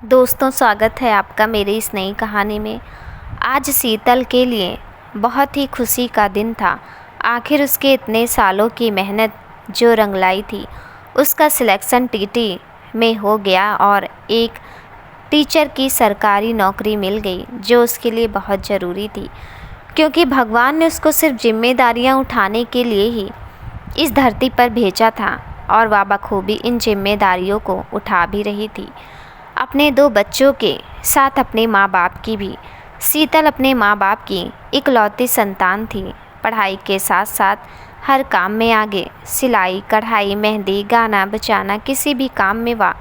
दोस्तों, स्वागत है आपका मेरी इस नई कहानी में। आज शीतल के लिए बहुत ही खुशी का दिन था। आखिर उसके इतने सालों की मेहनत जो रंग लाई थी, उसका सिलेक्शन टीटी में हो गया और एक टीचर की सरकारी नौकरी मिल गई, जो उसके लिए बहुत ज़रूरी थी, क्योंकि भगवान ने उसको सिर्फ जिम्मेदारियां उठाने के लिए ही इस धरती पर भेजा था और वह बखूबी इन जिम्मेदारियों को उठा भी रही थी। अपने दो बच्चों के साथ अपने माँ बाप की भी। शीतल अपने माँ बाप की इकलौती संतान थी। पढ़ाई के साथ साथ हर काम में आगे, सिलाई, कढ़ाई, मेहंदी, गाना बजाना, किसी भी काम में वह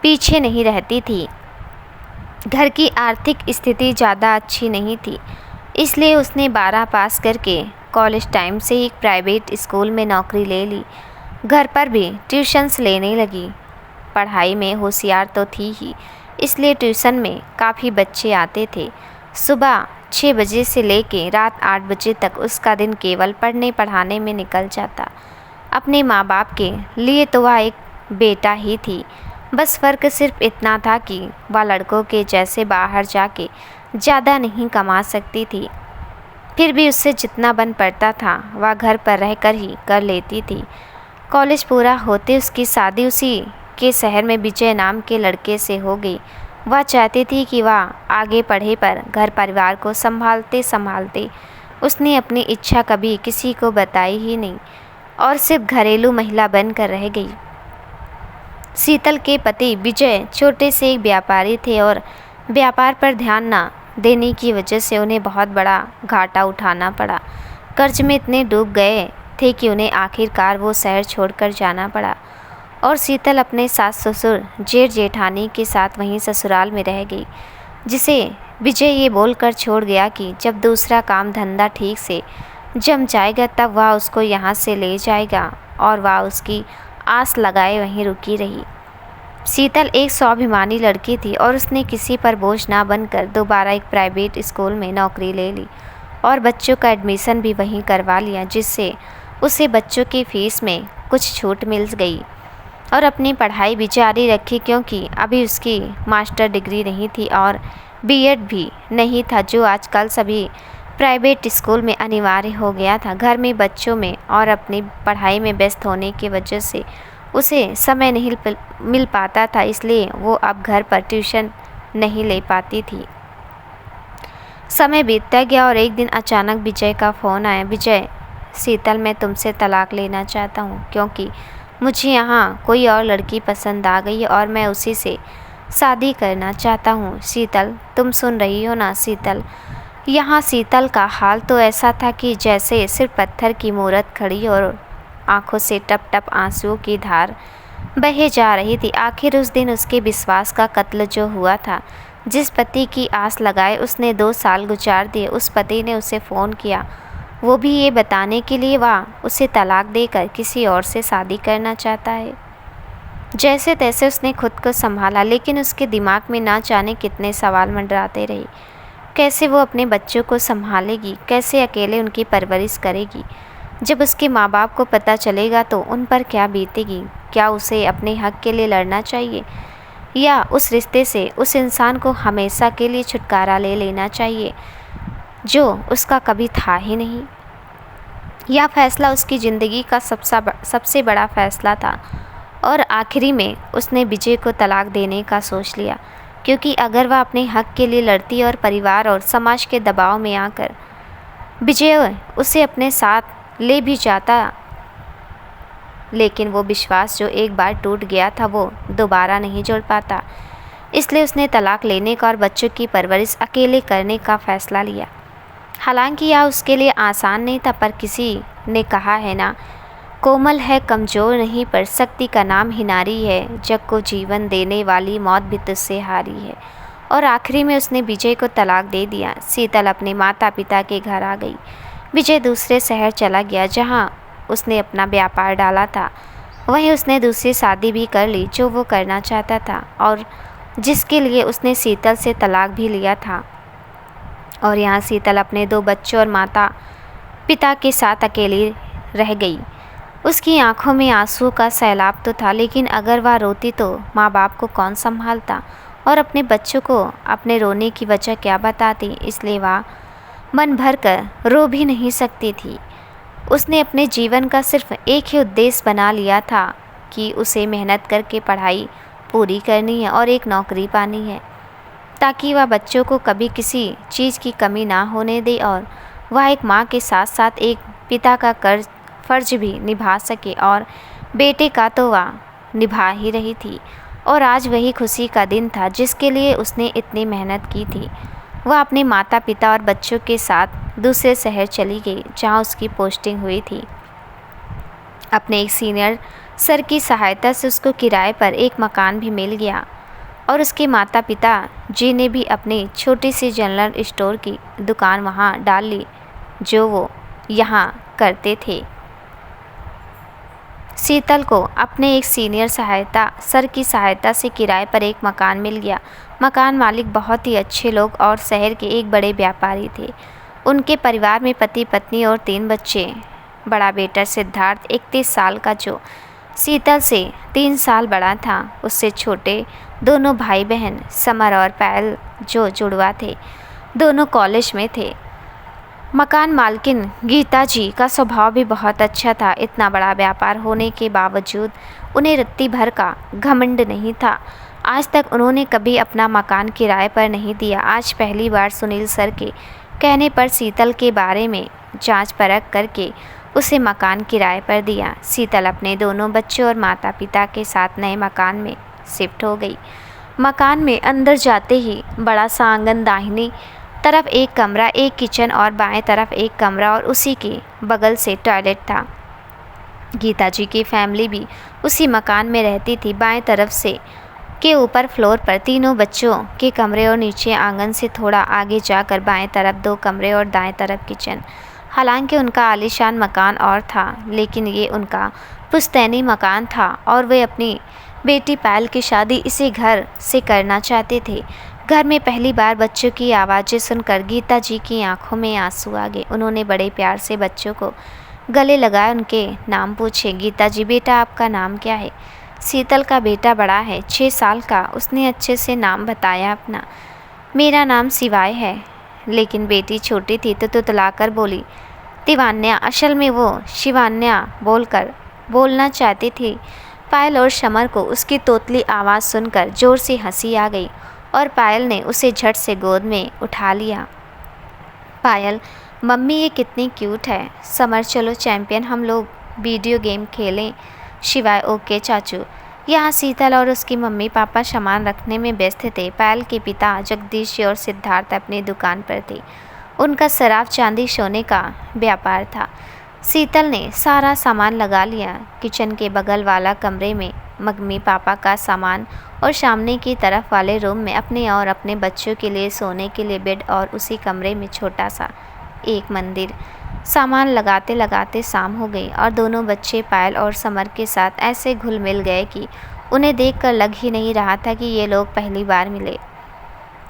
पीछे नहीं रहती थी। घर की आर्थिक स्थिति ज़्यादा अच्छी नहीं थी, इसलिए उसने 12 पास करके कॉलेज टाइम से ही एक प्राइवेट स्कूल में नौकरी ले ली। घर पर भी ट्यूशन्स लेने लगी। पढ़ाई में होशियार तो थी ही, इसलिए ट्यूशन में काफ़ी बच्चे आते थे। सुबह 6 बजे से लेके रात 8 बजे तक उसका दिन केवल पढ़ने पढ़ाने में निकल जाता। अपने माँ बाप के लिए तो वह एक बेटा ही थी। बस फ़र्क सिर्फ इतना था कि वह लड़कों के जैसे बाहर जाके ज़्यादा नहीं कमा सकती थी। फिर भी उससे जितना बन पड़ता था वह घर पर रहकर ही कर लेती थी। कॉलेज पूरा होते उसकी शादी उसी के शहर में विजय नाम के लड़के से हो गई। वह चाहती थी कि वह आगे पढ़े, पर घर परिवार को संभालते संभालते उसने अपनी इच्छा कभी किसी को बताई ही नहीं और सिर्फ घरेलू महिला बनकर रह गई। शीतल के पति विजय छोटे से एक व्यापारी थे और व्यापार पर ध्यान न देने की वजह से उन्हें बहुत बड़ा घाटा उठाना पड़ा। कर्ज में इतने डूब गए थे कि उन्हें आखिरकार वो शहर छोड़कर जाना पड़ा और शीतल अपने सास ससुर जेठ जेठानी के साथ वहीं ससुराल में रह गई, जिसे विजय ये बोलकर छोड़ गया कि जब दूसरा काम धंधा ठीक से जम जाएगा तब वह उसको यहाँ से ले जाएगा, और वह उसकी आस लगाए वहीं रुकी रही। शीतल एक स्वाभिमानी लड़की थी और उसने किसी पर बोझ ना बनकर दोबारा एक प्राइवेट स्कूल में नौकरी ले ली और बच्चों का एडमिशन भी वहीं करवा लिया, जिससे उसे बच्चों की फ़ीस में कुछ छूट मिल गई और अपनी पढ़ाई भी जारी रखी, क्योंकि अभी उसकी मास्टर डिग्री नहीं थी और बीएड भी नहीं था, जो आजकल सभी प्राइवेट स्कूल में अनिवार्य हो गया था। घर में बच्चों में और अपनी पढ़ाई में व्यस्त होने की वजह से उसे समय नहीं मिल पाता था, इसलिए वो अब घर पर ट्यूशन नहीं ले पाती थी। समय बीतता गया और एक दिन अचानक विजय का फ़ोन आया। विजय, शीतल, मैं तुमसे तलाक लेना चाहता हूँ, क्योंकि मुझे यहाँ कोई और लड़की पसंद आ गई है और मैं उसी से शादी करना चाहता हूँ। शीतल, तुम सुन रही हो ना? शीतल। यहाँ शीतल का हाल तो ऐसा था कि जैसे सिर्फ पत्थर की मूरत खड़ी और आंखों से टप टप आंसुओं की धार बहे जा रही थी। आखिर उस दिन उसके विश्वास का कत्ल जो हुआ था, जिस पति की आस लगाए उसने 2 साल गुजार दिए, उस पति ने उसे फ़ोन किया, वो भी ये बताने के लिए वह उसे तलाक देकर किसी और से शादी करना चाहता है। जैसे तैसे उसने खुद को संभाला, लेकिन उसके दिमाग में ना जाने कितने सवाल मंडराते रहे। कैसे वो अपने बच्चों को संभालेगी, कैसे अकेले उनकी परवरिश करेगी? जब उसके माँ बाप को पता चलेगा तो उन पर क्या बीतेगी? क्या उसे अपने हक के लिए लड़ना चाहिए या उस रिश्ते से उस इंसान को हमेशा के लिए छुटकारा ले लेना चाहिए जो उसका कभी था ही नहीं? यह फैसला उसकी ज़िंदगी का सबसे बड़ा फैसला था और आखिरी में उसने विजय को तलाक देने का सोच लिया, क्योंकि अगर वह अपने हक के लिए लड़ती और परिवार और समाज के दबाव में आकर विजय उसे अपने साथ ले भी जाता, लेकिन वो विश्वास जो एक बार टूट गया था वो दोबारा नहीं जोड़ पाता। इसलिए उसने तलाक लेने का और बच्चों की परवरिश अकेले करने का फ़ैसला लिया। हालांकि यह उसके लिए आसान नहीं था, पर किसी ने कहा है ना, कोमल है कमज़ोर नहीं पर शक्ति का नाम ही नारी है, जग को जीवन देने वाली मौत भी तुझसे हारी है। और आखिरी में उसने विजय को तलाक दे दिया। शीतल अपने माता पिता के घर आ गई। विजय दूसरे शहर चला गया जहाँ उसने अपना व्यापार डाला था। वहीं उसने दूसरी शादी भी कर ली जो वो करना चाहता था और जिसके लिए उसने शीतल से तलाक भी लिया था। और यहाँ शीतल अपने 2 बच्चों और माता पिता के साथ अकेली रह गई। उसकी आंखों में आंसू का सैलाब तो था, लेकिन अगर वह रोती तो माँ बाप को कौन संभालता और अपने बच्चों को अपने रोने की वजह क्या बताती, इसलिए वह मन भर कर रो भी नहीं सकती थी। उसने अपने जीवन का सिर्फ एक ही उद्देश्य बना लिया था कि उसे मेहनत करके पढ़ाई पूरी करनी है और एक नौकरी पानी है, ताकि वह बच्चों को कभी किसी चीज़ की कमी ना होने दे और वह एक माँ के साथ साथ एक पिता का फ़र्ज भी निभा सके। और बेटे का तो वह निभा ही रही थी। और आज वही खुशी का दिन था जिसके लिए उसने इतनी मेहनत की थी। वह अपने माता पिता और बच्चों के साथ दूसरे शहर चली गई जहाँ उसकी पोस्टिंग हुई थी। अपने एक सीनियर सर की सहायता से उसको किराए पर एक मकान भी मिल गया और उसके माता पिता जी ने भी अपनी छोटी सी जनरल स्टोर की दुकान वहाँ डाल ली जो वो यहाँ करते थे। शीतल को अपने एक सीनियर सर की सहायता से किराए पर एक मकान मिल गया। मकान मालिक बहुत ही अच्छे लोग और शहर के एक बड़े व्यापारी थे। उनके परिवार में पति पत्नी और 3 बच्चे। बड़ा बेटा सिद्धार्थ 31 साल का जो शीतल से 3 साल बड़ा था। उससे छोटे दोनों भाई बहन समर और पायल जो जुड़वा थे, दोनों कॉलेज में थे। मकान मालकिन गीता जी का स्वभाव भी बहुत अच्छा था। इतना बड़ा व्यापार होने के बावजूद उन्हें रत्ती भर का घमंड नहीं था। आज तक उन्होंने कभी अपना मकान किराए पर नहीं दिया। आज पहली बार सुनील सर के कहने पर शीतल के बारे में जांच परख करके उसे मकान किराए पर दिया। शीतल अपने दोनों बच्चों और माता पिता के साथ नए मकान में शिफ्ट हो गई। मकान में अंदर जाते ही बड़ा सा आंगन, दाहिनी तरफ एक कमरा, एक किचन और बाएं तरफ एक कमरा और उसी के बगल से टॉयलेट था। गीता जी की फैमिली भी उसी मकान में रहती थी। बाएं तरफ से के ऊपर फ्लोर पर तीनों बच्चों के कमरे और नीचे आंगन से थोड़ा आगे जाकर बाएं तरफ 2 कमरे और दाएं तरफ किचन। हालांकि उनका आलीशान मकान और था, लेकिन ये उनका पुश्तैनी मकान था और वे अपनी बेटी पायल की शादी इसी घर से करना चाहते थे। घर में पहली बार बच्चों की आवाज़ें सुनकर गीता जी की आंखों में आंसू आ गए। उन्होंने बड़े प्यार से बच्चों को गले लगाए, उनके नाम पूछे। गीता जी, बेटा आपका नाम क्या है? शीतल का बेटा बड़ा है, 6 साल का। उसने अच्छे से नाम बताया अपना। मेरा नाम शिवाय है। लेकिन बेटी छोटी थी तो तुतलाकर बोली तिवान्या। असल में वो शिवान्या बोलना चाहती थी। पायल और समर को उसकी तोतली आवाज़ सुनकर ज़ोर से हंसी आ गई और पायल ने उसे झट से गोद में उठा लिया। पायल, मम्मी ये कितनी क्यूट है। समर, चलो चैंपियन हम लोग वीडियो गेम खेलें। शिवाय, ओके चाचू। यहाँ शीतल और उसकी मम्मी पापा सामान रखने में व्यस्त थे। पायल के पिता जगदीश और सिद्धार्थ अपनी दुकान पर थे। उनका शराब चांदी सोने का व्यापार था। शीतल ने सारा सामान लगा लिया। किचन के बगल वाला कमरे में मम्मी पापा का सामान और सामने की तरफ वाले रूम में अपने और अपने बच्चों के लिए सोने के लिए बेड और उसी कमरे में छोटा सा एक मंदिर। सामान लगाते लगाते शाम हो गई और दोनों बच्चे पायल और समर के साथ ऐसे घुल मिल गए कि उन्हें देखकर लग ही नहीं रहा था कि ये लोग पहली बार मिले।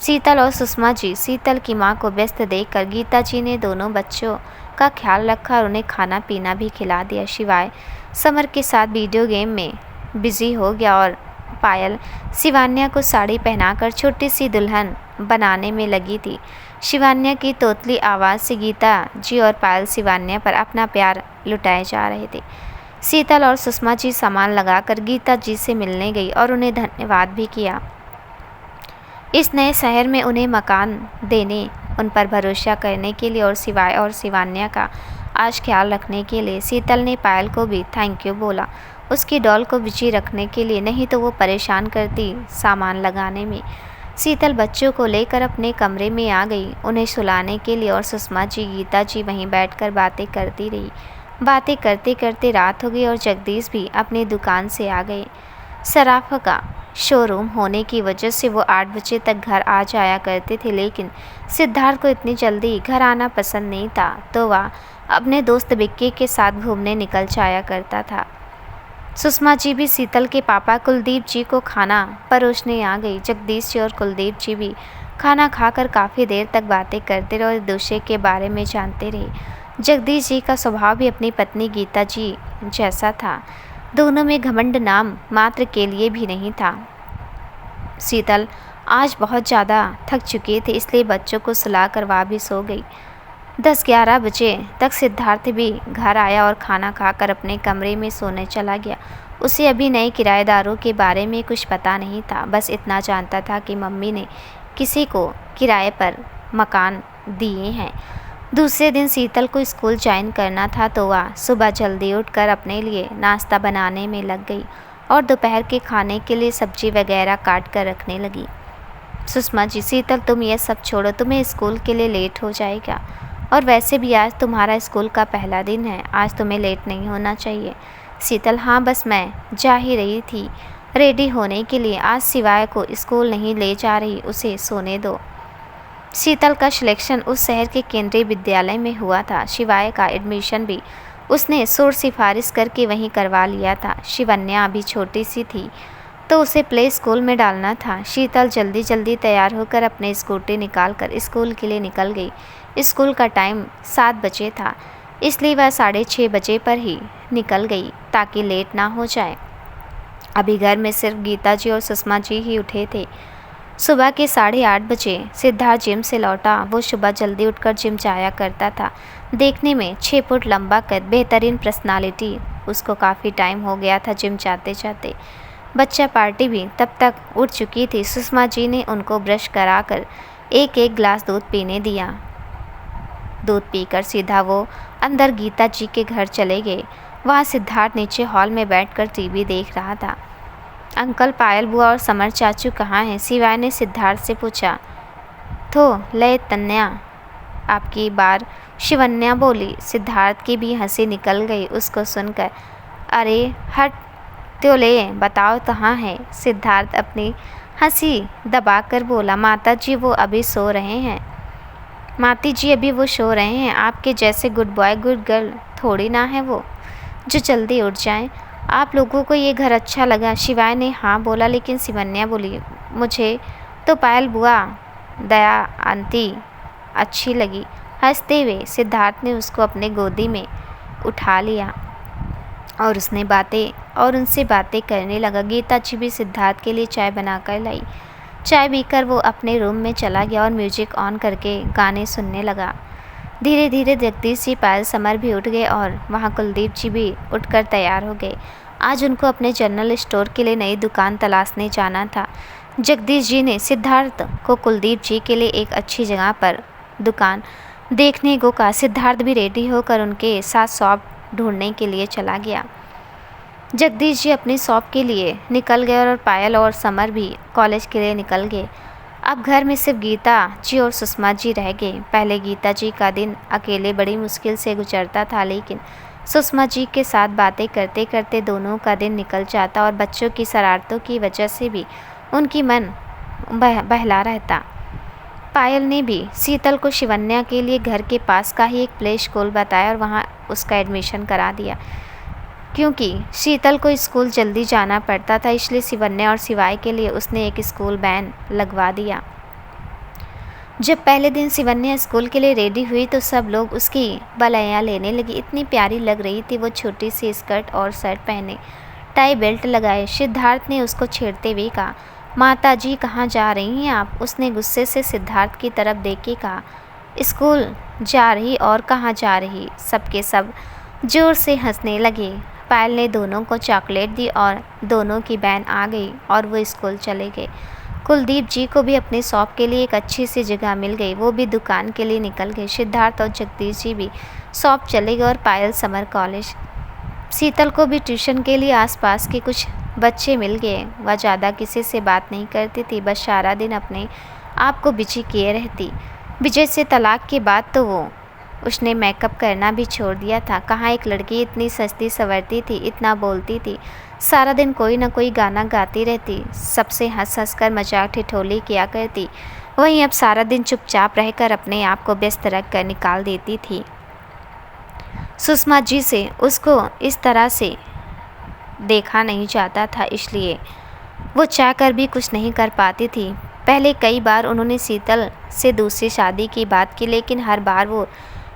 शीतल और सुषमा जी शीतल की मां को व्यस्त देखकर गीता जी ने दोनों बच्चों का ख्याल रखा और उन्हें खाना पीना भी खिला दिया। शिवाय समर के साथ वीडियो गेम में बिजी हो गया और पायल शिवान्या को साड़ी पहनाकर छोटी सी दुल्हन बनाने में लगी थी। शिवान्या की तोतली आवाज़ से गीता जी और पायल शिवान्या पर अपना प्यार लुटाए जा रहे थे। शीतल और सुषमा जी सामान लगाकर गीता जी से मिलने गई और उन्हें धन्यवाद भी किया। इस नए शहर में उन्हें मकान देने, उन पर भरोसा करने के लिए और शिवाय और शिवान्या का आज ख्याल रखने के लिए। शीतल ने पायल को भी थैंक यू बोला, उसकी डॉल को बिजी रखने के लिए, नहीं तो वो परेशान करती सामान लगाने में। शीतल बच्चों को लेकर अपने कमरे में आ गई उन्हें सुलाने के लिए और सुषमा जी गीता जी वहीं बैठकर बातें करती रही। बातें करते करते रात हो गई और जगदीश भी अपनी दुकान से आ गए। सराफा का शोरूम होने की वजह से वो 8 बजे तक घर आ जाया करते थे, लेकिन सिद्धार्थ को इतनी जल्दी घर आना पसंद नहीं था, तो वह अपने दोस्त विक्की के साथ घूमने निकल जाया करता था। सुषमा जी भी शीतल के पापा कुलदीप जी को खाना परोसने आ गई। जगदीश जी और कुलदीप जी भी खाना खाकर काफ़ी देर तक बातें करते रहे और एक दूसरे के बारे में जानते रहे। जगदीश जी का स्वभाव भी अपनी पत्नी गीता जी जैसा था। दोनों में घमंड नाम मात्र के लिए भी नहीं था। शीतल आज बहुत ज़्यादा थक चुके थे, इसलिए बच्चों को सुला कर वह भी सो गई। 10-11 बजे तक सिद्धार्थ भी घर आया और खाना खाकर अपने कमरे में सोने चला गया। उसे अभी नए किराएदारों के बारे में कुछ पता नहीं था, बस इतना जानता था कि मम्मी ने किसी को किराए पर मकान दिए हैं। दूसरे दिन शीतल को स्कूल ज्वाइन करना था, तो वह सुबह जल्दी उठकर अपने लिए नाश्ता बनाने में लग गई और दोपहर के खाने के लिए सब्जी वगैरह काट कर रखने लगी। सुषमा जी, शीतल तुम ये सब छोड़ो, तुम्हें स्कूल के लिए लेट हो जाएगा, और वैसे भी आज तुम्हारा स्कूल का पहला दिन है, आज तुम्हें लेट नहीं होना चाहिए। शीतल, हाँ बस मैं जा ही रही थी रेडी होने के लिए, आज शिवाय को स्कूल नहीं ले जा रही, उसे सोने दो। शीतल का सिलेक्शन उस शहर के केंद्रीय विद्यालय में हुआ था। शिवाय का एडमिशन भी उसने शोर सिफारिश करके वहीं करवा लिया था। शिवन्या अभी छोटी सी थी तो उसे प्ले स्कूल में डालना था। शीतल जल्दी जल्दी तैयार होकर अपने स्कूटी निकालकर स्कूल के लिए निकल गई। स्कूल का टाइम 7 बजे था, इसलिए वह 6:30 बजे पर ही निकल गई ताकि लेट ना हो जाए। अभी घर में सिर्फ गीता जी और सुषमा जी ही उठे थे। सुबह के 8:30 बजे सिद्धार्थ जिम से लौटा। वो सुबह जल्दी उठकर जिम जाया करता था। देखने में 6 फुट लंबा कद, बेहतरीन पर्सनालिटी। उसको काफ़ी टाइम हो गया था जिम जाते जाते। बच्चा पार्टी भी तब तक उठ चुकी थी। सुषमा जी ने उनको ब्रश कराकर एक एक ग्लास दूध पीने दिया। दूध पीकर सीधा वो अंदर गीता जी के घर चले गए। वहाँ सिद्धार्थ नीचे हॉल में बैठकर टीवी देख रहा था। अंकल, पायल बुआ और समर चाचू कहाँ हैं? शिवाय ने सिद्धार्थ से पूछा। तो ले तन्या, आपकी बार, शिवन्या बोली। सिद्धार्थ की भी हंसी निकल गई उसको सुनकर। अरे हट तो ले, बताओ कहाँ है? सिद्धार्थ अपनी हंसी दबाकर बोला। माता जी वो अभी सो रहे हैं। माती जी अभी वो सो रहे हैं? आपके जैसे गुड बॉय गुड गर्ल थोड़ी ना है वो, जो जल्दी उठ जाएं। आप लोगों को ये घर अच्छा लगा? शिवाय ने हाँ बोला, लेकिन शिवन्या बोली, मुझे तो पायल बुआ, दया आंटी अच्छी लगी। हंसते हुए सिद्धार्थ ने उसको अपने गोदी में उठा लिया और उनसे बातें करने लगा। गीता जी भी सिद्धार्थ के लिए चाय बनाकर लाई। चाय पीकर वो अपने रूम में चला गया और म्यूजिक ऑन करके गाने सुनने लगा। धीरे धीरे जगदीश जी, पायल, समर भी उठ गए और वहाँ कुलदीप जी भी उठकर तैयार हो गए। आज उनको अपने जनरल स्टोर के लिए नई दुकान तलाशने जाना था। जगदीश जी ने सिद्धार्थ को कुलदीप जी के लिए एक अच्छी जगह पर दुकान देखने को कहा। सिद्धार्थ भी रेडी होकर उनके साथ शॉप ढूंढने के लिए चला गया। जगदीश जी अपनी शॉप के लिए निकल गए और पायल और समर भी कॉलेज के लिए निकल गए। अब घर में सिर्फ गीता जी और सुषमा जी रह गए। पहले गीता जी का दिन अकेले बड़ी मुश्किल से गुजरता था, लेकिन सुषमा जी के साथ बातें करते करते दोनों का दिन निकल जाता और बच्चों की शरारतों की वजह से भी उनकी मन बहला रहता। पायल ने भी शीतल को शिवन्या के लिए घर के पास का ही एक प्ले स्कूल बताया और वहाँ उसका एडमिशन करा दिया। क्योंकि शीतल को स्कूल जल्दी जाना पड़ता था, इसलिए शिवन्या और शिवाय के लिए उसने एक स्कूल वैन लगवा दिया। जब पहले दिन शिवन्या स्कूल के लिए रेडी हुई तो सब लोग उसकी बलैया लेने लगे। इतनी प्यारी लग रही थी वो, छोटी सी स्कर्ट और शर्ट पहने, टाई बेल्ट लगाए। सिद्धार्थ ने उसको छेड़ते हुए कहा, माता जी कहाँ जा रही हैं आप? उसने गुस्से से सिद्धार्थ की तरफ देख के कहा, स्कूल जा रही और कहाँ जा रही? सबके सब जोर से हंसने लगे। पायल ने दोनों को चॉकलेट दी और दोनों की वैन आ गई और वो स्कूल चले गए। कुलदीप जी को भी अपनी शॉप के लिए एक अच्छी सी जगह मिल गई, वो भी दुकान के लिए निकल गए। सिद्धार्थ और जगदीश जी भी शॉप चले गए और पायल समर कॉलेज। शीतल को भी ट्यूशन के लिए आसपास के कुछ बच्चे मिल गए। वह ज़्यादा किसी से बात नहीं करती थी, बस सारा दिन अपने आप को बिजी किए रहती। विजय से तलाक के बाद तो उसने मेकअप करना भी छोड़ दिया था। कहाँ एक लड़की इतनी सस्ती संवरती थी, इतना बोलती थी, सारा दिन कोई ना कोई गाना गाती रहती, सबसे हंस हंस कर मजाक ठिठोली किया करती। वहीं अब सारा दिन चुपचाप रहकर अपने आप को व्यस्त रख कर निकाल देती थी। सुषमा जी से उसको इस तरह से देखा नहीं जाता था, इसलिए वो चाहकर भी कुछ नहीं कर पाती थी। पहले कई बार उन्होंने शीतल से दूसरी शादी की बात की, लेकिन हर बार वो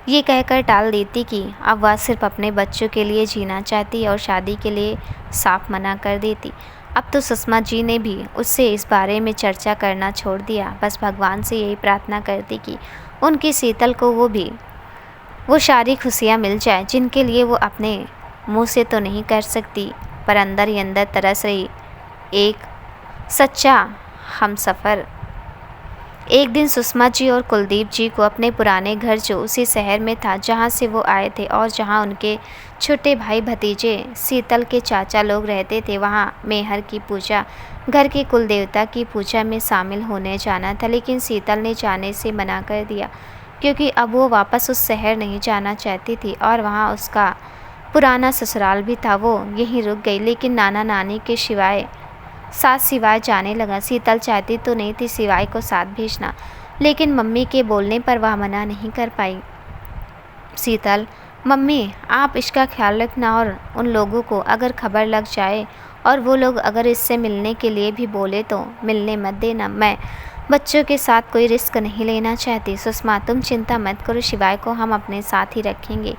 ये कहकर टाल देती कि अब वह सिर्फ अपने बच्चों के लिए जीना चाहती और शादी के लिए साफ मना कर देती। अब तो सुषमा जी ने भी उससे इस बारे में चर्चा करना छोड़ दिया। बस भगवान से यही प्रार्थना करती कि उनकी शीतल को वो सारी खुशियाँ मिल जाए जिनके लिए वो अपने मुंह से तो नहीं कर सकती, पर अंदर ही अंदर तरस रही एक सच्चा हमसफ़र। एक दिन सुषमा जी और कुलदीप जी को अपने पुराने घर, जो उसी शहर में था जहाँ से वो आए थे और जहाँ उनके छोटे भाई भतीजे शीतल के चाचा लोग रहते थे, वहाँ मेहर की पूजा, घर के कुल देवता की पूजा में शामिल होने जाना था। लेकिन शीतल ने जाने से मना कर दिया क्योंकि अब वो वापस उस शहर नहीं जाना चाहती थी और वहाँ उसका पुराना ससुराल भी था। वो यहीं रुक गई, लेकिन नाना नानी के साथ सिवाय जाने लगा। शीतल चाहती तो नहीं थी सिवाय को साथ भेजना, लेकिन मम्मी के बोलने पर वह मना नहीं कर पाई। शीतल, मम्मी आप इसका ख्याल रखना, और उन लोगों को अगर खबर लग जाए और वो लोग अगर इससे मिलने के लिए भी बोले तो मिलने मत देना। मैं बच्चों के साथ कोई रिस्क नहीं लेना चाहती। सुषमा, तुम चिंता मत करो, शिवाय को हम अपने साथ ही रखेंगे,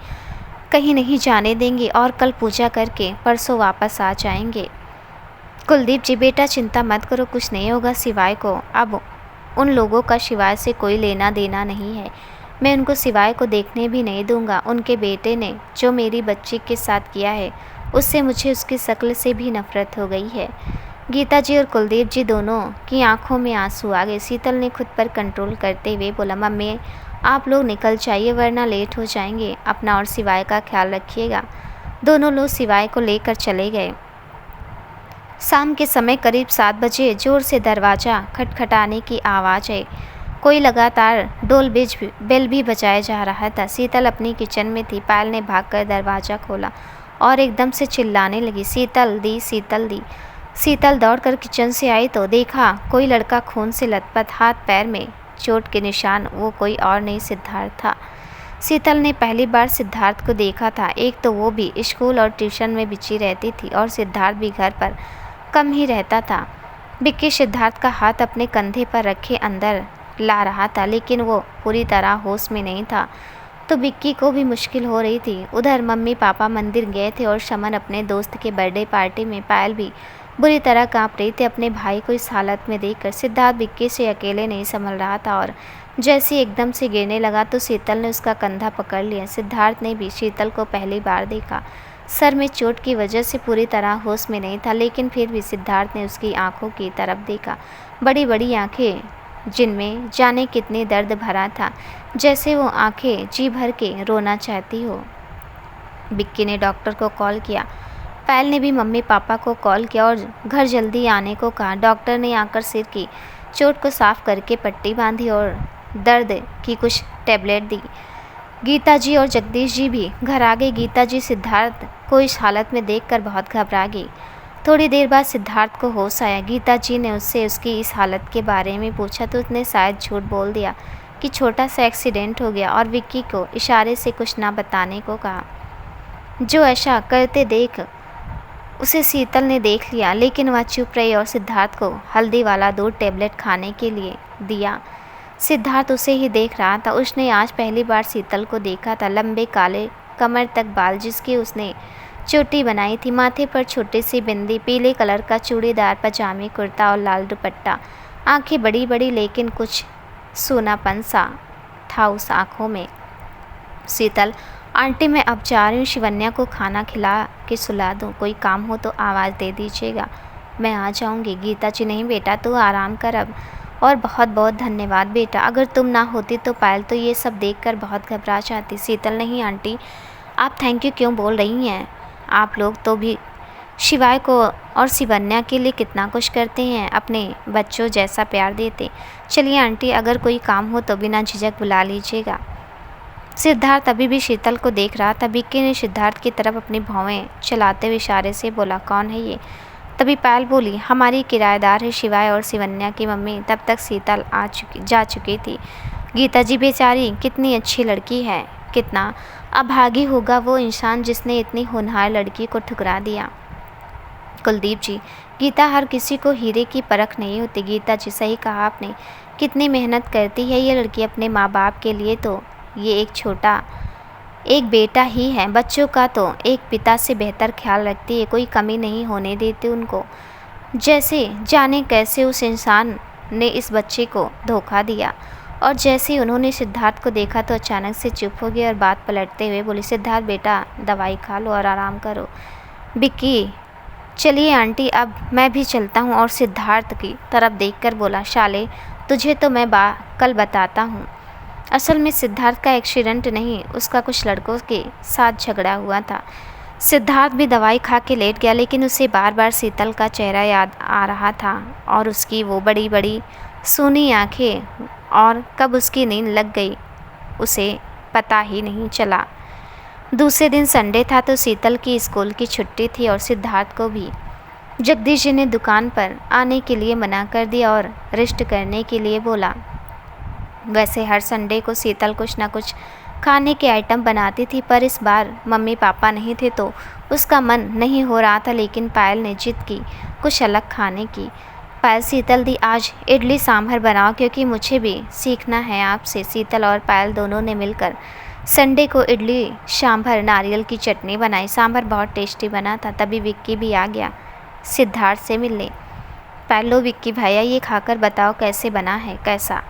कहीं नहीं जाने देंगे और कल पूजा करके परसों वापस आ जाएंगे। कुलदीप जी, बेटा चिंता मत करो, कुछ नहीं होगा शिवाय को। अब उन लोगों का शिवाय से कोई लेना देना नहीं है। मैं उनको शिवाय को देखने भी नहीं दूंगा। उनके बेटे ने जो मेरी बच्ची के साथ किया है उससे मुझे उसकी शक्ल से भी नफरत हो गई है। गीता जी और कुलदीप जी दोनों की आंखों में आंसू आ गए। शीतल ने खुद पर कंट्रोल करते हुए बोला, मम्मी आप लोग निकल जाइए वरना लेट हो जाएंगे। अपना और शिवाय का ख्याल रखिएगा। दोनों लोग शिवाय को लेकर चले गए। शाम के समय करीब 7 बजे जोर से दरवाज़ा खटखटाने की आवाज़ आई। कोई लगातार बेल भी बजाया जा रहा था। शीतल अपनी किचन में थी। पायल ने भागकर दरवाज़ा खोला और एकदम से चिल्लाने लगी, शीतल दी, शीतल दी। शीतल दौड़कर किचन से आई तो देखा कोई लड़का खून से लथपथ, हाथ पैर में चोट के निशान। वो कोई और नहीं, सिद्धार्थ था। शीतल ने पहली बार सिद्धार्थ को देखा था। एक तो वो भी स्कूल और ट्यूशन में बिजी रहती थी और सिद्धार्थ भी घर पर कम ही रहता था। विक्की सिद्धार्थ का हाथ अपने कंधे पर रखे अंदर ला रहा था, लेकिन वो पूरी तरह होश में नहीं था, तो विक्की को भी मुश्किल हो रही थी। उधर मम्मी पापा मंदिर गए थे और शमन अपने दोस्त के बर्थडे पार्टी में। पायल भी बुरी तरह कांप रही थी अपने भाई को इस हालत में देखकर। सिद्धार्थ विक्की से अकेले नहीं संभल रहा था और जैसे एकदम से गिरने लगा तो शीतल ने उसका कंधा पकड़ लिया। सिद्धार्थ ने भी शीतल को पहली बार देखा। सर में चोट की वजह से पूरी तरह होश में नहीं था, लेकिन फिर भी सिद्धार्थ ने उसकी आंखों की तरफ देखा। बड़ी बड़ी आंखें जिनमें जाने कितनी दर्द भरा था, जैसे वो आंखें जी भर के रोना चाहती हो। विक्की ने डॉक्टर को कॉल किया। पायल ने भी मम्मी पापा को कॉल किया और घर जल्दी आने को कहा। डॉक्टर ने आकर सिर की चोट को साफ करके पट्टी बांधी और दर्द की कुछ टैबलेट दी। गीता जी और जगदीश जी भी घर आ गए। गीता जी सिद्धार्थ को इस हालत में देखकर बहुत घबरा गई। थोड़ी देर बाद सिद्धार्थ को होश आया। गीता जी ने उससे उसकी इस हालत के बारे में पूछा तो उसने शायद झूठ बोल दिया कि छोटा सा एक्सीडेंट हो गया और विक्की को इशारे से कुछ ना बताने को कहा। जो ऐसा करते देख उसे शीतल ने देख लिया, लेकिन वह चुप रही और सिद्धार्थ को हल्दी वाला दूध टैबलेट खाने के लिए दिया। सिद्धार्थ उसे ही देख रहा था। उसने आज पहली बार शीतल को देखा था। लंबे काले कमर तक बाल जिसकी उसने चोटी बनाई थी, माथे पर छोटी सी बिंदी, पीले कलर का चूड़ीदार पजामे कुर्ता और लाल दुपट्टा। आंखें बड़ी बड़ी, लेकिन कुछ सूनापन सा था उस आँखों में। शीतल, आंटी मैं अब जा रही हूँ, शिवन्या को खाना खिला के सुला दूँ। कोई काम हो तो आवाज़ दे दीजिएगा, मैं आ जाऊँगी। गीता जी, नहीं बेटा तू आराम कर अब, और बहुत बहुत धन्यवाद बेटा, अगर तुम ना होती तो पायल तो ये सब देखकर बहुत घबरा जाती। शीतल, नहीं आंटी आप थैंक यू क्यों बोल रही हैं, आप लोग तो भी शिवाय को और शिवन्या के लिए कितना कुछ करते हैं, अपने बच्चों जैसा प्यार देते। चलिए आंटी, अगर कोई काम हो तो बिना झिझक बुला लीजिएगा। सिद्धार्थ अभी भी शीतल को देख रहा था। विक्की ने सिद्धार्थ की तरफ अपनी भौवें चलाते हुए इशारे से बोला, कौन है ये? तभी पायल बोली, हमारी किराएदार है शिवाय और शिवन्या की मम्मी। तब तक शीतल जा चुकी थी। गीता जी बेचारी कितनी अच्छी लड़की है, कितना अभागी होगा वो इंसान जिसने इतनी होनहार लड़की को ठुकरा दिया। कुलदीप जी, गीता हर किसी को हीरे की परख नहीं होती। गीता जी, सही कहा आपने, कितनी मेहनत करती है ये लड़की अपने माँ बाप के लिए, तो ये एक बेटा ही है, बच्चों का तो एक पिता से बेहतर ख्याल रखती है, कोई कमी नहीं होने देती उनको। जैसे जाने कैसे उस इंसान ने इस बच्चे को धोखा दिया। और जैसे ही उन्होंने सिद्धार्थ को देखा तो अचानक से चुप हो गए और बात पलटते हुए बोली, सिद्धार्थ बेटा दवाई खा लो और आराम करो। विक्की, चलिए आंटी अब मैं भी चलता हूँ। और सिद्धार्थ की तरफ देखकर बोला, शाले तुझे तो मैं कल बताता हूँ। असल में सिद्धार्थ का एक्सीडेंट नहीं, उसका कुछ लड़कों के साथ झगड़ा हुआ था। सिद्धार्थ भी दवाई खा के लेट गया, लेकिन उसे बार बार शीतल का चेहरा याद आ रहा था और उसकी वो बड़ी बड़ी सूनी आंखें, और कब उसकी नींद लग गई उसे पता ही नहीं चला। दूसरे दिन संडे था तो शीतल की स्कूल की छुट्टी थी और सिद्धार्थ को भी जगदीश जी ने दुकान पर आने के लिए मना कर दिया और रेस्ट करने के लिए बोला। वैसे हर संडे को शीतल कुछ ना कुछ खाने के आइटम बनाती थी, पर इस बार मम्मी पापा नहीं थे तो उसका मन नहीं हो रहा था। लेकिन पायल ने जिद की कुछ अलग खाने की। पायल, शीतल दी आज इडली सांभर बनाओ क्योंकि मुझे भी सीखना है आपसे। शीतल और पायल दोनों ने मिलकर संडे को इडली सांभर नारियल की चटनी बनाई। सांभर बहुत टेस्टी बना था। तभी विक्की भी आ गया सिद्धार्थ से मिलने। पायल, लो विक्की भैया ये खाकर बताओ कैसे बना है। कैसा?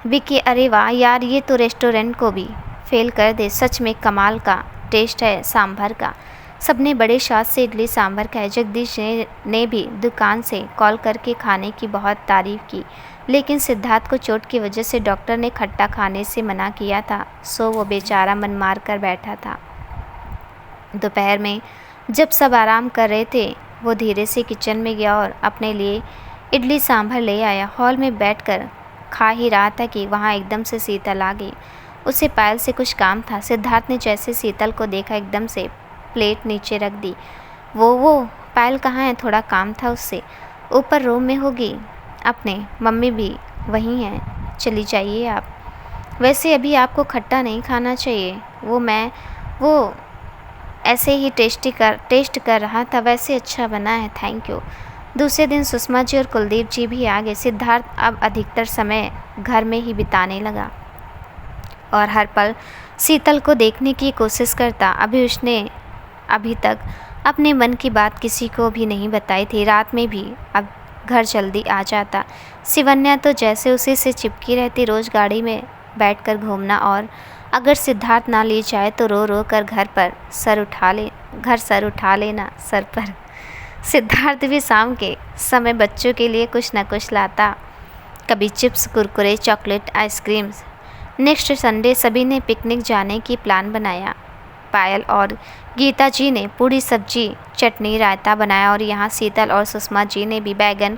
विक्की, अरे वाह यार, ये तो रेस्टोरेंट को भी फेल कर दे, सच में कमाल का टेस्ट है सांभर का। सबने बड़े स्वाद से इडली सांभर खाए। जगदीश ने भी दुकान से कॉल करके खाने की बहुत तारीफ़ की, लेकिन सिद्धार्थ को चोट की वजह से डॉक्टर ने खट्टा खाने से मना किया था, सो वो बेचारा मन मार कर बैठा था। दोपहर में जब सब आराम कर रहे थे वो धीरे से किचन में गया और अपने लिए इडली सांभर ले आया। हॉल में बैठकर खा ही रहा था कि वहाँ एकदम से शीतल आ गई। उसे पायल से कुछ काम था। सिद्धार्थ ने जैसे शीतल को देखा एकदम से प्लेट नीचे रख दी। वो पायल कहाँ है? थोड़ा काम था उससे। ऊपर रूम में होगी अपने, मम्मी भी वहीं हैं, चली जाइए आप। वैसे अभी आपको खट्टा नहीं खाना चाहिए, वो ऐसे ही टेस्ट कर रहा था, वैसे अच्छा बना है, थैंक यू। दूसरे दिन सुषमा जी और कुलदीप जी भी आ गए। सिद्धार्थ अब अधिकतर समय घर में ही बिताने लगा और हर पल शीतल को देखने की कोशिश करता। उसने अभी तक अपने मन की बात किसी को भी नहीं बताई थी। रात में भी अब घर जल्दी आ जाता। शिवन्या तो जैसे उसी से चिपकी रहती, रोज़ गाड़ी में बैठकर घूमना, और अगर सिद्धार्थ ना ले जाए तो रो रो कर घर सर उठा लेना सर पर। सिद्धार्थ भी शाम के समय बच्चों के लिए कुछ न कुछ लाता, कभी chips, Kurkure, chocolate, ice creams. Next Sunday सभी ने पिकनिक जाने की प्लान बनाया। पायल और गीता जी ने पूरी सब्जी, चटनी, रायता बनाया और यहाँ शीतल और सुषमा जी ने भी बैगन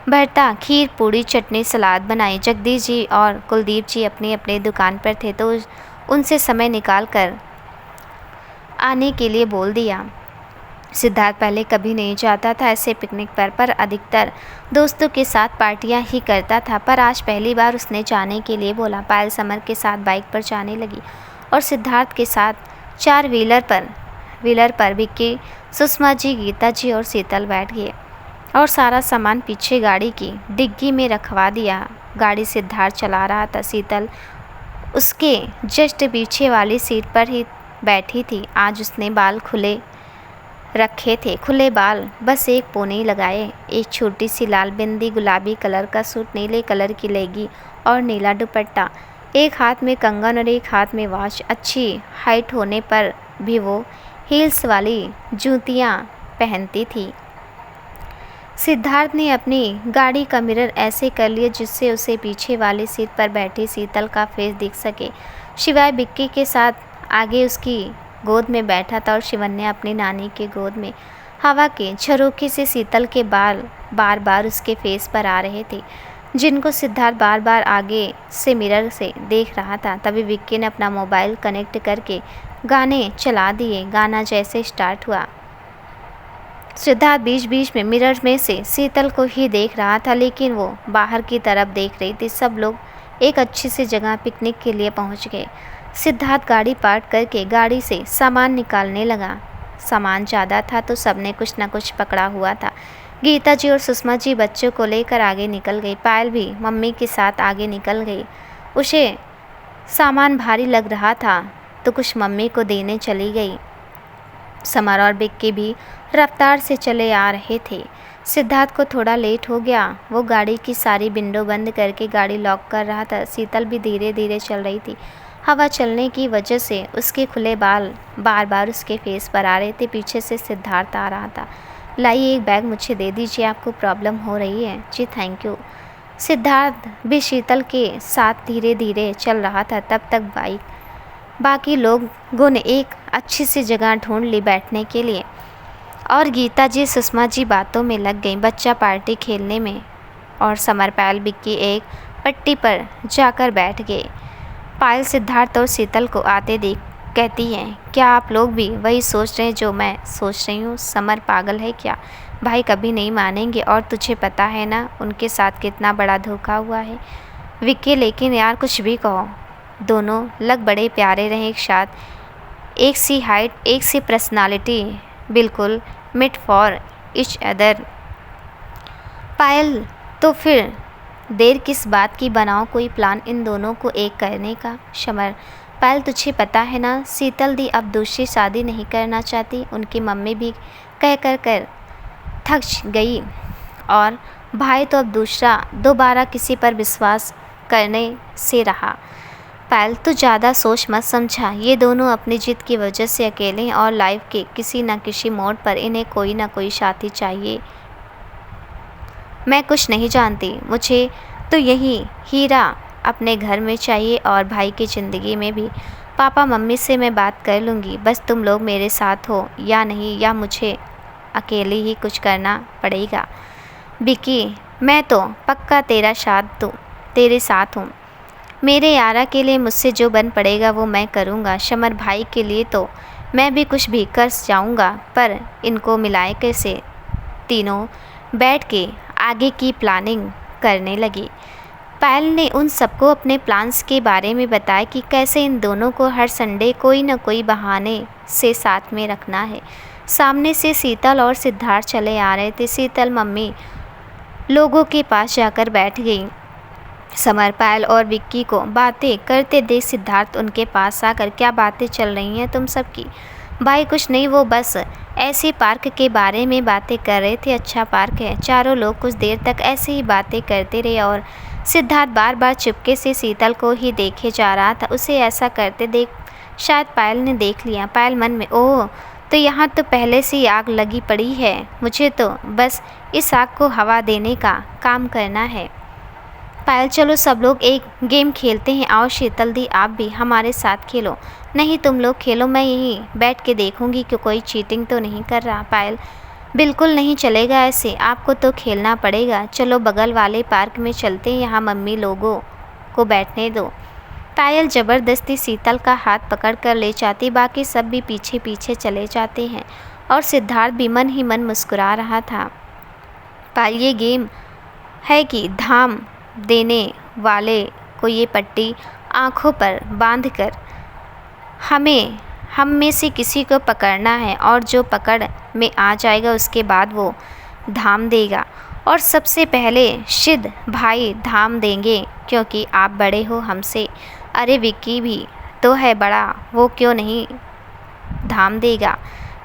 भरता, खीर, पूड़ी, चटनी, सलाद बनाई। जगदीश जी और कुलदीप जी अपनी अपनी दुकान पर थे तो उनसे समय निकाल कर आने के लिए बोल दिया। सिद्धार्थ पहले कभी नहीं जाता था ऐसे पिकनिक पर अधिकतर दोस्तों के साथ पार्टियां ही करता था, पर आज पहली बार उसने जाने के लिए बोला। पायल समर के साथ बाइक पर जाने लगी और सिद्धार्थ के साथ 4 व्हीलर पर विक्की, सुषमा जी, गीता जी और शीतल बैठ गए और सारा सामान पीछे गाड़ी की डिग्गी में रखवा दिया। गाड़ी सिद्धार्थ चला रहा था, शीतल उसके जस्ट पीछे वाली सीट पर ही बैठी थी। आज उसने बाल खुले रखे थे, खुले बाल, बस एक पोनी लगाए, एक छोटी सी लाल बिंदी, गुलाबी कलर का सूट, नीले कलर की लेगी और नीला दुपट्टा, एक हाथ में कंगन और एक हाथ में वॉच। अच्छी हाइट होने पर भी वो हील्स वाली जूतियाँ पहनती थी। सिद्धार्थ ने अपनी गाड़ी का मिरर ऐसे कर लिया जिससे उसे पीछे वाली सीट पर बैठी शीतल का फेस दिख सके, शिवाय बिक्की के साथ आगे उसकी गोद में बैठा था और शिवन्या अपनी नानी के गोद में। हवा के झरोखे से शीतल के बाल बार बार उसके फेस पर आ रहे थे, जिनको सिद्धार्थ बार बार आगे से मिरर से देख रहा था। तभी विक्की ने अपना मोबाइल कनेक्ट करके गाने चला दिए। गाना जैसे स्टार्ट हुआ, सिद्धार्थ बीच बीच में मिरर में से शीतल को ही देख रहा था, लेकिन वो बाहर की तरफ देख रही थी। सब लोग एक अच्छी सी जगह पिकनिक के लिए पहुंच गए। सिद्धार्थ गाड़ी पार्क करके गाड़ी से सामान निकालने लगा। सामान ज़्यादा था तो सबने कुछ न कुछ पकड़ा हुआ था। गीता जी और सुषमा जी बच्चों को लेकर आगे निकल गई। पायल भी मम्मी के साथ आगे निकल गई। उसे सामान भारी लग रहा था तो कुछ मम्मी को देने चली गई। समर और बिक्की भी रफ्तार से चले आ रहे थे। सिद्धार्थ को थोड़ा लेट हो गया। वो गाड़ी की सारी विंडो बंद करके गाड़ी लॉक कर रहा था। शीतल भी धीरे धीरे चल रही थी। हवा चलने की वजह से उसके खुले बाल बार बार उसके फेस पर आ रहे थे। पीछे से सिद्धार्थ आ रहा था। लाइए, एक बैग मुझे दे दीजिए, आपको प्रॉब्लम हो रही है। जी थैंक यू। सिद्धार्थ भी शीतल के साथ धीरे धीरे चल रहा था। तब तक बाकी लोगों ने एक अच्छी सी जगह ढूंढ ली बैठने के लिए और गीता जी सुषमा जी बातों में लग गईं, बच्चा पार्टी खेलने में। और समर, पायल, विक्की एक पट्टी पर जाकर बैठ गए। पायल सिद्धार्थ और शीतल को आते देख कहती है, क्या आप लोग भी वही सोच रहे हैं जो मैं सोच रही हूँ? समर, पागल है क्या? भाई कभी नहीं मानेंगे और तुझे पता है ना उनके साथ कितना बड़ा धोखा हुआ है। विक्की, लेकिन यार कुछ भी कहो, दोनों लग बड़े प्यारे रहे एक साथ, एक सी हाइट, एक सी पर्सनालिटी, बिल्कुल मेट फॉर ईच अदर। पायल, तो फिर देर किस बात की, बनाओ कोई प्लान इन दोनों को एक करने का। समर, पायल तुझे पता है ना शीतल दी अब दूसरी शादी नहीं करना चाहती। उनकी मम्मी भी कह कर थक गई और भाई तो अब दोबारा किसी पर विश्वास करने से रहा। पायल, तू ज़्यादा सोच मत समझा। ये दोनों अपनी जिद की वजह से अकेले हैं और लाइफ के किसी न किसी मोड़ पर इन्हें कोई ना कोई साथी चाहिए। मैं कुछ नहीं जानती, मुझे तो यही हीरा अपने घर में चाहिए और भाई की ज़िंदगी में भी। पापा मम्मी से मैं बात कर लूँगी, बस तुम लोग मेरे साथ हो या नहीं, या मुझे अकेले ही कुछ करना पड़ेगा। विक्की, मैं तो पक्का तेरे साथ हूँ। मेरे यारा के लिए मुझसे जो बन पड़ेगा वो मैं करूँगा। समर, भाई के लिए तो मैं भी कुछ भी कर जाऊँगा, पर इनको मिलाए कैसे? तीनों बैठ के आगे की प्लानिंग करने लगी। पायल ने उन सबको अपने प्लान्स के बारे में बताया कि कैसे इन दोनों को हर संडे कोई न कोई बहाने से साथ में रखना है। सामने से शीतल और सिद्धार्थ चले आ रहे थे। शीतल मम्मी लोगों के पास जाकर बैठ गई। समर, पायल और विक्की को बातें करते देख सिद्धार्थ उनके पास आकर, क्या बातें चल रही हैं तुम सबकी? भाई कुछ नहीं, वो बस ऐसे पार्क के बारे में बातें कर रहे थे। अच्छा पार्क है। चारों लोग कुछ देर तक ऐसे ही बातें करते रहे और सिद्धार्थ बार बार चुपके से शीतल को ही देखे जा रहा था। उसे ऐसा करते देख शायद पायल ने देख लिया। पायल मन में, ओह, तो यहाँ तो पहले से ही आग लगी पड़ी है, मुझे तो बस इस आग को हवा देने का काम करना है। पायल, चलो सब लोग एक गेम खेलते हैं। आओ शीतल दी, आप भी हमारे साथ खेलो। नहीं, तुम लोग खेलो, मैं यहीं बैठ के देखूंगी कि कोई चीटिंग तो नहीं कर रहा। पायल, बिल्कुल नहीं चलेगा ऐसे, आपको तो खेलना पड़ेगा। चलो बगल वाले पार्क में चलते हैं, यहाँ मम्मी लोगों को बैठने दो। पायल ज़बरदस्ती शीतल का हाथ पकड़ कर ले जाती। बाकी सब भी पीछे पीछे चले जाते हैं और सिद्धार्थ भी मन ही मन मुस्कुरा रहा था। पायल, ये गेम है कि धाम देने वाले को ये पट्टी आँखों पर बांधकर हम में से किसी को पकड़ना है और जो पकड़ में आ जाएगा उसके बाद वो धाम देगा। और सबसे पहले सिद्ध भाई धाम देंगे क्योंकि आप बड़े हो हमसे। अरे विक्की भी तो है बड़ा, वो क्यों नहीं धाम देगा?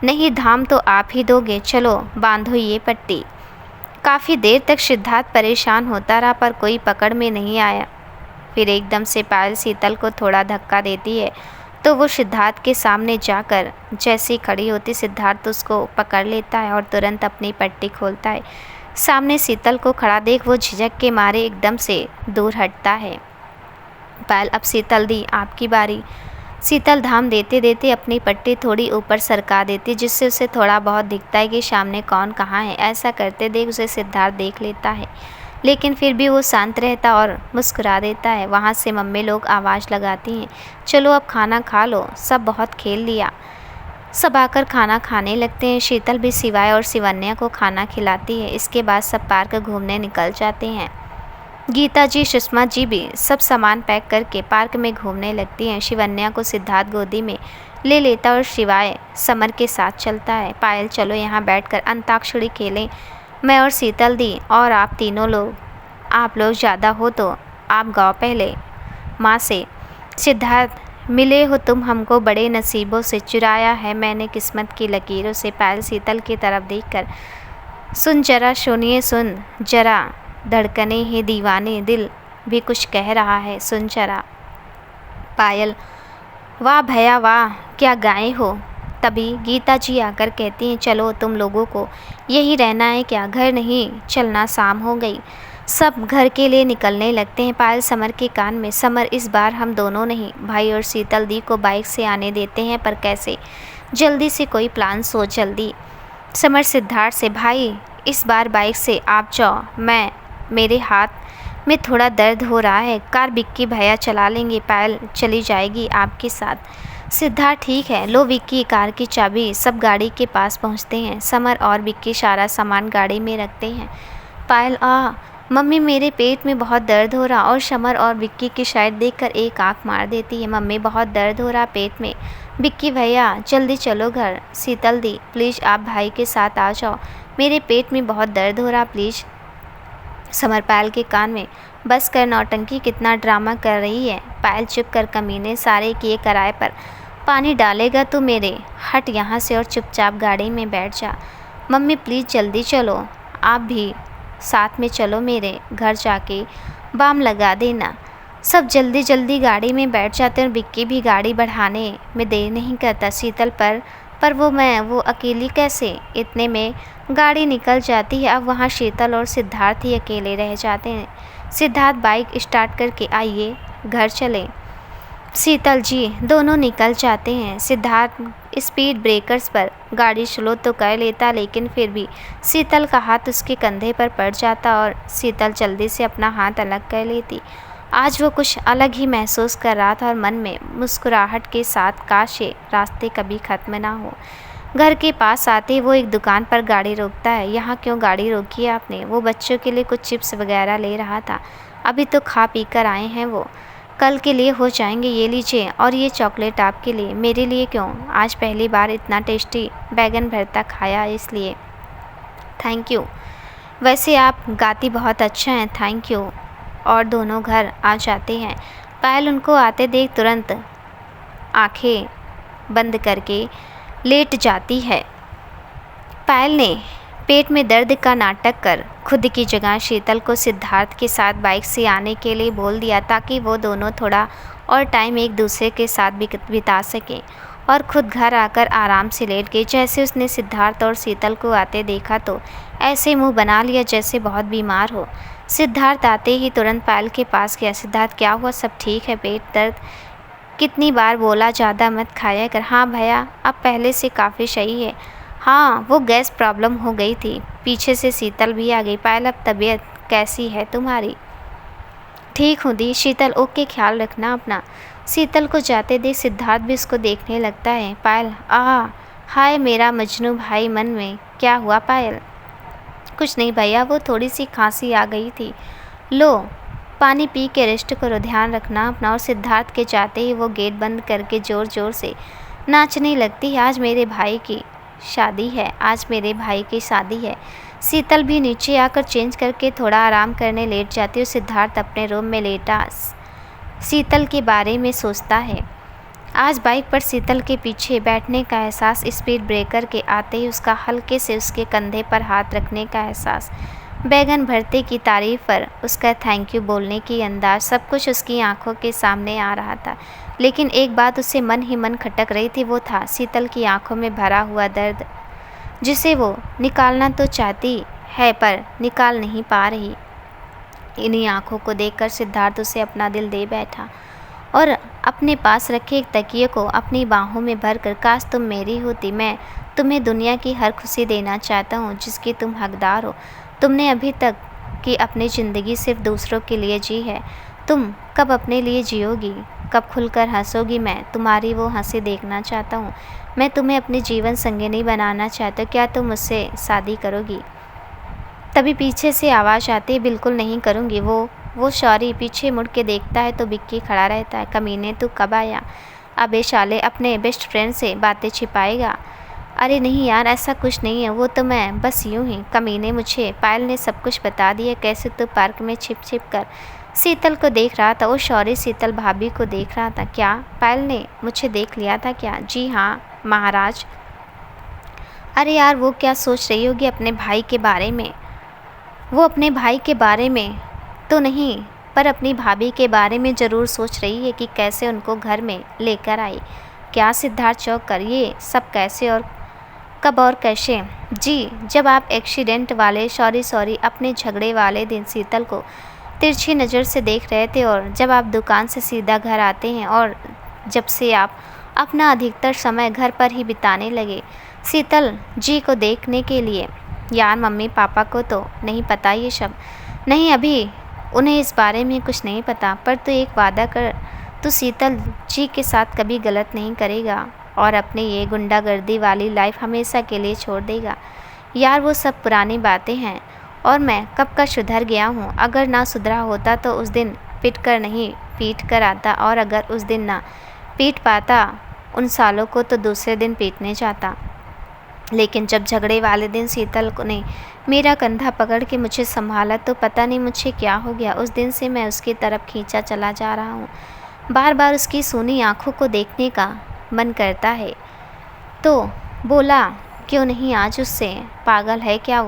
नहीं, धाम तो आप ही दोगे। चलो बांधो ये पट्टी। काफ़ी देर तक सिद्धार्थ परेशान होता रहा पर कोई पकड़ में नहीं आया। फिर एकदम से पायल शीतल को थोड़ा धक्का देती है तो वो सिद्धार्थ के सामने जाकर जैसे खड़ी होती सिद्धार्थ उसको पकड़ लेता है और तुरंत अपनी पट्टी खोलता है। सामने शीतल को खड़ा देख वो झिझक के मारे एकदम से दूर हटता है। पायल, अब शीतल दी, आपकी बारी। शीतल धाम देते देते अपनी पट्टी थोड़ी ऊपर सरका देती जिससे उसे थोड़ा बहुत दिखता है कि सामने कौन कहाँ है। ऐसा करते देख उसे सिद्धार्थ देख लेता है लेकिन फिर भी वो शांत रहता और मुस्कुरा देता है। वहाँ से मम्मी लोग आवाज़ लगाती हैं, चलो अब खाना खा लो, सब बहुत खेल लिया। सब आकर खाना खाने लगते हैं। शीतल भी शिवाय और शिवन्या को खाना खिलाती है। इसके बाद सब पार्क घूमने निकल जाते हैं। गीता जी, सुषमा जी भी सब सामान पैक करके पार्क में घूमने लगती हैं। शिवन्या को सिद्धार्थ गोदी में ले लेता और शिवाय समर के साथ चलता है। पायल, चलो यहाँ बैठकर अंताक्षरी खेलें, मैं और शीतल दी और आप तीनों लोग। आप लोग ज़्यादा हो तो आप गाओ पहले माँ से। सिद्धार्थ, मिले हो तुम हमको बड़े नसीबों से, चुराया है मैंने किस्मत की लकीरों से। पायल शीतल की तरफ देखकर सुन जरा सुनिए सुन जरा, धड़कने हैं दीवाने, दिल भी कुछ कह रहा है, सुन जरा। पायल, वाह भैया वाह, क्या गाए हो। तभी गीता जी आकर कहती हैं, चलो तुम लोगों को यही रहना है क्या, घर नहीं चलना, शाम हो गई। सब घर के लिए निकलने लगते हैं। पायल समर के कान में, समर इस बार हम दोनों नहीं, भाई और शीतल दी को बाइक से आने देते हैं, पर कैसे, जल्दी से कोई प्लान सोच जल्दी। समर सिद्धार्थ से, भाई इस बार बाइक से आप जाओ, मेरे हाथ में थोड़ा दर्द हो रहा है, कार विक्की भैया चला लेंगे, पायल चली जाएगी आपके साथ। सिद्धार्थ ठीक है, लो विक्की कार की चाबी। सब गाड़ी के पास पहुंचते हैं। समर और विक्की सारा सामान गाड़ी में रखते हैं। पायल, मम्मी मेरे पेट में बहुत दर्द हो रहा, और समर और विक्की की साइड देखकर एक आंख मार देती है। मम्मी बहुत दर्द हो रहा पेट में। विक्की भैया जल्दी चलो घर। शीतल दी प्लीज़ आप भाई के साथ आ जाओ, मेरे पेट में बहुत दर्द हो रहा प्लीज़। समर पायल के कान में, बस कर नौटंकी, कितना ड्रामा कर रही है। पायल चुप कर कमीने, सारे किए कराए पर पानी डालेगा तू मेरे, हट यहाँ से और चुपचाप गाड़ी में बैठ जा। मम्मी प्लीज़ जल्दी चलो, आप भी साथ में चलो, मेरे घर जाके बाम लगा देना। सब जल्दी जल्दी गाड़ी में बैठ जाते हैं और विक्की भी गाड़ी बढ़ाने में देर नहीं करता। शीतल पर वो अकेली कैसे। इतने में गाड़ी निकल जाती है। अब वहाँ शीतल और सिद्धार्थ ही अकेले रह जाते हैं। सिद्धार्थ बाइक स्टार्ट करके, आइए घर चलें। शीतल जी दोनों निकल जाते हैं। सिद्धार्थ स्पीड ब्रेकर्स पर गाड़ी स्लो तो कर लेता, लेकिन फिर भी शीतल का हाथ उसके कंधे पर पड़ जाता और शीतल जल्दी से अपना हाथ अलग कर लेती। आज वो कुछ अलग ही महसूस कर रहा था और मन में मुस्कुराहट के साथ, काश ये रास्ते कभी ख़त्म ना हो। घर के पास आते वो एक दुकान पर गाड़ी रोकता है। यहाँ क्यों गाड़ी रोकी है आपने। वो बच्चों के लिए कुछ चिप्स वगैरह ले रहा था, अभी तो खा पी कर आए हैं, वो कल के लिए हो जाएंगे, ये लीजिए, और ये चॉकलेट आपके लिए। मेरे लिए क्यों, आज पहली बार इतना टेस्टी बैगन भरता खाया इसलिए। थैंक यू, वैसे आप गाती बहुत अच्छा हैं, थैंक यू। और दोनों घर आ जाते हैं। पायल उनको आते देख तुरंत आंखें बंद करके लेट जाती है। पायल ने पेट में दर्द का नाटक कर खुद की जगह शीतल को सिद्धार्थ के साथ बाइक से आने के लिए बोल दिया, ताकि वो दोनों थोड़ा और टाइम एक दूसरे के साथ बिता सकें, और खुद घर आकर आराम से लेट गई। जैसे उसने सिद्धार्थ और शीतल को आते देखा तो ऐसे मुंह बना लिया जैसे बहुत बीमार हो। सिद्धार्थ आते ही तुरंत पायल के पास गया। सिद्धार्थ क्या हुआ, सब ठीक है, पेट दर्द, कितनी बार बोला ज़्यादा मत खाया कर। हाँ भैया अब पहले से काफ़ी सही है। हाँ वो गैस प्रॉब्लम हो गई थी। पीछे से शीतल भी आ गई। पायल अब तबीयत कैसी है तुम्हारी। ठीक हूँ दी। शीतल ओके, ख्याल रखना अपना। शीतल को जाते देख सिद्धार्थ भी उसको देखने लगता है। पायल, हाय मेरा मजनू भाई मन में, क्या हुआ पायल। कुछ नहीं भैया, वो थोड़ी सी खांसी आ गई थी, लो पानी पी के रेस्ट करो, ध्यान रखना अपना। और सिद्धार्थ के जाते ही वो गेट बंद करके ज़ोर ज़ोर से नाचने लगती है। आज मेरे भाई की शादी है, आज मेरे भाई की शादी है। शीतल भी नीचे आकर चेंज करके थोड़ा आराम करने लेट जाती है। सिद्धार्थ अपने रूम में लेटा शीतल के बारे में सोचता है। आज बाइक पर शीतल के पीछे बैठने का एहसास, स्पीड ब्रेकर के आते ही उसका हल्के से उसके कंधे पर हाथ रखने का एहसास, बैगन भरते की तारीफ पर उसका थैंक यू बोलने की अंदाज, सब कुछ उसकी आंखों के सामने आ रहा था। लेकिन एक बात उसे मन ही मन खटक रही थी, वो था शीतल की आंखों में भरा हुआ दर्द, जिसे वो निकालना तो चाहती है पर निकाल नहीं पा रही। इन्हीं आंखों को देखकर सिद्धार्थ उसे अपना दिल दे बैठा और अपने पास रखे एक तकिए को अपनी बाहों में भरकर, काश तुम मेरी होती, मैं तुम्हें दुनिया की हर खुशी देना चाहता हूँ जिसकी तुम हकदार हो। तुमने अभी तक की अपनी ज़िंदगी सिर्फ दूसरों के लिए जी है, तुम कब अपने लिए जियोगी, कब खुलकर हंसोगी। मैं तुम्हारी वो हंसी देखना चाहता हूँ। मैं तुम्हें अपने जीवन संगिनी बनाना चाहता हूँ। क्या तुम मुझसे शादी करोगी। तभी पीछे से आवाज़ आती है, बिल्कुल नहीं करूँगी। वो सॉरी। पीछे मुड़ के देखता है तो विक्की खड़ा रहता है। कमीने तू कब आया। अबे शाले, अपने बेस्ट फ्रेंड से बातें छिपाएगा। अरे नहीं यार, ऐसा कुछ नहीं है, वो तो मैं बस यूं ही। कमीने, मुझे पायल ने सब कुछ बता दिया, कैसे तू पार्क में छिप छिप कर शीतल को देख रहा था। वो सॉरी, शीतल भाभी को देख रहा था। क्या पायल ने मुझे देख लिया था क्या। जी हाँ महाराज। अरे यार, वो क्या सोच रही होगी अपने भाई के बारे में? वो अपने भाई के बारे में तो नहीं, पर अपनी भाभी के बारे में ज़रूर सोच रही है कि कैसे उनको घर में लेकर आई। क्या सिद्धार्थ चौक कर, ये सब कैसे और कब और कैसे? जी, जब आप एक्सीडेंट वाले सॉरी अपने झगड़े वाले दिन शीतल को तिरछी नज़र से देख रहे थे, और जब आप दुकान से सीधा घर आते हैं, और जब से आप अपना अधिकतर समय घर पर ही बिताने लगे शीतल जी को देखने के लिए। यार, मम्मी पापा को तो नहीं पता ये सब? नहीं, अभी उन्हें इस बारे में कुछ नहीं पता, पर तू एक वादा कर, तू शीतल जी के साथ कभी गलत नहीं करेगा और अपनी ये गुंडागर्दी वाली लाइफ हमेशा के लिए छोड़ देगा। यार, वो सब पुरानी बातें हैं और मैं कब का सुधर गया हूँ। अगर ना सुधरा होता तो उस दिन पिट कर नहीं पीट कर आता, और अगर उस दिन ना पीट पाता उन सालों को तो दूसरे दिन पीटने जाता। लेकिन जब झगड़े वाले दिन शीतल ने मेरा कंधा पकड़ के मुझे संभाला तो पता नहीं मुझे क्या हो गया। उस दिन से मैं उसकी तरफ खींचा चला जा रहा हूँ। बार बार उसकी सूनी आँखों को देखने का मन करता है। तो बोला क्यों नहीं आज उससे? पागल है क्या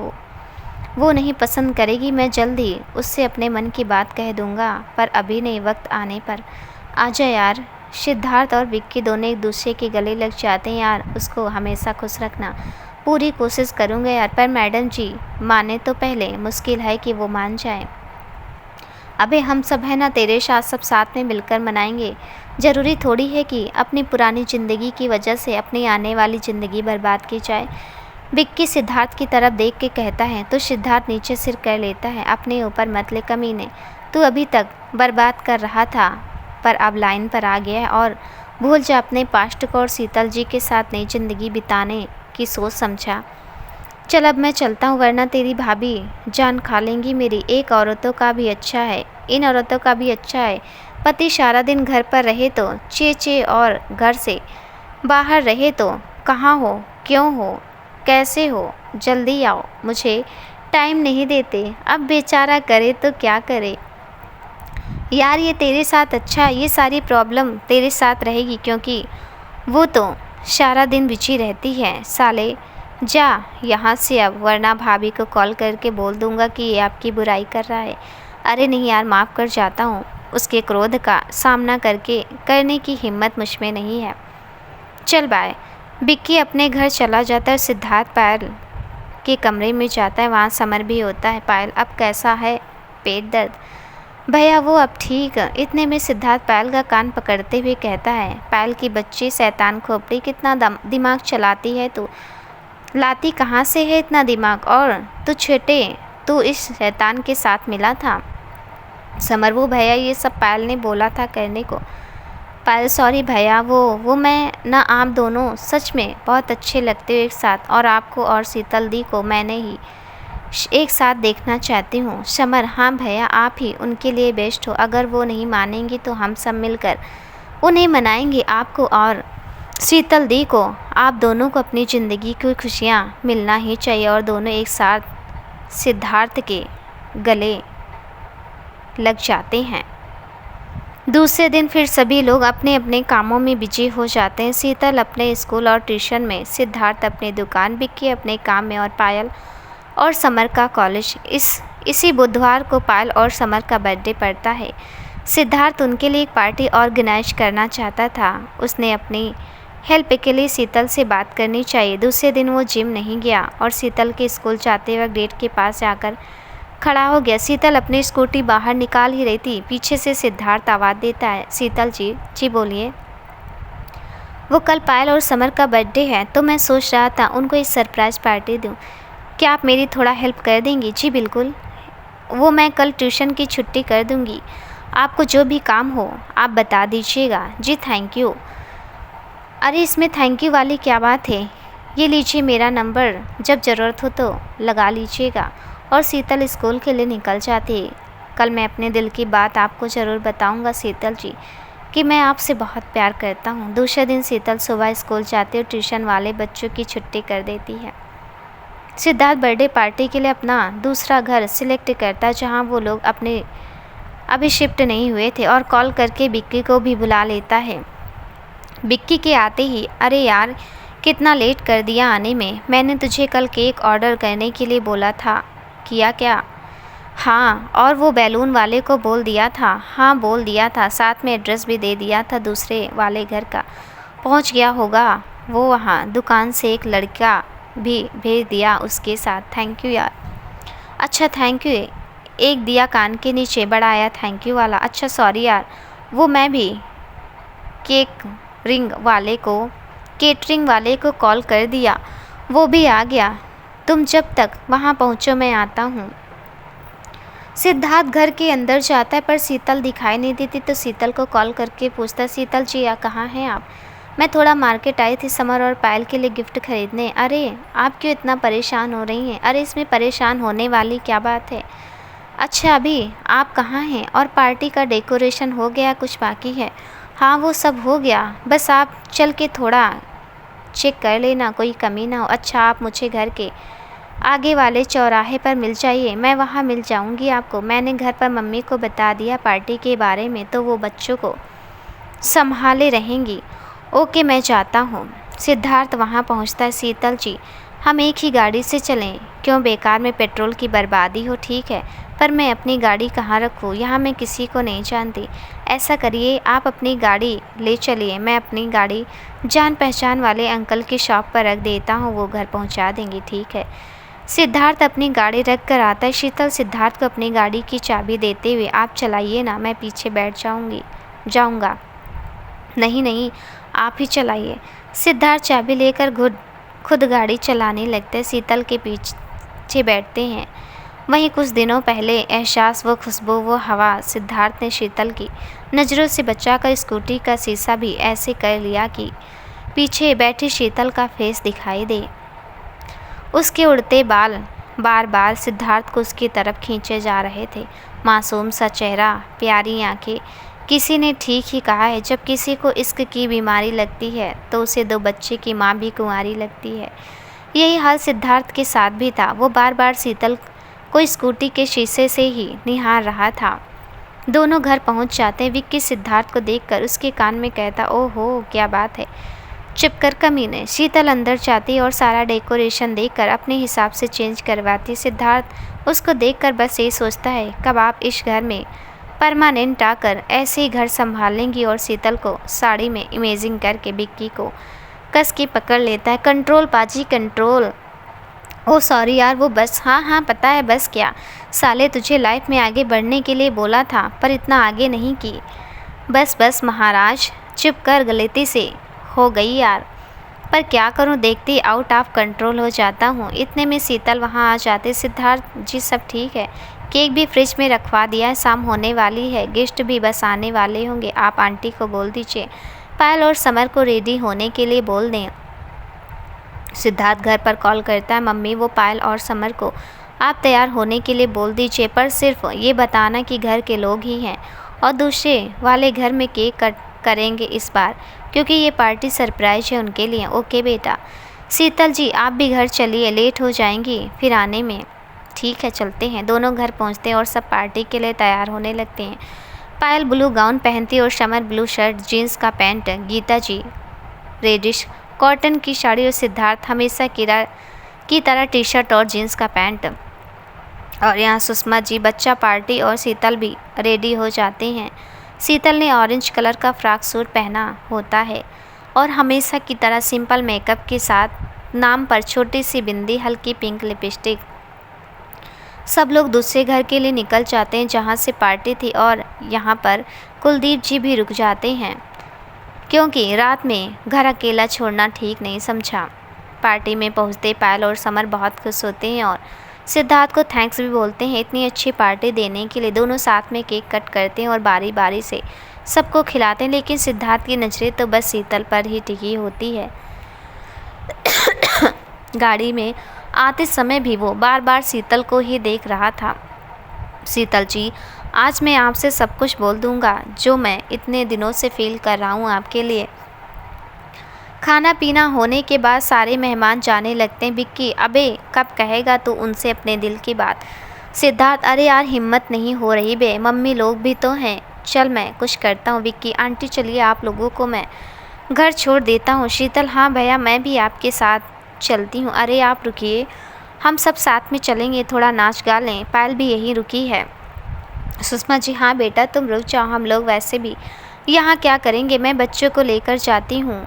वो नहीं पसंद करेगी। मैं जल्द ही उससे अपने मन की बात कह दूँगा, पर अभी नहीं, वक्त आने पर। आजा यार। सिद्धार्थ और विक्की दोनों एक दूसरे के गले लग जाते हैं। यार, उसको हमेशा खुश रखना पूरी कोशिश करूँगा यार, पर मैडम जी माने तो पहले। मुश्किल है कि वो मान जाए। अबे हम सब है ना तेरे साथ, सब साथ में मिलकर मनाएंगे। ज़रूरी थोड़ी है कि अपनी पुरानी ज़िंदगी की वजह से अपनी आने वाली ज़िंदगी बर्बाद की जाए। विक्की सिद्धार्थ की तरफ देख के कहता है, तो सिद्धार्थ नीचे सिर कर लेता है। अपने ऊपर मत ले कमीने, तू अभी तक बर्बाद कर रहा था पर अब लाइन पर आ गया है, और भूल जा अपने पास्ट को और शीतल जी के साथ नई ज़िंदगी बिताने की सोच समझा। चल अब मैं चलता हूँ, वरना तेरी भाभी जान खा लेंगी मेरी। एक औरतों का भी अच्छा है, इन औरतों का भी अच्छा है, पति सारा दिन घर पर रहे तो चे और घर से बाहर रहे तो कहाँ हो, क्यों हो, कैसे हो, जल्दी आओ। मुझे टाइम नहीं देते, अब बेचारा करे तो क्या करे। यार, ये तेरे साथ अच्छा है, ये सारी प्रॉब्लम तेरे साथ रहेगी, क्योंकि वो तो सारा दिन बिजी रहती है। साले जा यहाँ से अब, वरना भाभी को कॉल करके बोल दूँगा कि ये आपकी बुराई कर रहा है। अरे नहीं यार, माफ़ कर जाता हूँ। उसके क्रोध का सामना करने की हिम्मत मुझ में नहीं है। चल बाय। विक्की अपने घर चला जाता है। सिद्धार्थ पायल के कमरे में जाता है, वहाँ समर भी होता है। पायल, अब कैसा है पेट दर्द? भैया वो अब ठीक। इतने में सिद्धार्थ पायल का कान पकड़ते हुए कहता है, पायल की बच्ची शैतान खोपड़ी, कितना दिमाग चलाती है तू। लाती कहाँ से है इतना दिमाग? और तू इस शैतान के साथ मिला था? समर, वो भैया ये सब पायल ने बोला था करने को। पायल, सॉरी भैया, वो मैं ना, आप दोनों सच में बहुत अच्छे लगते हो एक साथ, और आपको और शीतल दी को मैंने ही एक साथ देखना चाहती हूँ। समर, हाँ भैया, आप ही उनके लिए बेस्ट हो। अगर वो नहीं मानेंगी तो हम सब मिलकर उन्हें मनाएंगे, आपको और शीतल दी को। आप दोनों को अपनी ज़िंदगी की खुशियाँ मिलना ही चाहिए। और दोनों एक साथ सिद्धार्थ के गले लग जाते हैं। दूसरे दिन फिर सभी लोग अपने अपने कामों में बिजी हो जाते हैं। शीतल अपने स्कूल और ट्यूशन में, सिद्धार्थ अपनी दुकान, विक्की अपने काम में, और पायल और समर का कॉलेज। इसी बुधवार को पायल और समर का बर्थडे पड़ता है। सिद्धार्थ उनके लिए एक पार्टी ऑर्गेनाइज करना चाहता था। उसने अपनी हेल्प के लिए शीतल से बात करनी चाहिए। दूसरे दिन वो जिम नहीं गया और शीतल के स्कूल जाते वक्त गेट के पास जाकर खड़ा हो गया। शीतल अपनी स्कूटी बाहर निकाल ही रही थी, पीछे से सिद्धार्थ आवाज़ देता है, शीतल जी। जी बोलिए। वो कल पायल और समर का बर्थडे है, तो मैं सोच रहा था उनको एक सरप्राइज़ पार्टी दूँ। क्या आप मेरी थोड़ा हेल्प कर देंगी? जी बिल्कुल। वो मैं कल ट्यूशन की छुट्टी कर दूँगी। आपको जो भी काम हो आप बता दीजिएगा। जी थैंक यू। अरे इसमें थैंक यू वाली क्या बात है? ये लीजिए मेरा नंबर, जब ज़रूरत हो तो लगा लीजिएगा। और शीतल स्कूल के लिए निकल जाती है। कल मैं अपने दिल की बात आपको ज़रूर बताऊंगा शीतल जी, कि मैं आपसे बहुत प्यार करता हूँ। दूसरे दिन शीतल सुबह स्कूल जाती है और ट्यूशन वाले बच्चों की छुट्टी कर देती है। सिद्धार्थ बर्थडे पार्टी के लिए अपना दूसरा घर सिलेक्ट करता है, जहाँ वो लोग अपने अभी शिफ्ट नहीं हुए थे, और कॉल करके विक्की को भी बुला लेता है। विक्की के आते ही, अरे यार कितना लेट कर दिया आने में। मैंने तुझे कल केक ऑर्डर करने के लिए बोला था, किया क्या? हाँ, और वो बैलून वाले को बोल दिया था? हाँ, बोल दिया था, साथ में एड्रेस भी दे दिया था दूसरे वाले घर का। पहुंच गया होगा वो वहाँ। दुकान से एक लड़का भी भेज दिया उसके साथ। थैंक यू यार। अच्छा थैंक यू। एक दिया कान के नीचे बड़ा आया थैंक यू वाला। अच्छा सॉरी यार, वो मैं भी केटरिंग वाले को कॉल कर दिया, वो भी आ गया। तुम जब तक वहाँ पहुँचो मैं आता हूँ। सिद्धार्थ घर के अंदर जाता है पर शीतल दिखाई नहीं देती, तो शीतल को कॉल करके पूछता है, शीतल जी कहाँ हैं आप? मैं थोड़ा मार्केट आई थी समर और पायल के लिए गिफ्ट खरीदने। अरे आप क्यों इतना परेशान हो रही हैं? अरे इसमें परेशान होने वाली क्या बात है? अच्छा अभी आप कहाँ हैं? और पार्टी का डेकोरेशन हो गया, कुछ बाकी है? हाँ वो सब हो गया, बस आप चल के थोड़ा चेक कर लेना कोई कमी ना हो। अच्छा आप मुझे घर के आगे वाले चौराहे पर मिल जाइए, मैं वहाँ मिल जाऊँगी आपको। मैंने घर पर मम्मी को बता दिया पार्टी के बारे में, तो वो बच्चों को संभाले रहेंगी। ओके मैं जाता हूँ। सिद्धार्थ वहाँ पहुँचता है। शीतल जी हम एक ही गाड़ी से चलें, क्यों बेकार में पेट्रोल की बर्बादी हो? ठीक है, पर मैं अपनी गाड़ी कहाँ रखूँ? यहाँ मैं किसी को नहीं जानती। ऐसा करिए आप अपनी गाड़ी ले चलिए, मैं अपनी गाड़ी जान पहचान वाले अंकल की शॉप पर रख देता हूँ, वो घर पहुँचा देंगे। ठीक है। सिद्धार्थ अपनी गाड़ी रख कर आता है। शीतल सिद्धार्थ को अपनी गाड़ी की चाबी देते हुए, आप चलाइए ना, मैं पीछे बैठ जाऊँगा। नहीं नहीं आप ही चलाइए। सिद्धार्थ चाबी लेकर खुद गाड़ी चलाने लगते हैं। शीतल के पीछे बैठते हैं। वहीं कुछ दिनों पहले एहसास, वो खुशबू, वो हवा सिद्धार्थ ने शीतल की नज़रों से बचाकर स्कूटी का शीशा भी ऐसे कर लिया कि पीछे बैठी शीतल का फेस दिखाई दे। उसके उड़ते बाल बार बार सिद्धार्थ को उसकी तरफ खींचे जा रहे थे। मासूम सा चेहरा, प्यारी आंखें। किसी ने ठीक ही कहा है, जब किसी को इश्क की बीमारी लगती है तो उसे 2 बच्चे की माँ भी कुंवारी लगती है। यही हाल सिद्धार्थ के साथ भी था। वो बार बार शीतल को स्कूटी के शीशे से ही निहार रहा था। दोनों घर पहुंच जाते। विक्की सिद्धार्थ को देखकर उसके कान में कहता, ओहो क्या बात है, चुप कर कमीने। शीतल अंदर जाती और सारा डेकोरेशन देखकर अपने हिसाब से चेंज करवाती। सिद्धार्थ उसको देखकर बस ये सोचता है, कब आप इस घर में परमानेंट आकर ऐसे ही घर संभाल लेंगी। और शीतल को साड़ी में इमेजिंग करके विक्की को कस के पकड़ लेता है। कंट्रोल पाजी कंट्रोल। ओ सॉरी यार, वो बस। हाँ पता है बस क्या, साले तुझे लाइफ में आगे बढ़ने के लिए बोला था, पर इतना आगे नहीं की। बस महाराज चुप कर, गलती से हो गई यार। पर क्या करूं, देखती आउट ऑफ कंट्रोल हो जाता हूं। इतने में शीतल वहां आ जाते। सिद्धार्थ जी सब ठीक है, केक भी फ्रिज में रखवा दिया है, शाम होने वाली है, गेस्ट भी बस आने वाले होंगे। आप आंटी को बोल दीजिए पायल और समर को रेडी होने के लिए बोल दें। सिद्धार्थ घर पर कॉल करता है, मम्मी वो पायल और समर को आप तैयार होने के लिए बोल दीजिए, पर सिर्फ ये बताना कि घर के लोग ही हैं और दूसरे वाले घर में केक कट करेंगे इस बार, क्योंकि ये पार्टी सरप्राइज है उनके लिए। ओके बेटा। शीतल जी आप भी घर चलिए, लेट हो जाएंगी फिर आने में। ठीक है चलते हैं। दोनों घर पहुंचते हैं और सब पार्टी के लिए तैयार होने लगते हैं। पायल ब्लू गाउन पहनती और समर ब्लू शर्ट जीन्स का पैंट, गीता जी रेडिश कॉटन की साड़ी और सिद्धार्थ हमेशा की तरह टी शर्ट और जीन्स का पैंट। और यहाँ सुषमा जी बच्चा पार्टी और शीतल भी रेडी हो जाते हैं। शीतल ने ऑरेंज कलर का फ्रॉक सूट पहना होता है और हमेशा की तरह सिंपल मेकअप के साथ नाम पर छोटी सी बिंदी, हल्की पिंक लिपस्टिक। सब लोग दूसरे घर के लिए निकल जाते हैं जहाँ से पार्टी थी, और यहाँ पर कुलदीप जी भी रुक जाते हैं क्योंकि रात में घर अकेला छोड़ना ठीक नहीं समझा। पार्टी में पहुँचते पायल और समर बहुत खुश होते हैं और सिद्धार्थ को थैंक्स भी बोलते हैं इतनी अच्छी पार्टी देने के लिए। दोनों साथ में केक कट करते हैं और बारी बारी से सबको खिलाते हैं, लेकिन सिद्धार्थ की नज़रें तो बस शीतल पर ही टिकी होती है। गाड़ी में आते समय भी वो बार बार शीतल को ही देख रहा था। शीतल जी आज मैं आपसे सब कुछ बोल दूंगा जो मैं इतने दिनों से फील कर रहा हूँ आपके लिए। खाना पीना होने के बाद सारे मेहमान जाने लगते हैं। विक्की अबे कब कहेगा तू उनसे अपने दिल की बात। सिद्धार्थ अरे यार हिम्मत नहीं हो रही बे, मम्मी लोग भी तो हैं, चल मैं कुछ करता हूँ। विक्की आंटी चलिए आप लोगों को मैं घर छोड़ देता हूँ। शीतल, हाँ भैया, मैं भी आपके साथ चलती हूँ। अरे आप रुकिए, हम सब साथ में चलेंगे, थोड़ा नाच गा लें। पायल भी यहीं रुकी है। सुषमा जी, हाँ बेटा तुम रुक जाओ, हम लोग वैसे भी यहाँ क्या करेंगे, मैं बच्चों को लेकर जाती हूँ,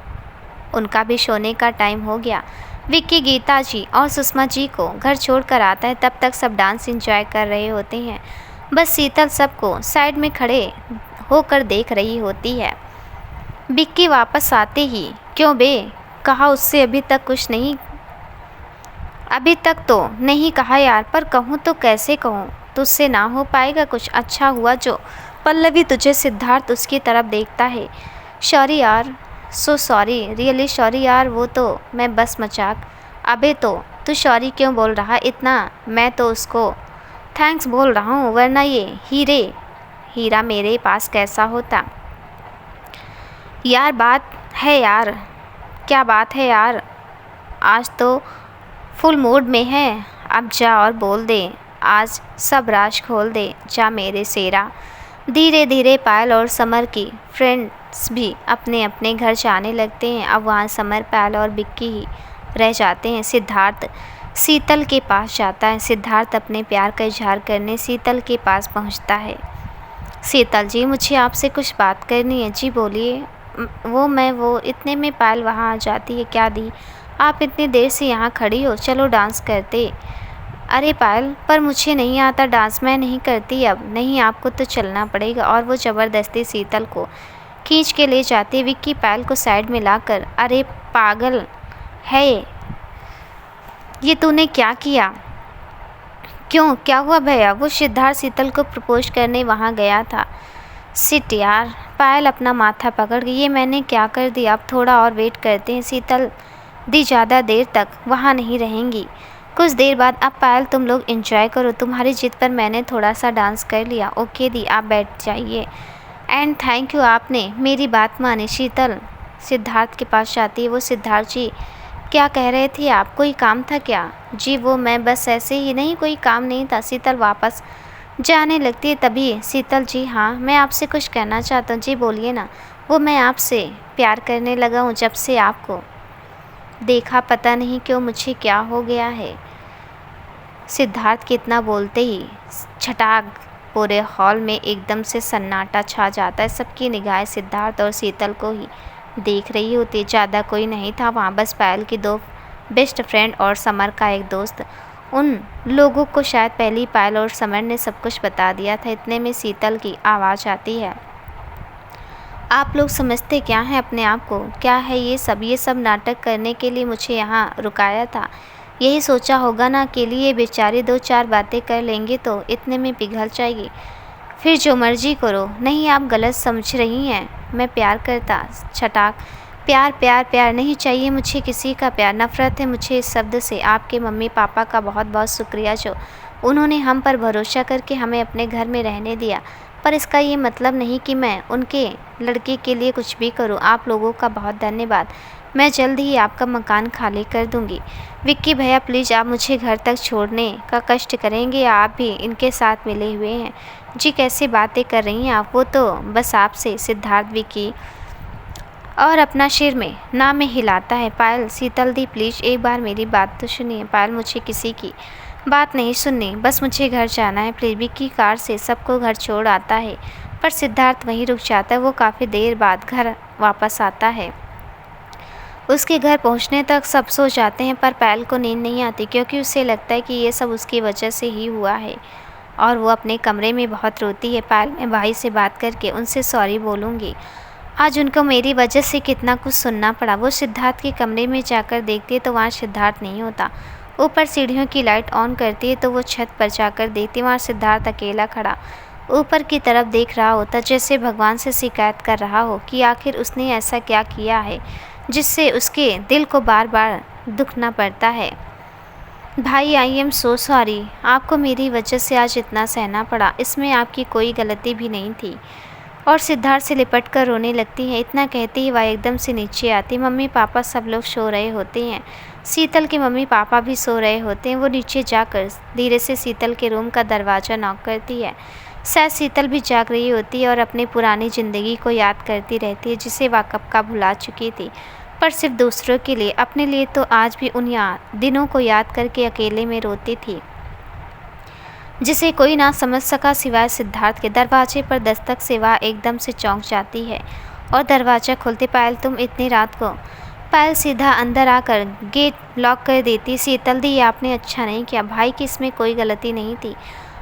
उनका भी सोने का टाइम हो गया। विक्की गीता जी और सुषमा जी को घर छोड़कर आता है। तब तक सब डांस एंजॉय कर रहे होते हैं। बस शीतल सबको साइड में खड़े होकर देख रही होती है। विक्की वापस आते ही, क्यों बे, कहा उससे अभी तक कुछ नहीं? अभी तक तो नहीं कहा यार, पर कहूँ तो कैसे कहूँ, तुझसे ना हो पाएगा कुछ। अच्छा हुआ जो पल्लवी तुझे। सिद्धार्थ उसकी तरफ देखता है। सॉरी यार, सो सॉरी, रियली सॉरी यार, वो तो मैं बस मजाक। अबे तो तू सॉरी क्यों बोल रहा इतना? मैं तो उसको थैंक्स बोल रहा हूँ, वरना ये हीरा मेरे पास कैसा होता। यार बात है यार, क्या बात है यार, आज तो फुल मूड में है। अब जा और बोल दे, आज सब राज खोल दे, जा मेरे शेरा। धीरे धीरे पायल और समर की फ्रेंड्स भी अपने अपने घर जाने लगते हैं। अब वहाँ समर, पायल और विक्की ही रह जाते हैं। सिद्धार्थ शीतल के पास जाता है। सिद्धार्थ अपने प्यार का इजहार करने शीतल के पास पहुँचता है। शीतल जी, मुझे आपसे कुछ बात करनी है। जी बोलिए। वो इतने में पायल वहाँ आ जाती है। क्या दी, आप इतनी देर से यहाँ खड़ी हो, चलो डांस करते। अरे पायल, पर मुझे नहीं आता डांस, मैं नहीं करती अब। नहीं, आपको तो चलना पड़ेगा। और वो ज़बरदस्ती शीतल को खींच के ले जाती है। विक्की पायल को साइड में लाकर, अरे पागल है ये तूने क्या किया? क्यों, क्या हुआ भैया? वो सिद्धार्थ शीतल को प्रपोज करने वहाँ गया था। सिट यार, पायल अपना माथा पकड़ गई, ये मैंने क्या कर दिया? अब थोड़ा और वेट करते हैं। शीतल दी ज़्यादा देर तक वहाँ नहीं रहेंगी। कुछ देर बाद, अब पायल तुम लोग एंजॉय करो, तुम्हारी जिद पर मैंने थोड़ा सा डांस कर लिया। ओके दी, आप बैठ जाइए। एंड थैंक यू, आपने मेरी बात मानी। शीतल सिद्धार्थ के पास जाती है। वो, सिद्धार्थ जी क्या कह रहे थे आप, कोई काम था क्या? जी वो मैं बस ऐसे ही, नहीं कोई काम नहीं था। शीतल वापस जाने लगती है। तभी शीतल जी, हाँ मैं आपसे कुछ कहना चाहता हूँ। जी बोलिए ना। वो मैं आपसे प्यार करने लगा हूँ जब से आपको देखा, पता नहीं क्यों मुझे क्या हो गया है। सिद्धार्थ के इतना बोलते ही छटाक पूरे हॉल में एकदम से सन्नाटा छा जाता है। सबकी निगाहें सिद्धार्थ और शीतल को ही देख रही होती। ज़्यादा कोई नहीं था वहाँ, बस पायल की दो बेस्ट फ्रेंड और समर का एक दोस्त। उन लोगों को शायद पहले पायल और समर ने सब कुछ बता दिया था। इतने में शीतल की आवाज़ आती है। आप लोग समझते क्या हैं अपने आप को? क्या है ये सब नाटक करने के लिए मुझे यहाँ रुकाया था? यही सोचा होगा ना कि लिए बेचारे दो चार बातें कर लेंगे तो इतने में पिघल जाएगी, फिर जो मर्जी करो। नहीं, आप गलत समझ रही हैं, मैं प्यार करता। छटाक, प्यार प्यार प्यार नहीं चाहिए मुझे किसी का प्यार, नफ़रत है मुझे इस शब्द से। आपके मम्मी पापा का बहुत बहुत शुक्रिया जो उन्होंने हम पर भरोसा करके हमें अपने घर में रहने दिया, पर इसका ये मतलब नहीं कि मैं उनके लड़के के लिए कुछ भी करूं। आप लोगों का बहुत धन्यवाद। मैं जल्द ही आपका मकान खाली कर दूंगी। विक्की भैया प्लीज़ आप मुझे घर तक छोड़ने का कष्ट करेंगे, या आप भी इनके साथ मिले हुए हैं? जी कैसे बातें कर रही हैं आप, वो तो बस आपसे। सिद्धार्थ विक्की और अपना सिर में ना में हिलाता है। पायल, शीतल दी प्लीज़ एक बार मेरी बात तो सुनिए। पायल, मुझे किसी की बात नहीं सुननी, बस मुझे घर जाना है प्लीज़। विक्की कार से सबको घर छोड़ आता है, पर सिद्धार्थ वहीं रुक जाता है। वो काफ़ी देर बाद घर वापस आता है। उसके घर पहुंचने तक सब सो जाते हैं, पर पायल को नींद नहीं आती क्योंकि उसे लगता है कि ये सब उसकी वजह से ही हुआ है, और वो अपने कमरे में बहुत रोती है। पायल, मैं भाई से बात करके उनसे सॉरी बोलूँगी, आज उनको मेरी वजह से कितना कुछ सुनना पड़ा। वो सिद्धार्थ के कमरे में जाकर देखती है तो वहाँ सिद्धार्थ नहीं होता। ऊपर सीढ़ियों की लाइट ऑन करती है तो वो छत पर जाकर देखती है, वहाँ सिद्धार्थ अकेला खड़ा ऊपर की तरफ देख रहा होता, जैसे भगवान से शिकायत कर रहा हो कि आखिर उसने ऐसा क्या किया है जिससे उसके दिल को बार बार दुखना पड़ता है। भाई आई एम सो सॉरी, आपको मेरी वजह से आज इतना सहना पड़ा, इसमें आपकी कोई गलती भी नहीं थी। और सिद्धार्थ से लिपट कर रोने लगती है। इतना कहते ही वह एकदम से नीचे आती। मम्मी पापा सब लोग सो रहे होते हैं। शीतल के मम्मी पापा भी सो रहे होते हैं। वो नीचे जाकर धीरे से शीतल के रूम का दरवाज़ा नॉक करती है। शायद शीतल भी जाग रही होती है और अपनी पुरानी ज़िंदगी को याद करती रहती है, जिसे वह कब का भुला चुकी थी। पर सिर्फ दूसरों के लिए, अपने लिए तो आज भी उन दिनों को याद करके अकेले में रोती थी, जिसे कोई ना समझ सका सिवाय सिद्धार्थ के। दरवाजे पर दस्तक से वह एकदम से चौंक जाती है और दरवाज़ा खोलते, पायल तुम इतनी रात को? पायल सीधा अंदर आकर गेट लॉक कर देती। शीतल दी, आपने अच्छा नहीं किया, भाई की इसमें कोई गलती नहीं थी।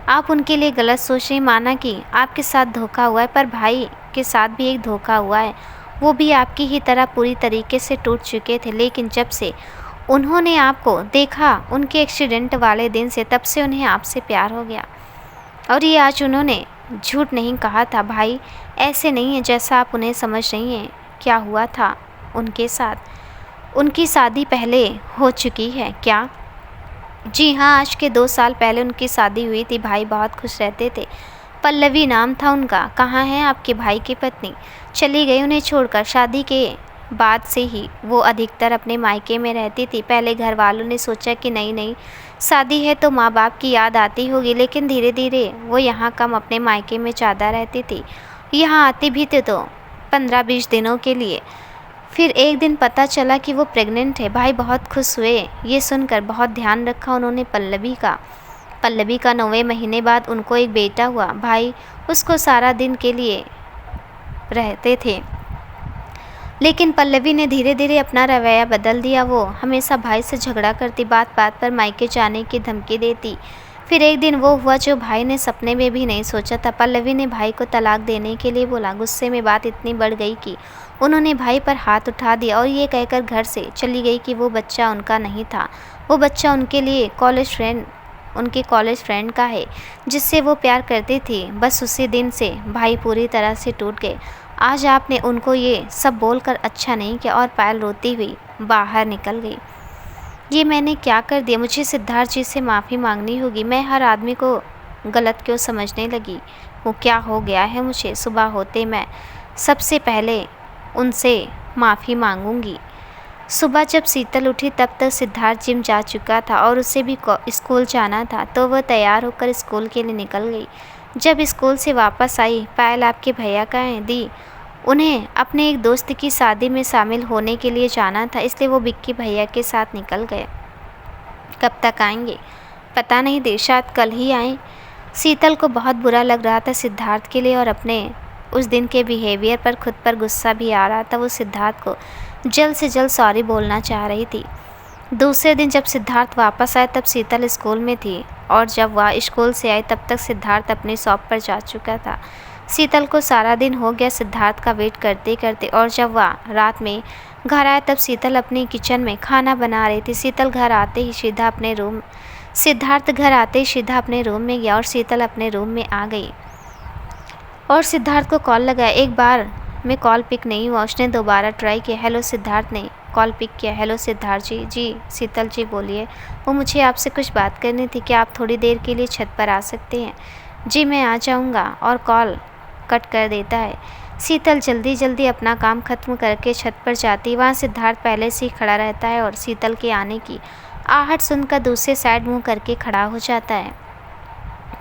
आप उनके लिए गलत सोच रही, माना कि आपके साथ धोखा हुआ है, पर भाई के साथ भी एक धोखा हुआ है। वो भी आपकी ही तरह पूरी तरीके से टूट चुके थे, लेकिन जब से उन्होंने आपको देखा उनके एक्सीडेंट वाले दिन से, तब से उन्हें आपसे प्यार हो गया। और ये आज उन्होंने झूठ नहीं कहा था। भाई ऐसे नहीं है जैसा आप उन्हें समझ रही हैं। क्या हुआ था उनके साथ? उनकी शादी पहले हो चुकी है क्या? जी हाँ, आज के 2 साल पहले उनकी शादी हुई थी। भाई बहुत खुश रहते थे। पल्लवी नाम था उनका। कहाँ है आपके भाई की पत्नी? चली गई उन्हें छोड़कर। शादी के बाद से ही वो अधिकतर अपने मायके में रहती थी। पहले घर वालों ने सोचा कि नई शादी है तो माँ बाप की याद आती होगी, लेकिन धीरे धीरे वो यहाँ कम अपने मायके में ज़्यादा रहती थी। यहाँ आती भी थी तो 15-20 दिनों के लिए। फिर एक दिन पता चला कि वो प्रेग्नेंट है। भाई बहुत खुश हुए ये सुनकर। बहुत ध्यान रखा उन्होंने पल्लवी का 9वें महीने बाद उनको एक बेटा हुआ। भाई उसको सारा दिन के लिए रहते थे, लेकिन पल्लवी ने धीरे धीरे अपना रवैया बदल दिया। वो हमेशा भाई से झगड़ा करती, बात बात पर मायके जाने की धमकी देती। फिर एक दिन वो हुआ जो भाई ने सपने में भी नहीं सोचा था। पल्लवी ने भाई को तलाक देने के लिए बोला। गुस्से में बात इतनी बढ़ गई कि उन्होंने भाई पर हाथ उठा दिया और ये कहकर घर से चली गई कि वो बच्चा उनका नहीं था, वो बच्चा उनके कॉलेज फ्रेंड का है, जिससे वो प्यार करती थी। बस उसी दिन से भाई पूरी तरह से टूट गए। आज आपने उनको ये सब बोलकर अच्छा नहीं किया। और पायल रोती हुई बाहर निकल गई। ये मैंने क्या कर दिया? मुझे सिद्धार्थ जी से माफ़ी मांगनी होगी। मैं हर आदमी को गलत क्यों समझने लगी? वो क्या हो गया है मुझे? सुबह होते मैं सबसे पहले उनसे माफ़ी मांगूंगी। सुबह जब शीतल उठी तब तक सिद्धार्थ जिम जा चुका था और उसे भी स्कूल जाना था, तो वह तैयार होकर स्कूल के लिए निकल गई। जब स्कूल से वापस आई, पायल आपके भैया कहाँ हैं? दी, उन्हें अपने एक दोस्त की शादी में शामिल होने के लिए जाना था, इसलिए वो विक्की भैया के साथ निकल गए। कब तक आएंगे पता नहीं, देर शायद कल ही आए। शीतल को बहुत बुरा लग रहा था सिद्धार्थ के लिए और अपने उस दिन के बिहेवियर पर खुद पर गुस्सा भी आ रहा था। वो सिद्धार्थ को जल्द से जल्द सॉरी बोलना चाह रही थी। दूसरे दिन जब सिद्धार्थ वापस आए तब शीतल स्कूल में थी और जब वह स्कूल से आई तब तक सिद्धार्थ अपनी शॉप पर जा चुका था। शीतल को सारा दिन हो गया सिद्धार्थ का वेट करते करते, और जब वह रात में घर आया तब शीतल अपनी किचन में खाना बना रही थी। सिद्धार्थ घर आते ही सीधा अपने रूम में गया और शीतल अपने रूम में आ गई और सिद्धार्थ को कॉल लगाया। एक बार में कॉल पिक नहीं हुआ। उसने दोबारा ट्राई किया। हेलो, सिद्धार्थ ने कॉल पिक किया। हेलो सिद्धार्थ जी। जी शीतल जी बोलिए। वो मुझे आपसे कुछ बात करनी थी, क्या आप थोड़ी देर के लिए छत पर आ सकते हैं? जी मैं आ जाऊंगा, और कॉल कट कर देता है। शीतल जल्दी जल्दी अपना काम खत्म करके छत पर जाती। वहाँ सिद्धार्थ पहले से ही खड़ा रहता है और शीतल के आने की आहट सुनकर दूसरे साइड मुँह करके खड़ा हो जाता है।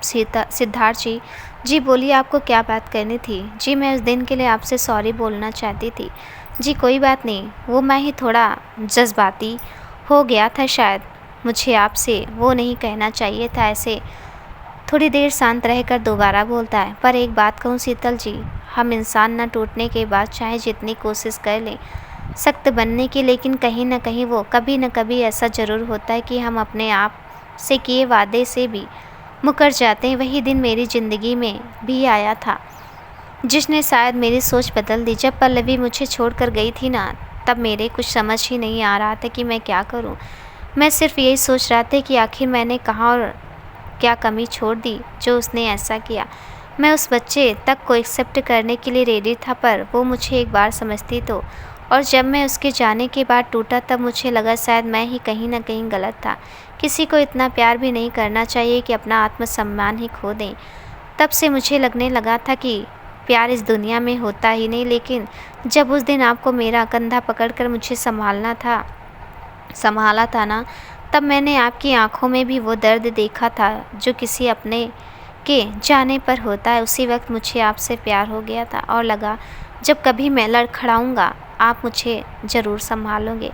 सिद्धार्थ जी। जी बोलिए, आपको क्या बात करनी थी? जी मैं उस दिन के लिए आपसे सॉरी बोलना चाहती थी। जी कोई बात नहीं, वो मैं ही थोड़ा जज्बाती हो गया था शायद। मुझे आपसे वो नहीं कहना चाहिए था ऐसे। थोड़ी देर शांत रहकर दोबारा बोलता है। पर एक बात कहूँ शीतल जी, हम इंसान न टूटने के बाद चाहे जितनी कोशिश कर लें सख्त बनने की, लेकिन कहीं ना कहीं वो कभी न कभी ऐसा ज़रूर होता है कि हम अपने आप से किए वादे से भी मुकर जाते हैं। वही दिन मेरी ज़िंदगी में भी आया था जिसने शायद मेरी सोच बदल दी। जब पल्लवी मुझे छोड़कर गई थी ना, तब मेरे कुछ समझ ही नहीं आ रहा था कि मैं क्या करूं। मैं सिर्फ यही सोच रहा था कि आखिर मैंने कहाँ और क्या कमी छोड़ दी जो उसने ऐसा किया। मैं उस बच्चे तक को एक्सेप्ट करने के लिए रेडी था, पर वो मुझे एक बार समझती तो। और जब मैं उसके जाने के बाद टूटा तब मुझे लगा शायद मैं ही कहीं ना कहीं गलत था। किसी को इतना प्यार भी नहीं करना चाहिए कि अपना आत्मसम्मान ही खो दें। तब से मुझे लगने लगा था कि प्यार इस दुनिया में होता ही नहीं। लेकिन जब उस दिन आपको मेरा कंधा पकड़कर मुझे संभाला था ना, तब मैंने आपकी आंखों में भी वो दर्द देखा था जो किसी अपने के जाने पर होता है। उसी वक्त मुझे आपसे प्यार हो गया था और लगा जब कभी मैं लड़खड़ाऊँगा आप मुझे ज़रूर संभालोगे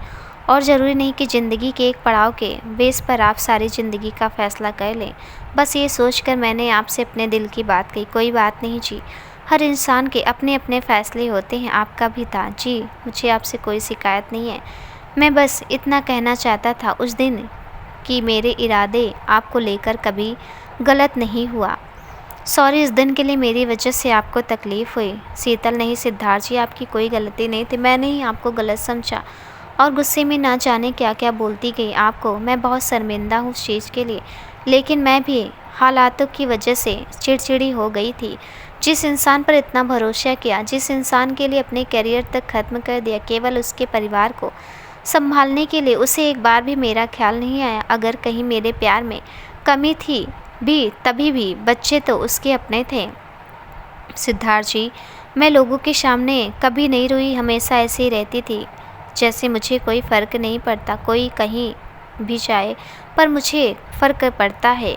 और ज़रूरी नहीं कि ज़िंदगी के एक पड़ाव के बेस पर आप सारी ज़िंदगी का फ़ैसला कर लें। बस ये सोचकर मैंने आपसे अपने दिल की बात कही। कोई बात नहीं जी, हर इंसान के अपने अपने फ़ैसले होते हैं, आपका भी था जी। मुझे आपसे कोई शिकायत नहीं है, मैं बस इतना कहना चाहता था उस दिन कि मेरे इरादे आपको लेकर कभी गलत नहीं हुआ। सॉरी, इस दिन के लिए मेरी वजह से आपको तकलीफ़ हुई। शीतल, नहीं सिद्धार्थ जी, आपकी कोई गलती नहीं थी, मैंने ही आपको गलत समझा और गुस्से में ना जाने क्या क्या बोलती गई आपको। मैं बहुत शर्मिंदा हूँ उस चीज़ के लिए, लेकिन मैं भी हालातों की वजह से चिड़चिड़ी हो गई थी। जिस इंसान पर इतना भरोसा किया, जिस इंसान के लिए अपने करियर तक ख़त्म कर दिया केवल उसके परिवार को संभालने के लिए, उसे एक बार भी मेरा ख्याल नहीं आया। अगर कहीं मेरे प्यार में कमी थी भी तभी भी बच्चे तो उसके अपने थे। सिद्धार्थ जी, मैं लोगों के सामने कभी नहीं रोई, हमेशा ऐसे ही रहती थी जैसे मुझे कोई फ़र्क नहीं पड़ता, कोई कहीं भी जाए, पर मुझे फ़र्क पड़ता है।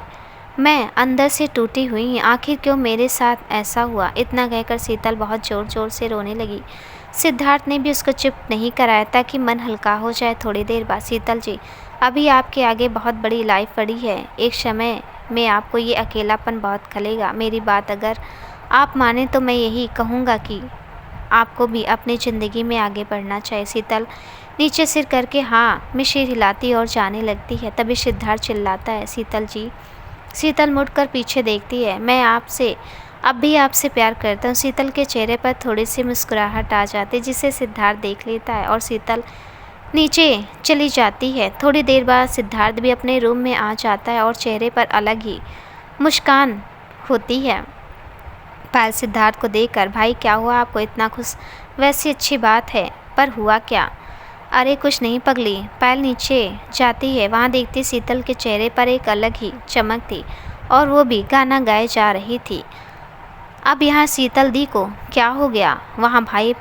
मैं अंदर से टूटी हुई, आखिर क्यों मेरे साथ ऐसा हुआ। इतना कहकर शीतल बहुत ज़ोर ज़ोर से रोने लगी। सिद्धार्थ ने भी उसको चुप नहीं कराया ताकि मन हल्का हो जाए। थोड़ी देर बाद, शीतल जी, अभी आपके आगे बहुत बड़ी लाइफ पड़ी है। एक समय में आपको ये अकेलापन बहुत खलेगा। मेरी बात अगर आप माने तो मैं यही कहूँगा कि आपको भी अपनी ज़िंदगी में आगे बढ़ना चाहिए। शीतल नीचे सिर करके हाँ में सिर हिलाती और जाने लगती है। तभी सिद्धार्थ चिल्लाता है, शीतल जी। शीतल मुड़कर पीछे देखती है। मैं आपसे अब भी आपसे प्यार करता हूँ। शीतल के चेहरे पर थोड़ी सी मुस्कुराहट आ जाती है जिसे सिद्धार्थ देख लेता है और शीतल नीचे चली जाती है। थोड़ी देर बाद सिद्धार्थ भी अपने रूम में आ जाता है और चेहरे पर अलग ही मुस्कान होती है। पायल सिद्धार्थ को देखकर, भाई क्या हुआ आपको इतना खुश। वैसी अच्छी बात है, पर हुआ क्या। अरे कुछ नहीं पगली। पायल नीचे जाती है, वहाँ देखती शीतल के चेहरे पर एक अलग ही चमक थी और वो भी गाना गाए जा रही थी। अब यहाँ शीतल दी को क्या हो गया, वहाँ भाई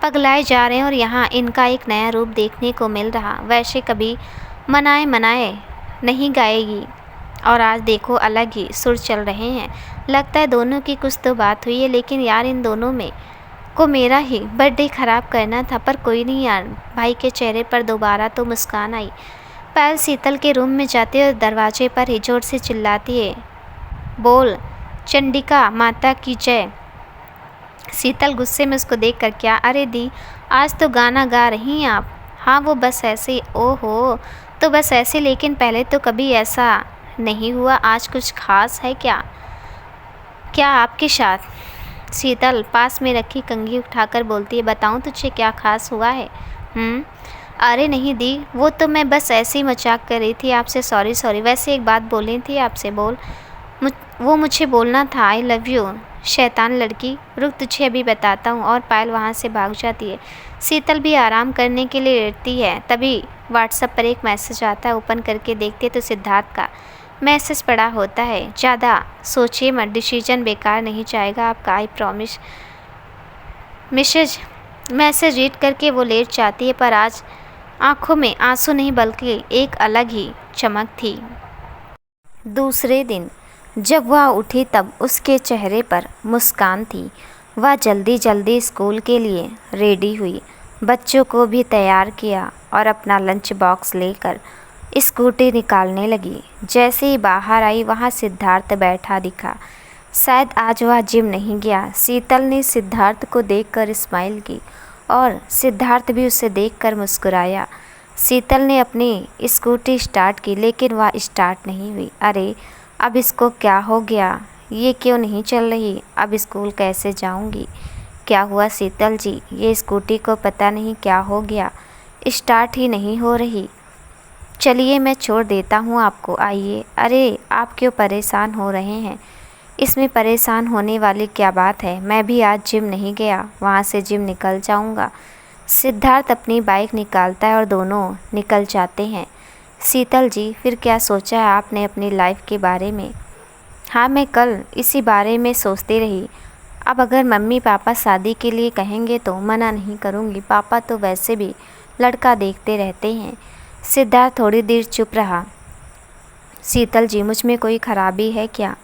पगलाए जा रहे हैं और यहाँ इनका एक नया रूप देखने को मिल रहा। वैसे कभी मनाए मनाए नहीं गाएगी और आज देखो अलग ही सुर चल रहे हैं। लगता है दोनों की कुछ तो बात हुई है, लेकिन यार इन दोनों में को मेरा ही बर्थडे ख़राब करना था। पर कोई नहीं यार। भाई के चेहरे पर दोबारा तो मुस्कान आई। पायल शीतल के रूम में जाती है और दरवाजे पर ही जोर से चिल्लाती है, बोल चंडिका माता की जय। शीतल गुस्से में उसको देखकर, क्या अरे दी, आज तो गाना गा रही हैं आप। हाँ वो बस ऐसे। ओहो, तो बस ऐसे, लेकिन पहले तो कभी ऐसा नहीं हुआ। आज कुछ खास है क्या क्या आपके साथ। शीतल पास में रखी कंघी उठाकर बोलती है, बताऊं तुझे क्या खास हुआ है। अरे नहीं दी, वो तो मैं बस ऐसे ही मजाक कर रही थी आपसे। Sorry sorry. वैसे एक बात बोलनी थी आपसे। बोल। वो मुझे बोलना था, आई लव यू शैतान लड़की। रुक तुझे अभी बताता हूँ। और पायल वहाँ से भाग जाती है। शीतल भी आराम करने के लिए लेटती है। तभी व्हाट्सएप पर एक मैसेज आता है। ओपन करके देखती है तो सिद्धार्थ का मैसेज पड़ा होता है। ज़्यादा सोचिए मत, डिसीजन बेकार नहीं जाएगा आपका, आई प्रॉमिस। मैसेज रीड करके वो लेट जाती है, पर आज आंखों में आंसू नहीं बल्कि एक अलग ही चमक थी। दूसरे दिन जब वह उठी तब उसके चेहरे पर मुस्कान थी। वह जल्दी जल्दी स्कूल के लिए रेडी हुई, बच्चों को भी तैयार किया और अपना लंच बॉक्स लेकर स्कूटी निकालने लगी। जैसे ही बाहर आई वहाँ सिद्धार्थ बैठा दिखा। शायद आज वह जिम नहीं गया। शीतल ने सिद्धार्थ को देखकर स्माइल की और सिद्धार्थ भी उसे देखकर मुस्कुराया। शीतल ने अपनी स्कूटी स्टार्ट की, लेकिन वह स्टार्ट नहीं हुई। अरे अब इसको क्या हो गया, ये क्यों नहीं चल रही। अब स्कूल कैसे जाऊंगी। क्या हुआ शीतल जी, ये स्कूटी को पता नहीं क्या हो गया, स्टार्ट ही नहीं हो रही। चलिए मैं छोड़ देता हूँ आपको, आइए। अरे आप क्यों परेशान हो रहे हैं, इसमें परेशान होने वाली क्या बात है। मैं भी आज जिम नहीं गया, वहाँ से जिम निकल जाऊँगा। सिद्धार्थ अपनी बाइक निकालता है और दोनों निकल जाते हैं। शीतल जी, फिर क्या सोचा है आपने अपनी लाइफ के बारे में। हाँ मैं कल इसी बारे में सोचती रही। अब अगर मम्मी पापा शादी के लिए कहेंगे तो मना नहीं करूँगी। पापा तो वैसे भी लड़का देखते रहते हैं। सिद्धार्थ थोड़ी देर चुप रहा। शीतल जी, मुझ में कोई खराबी है क्या।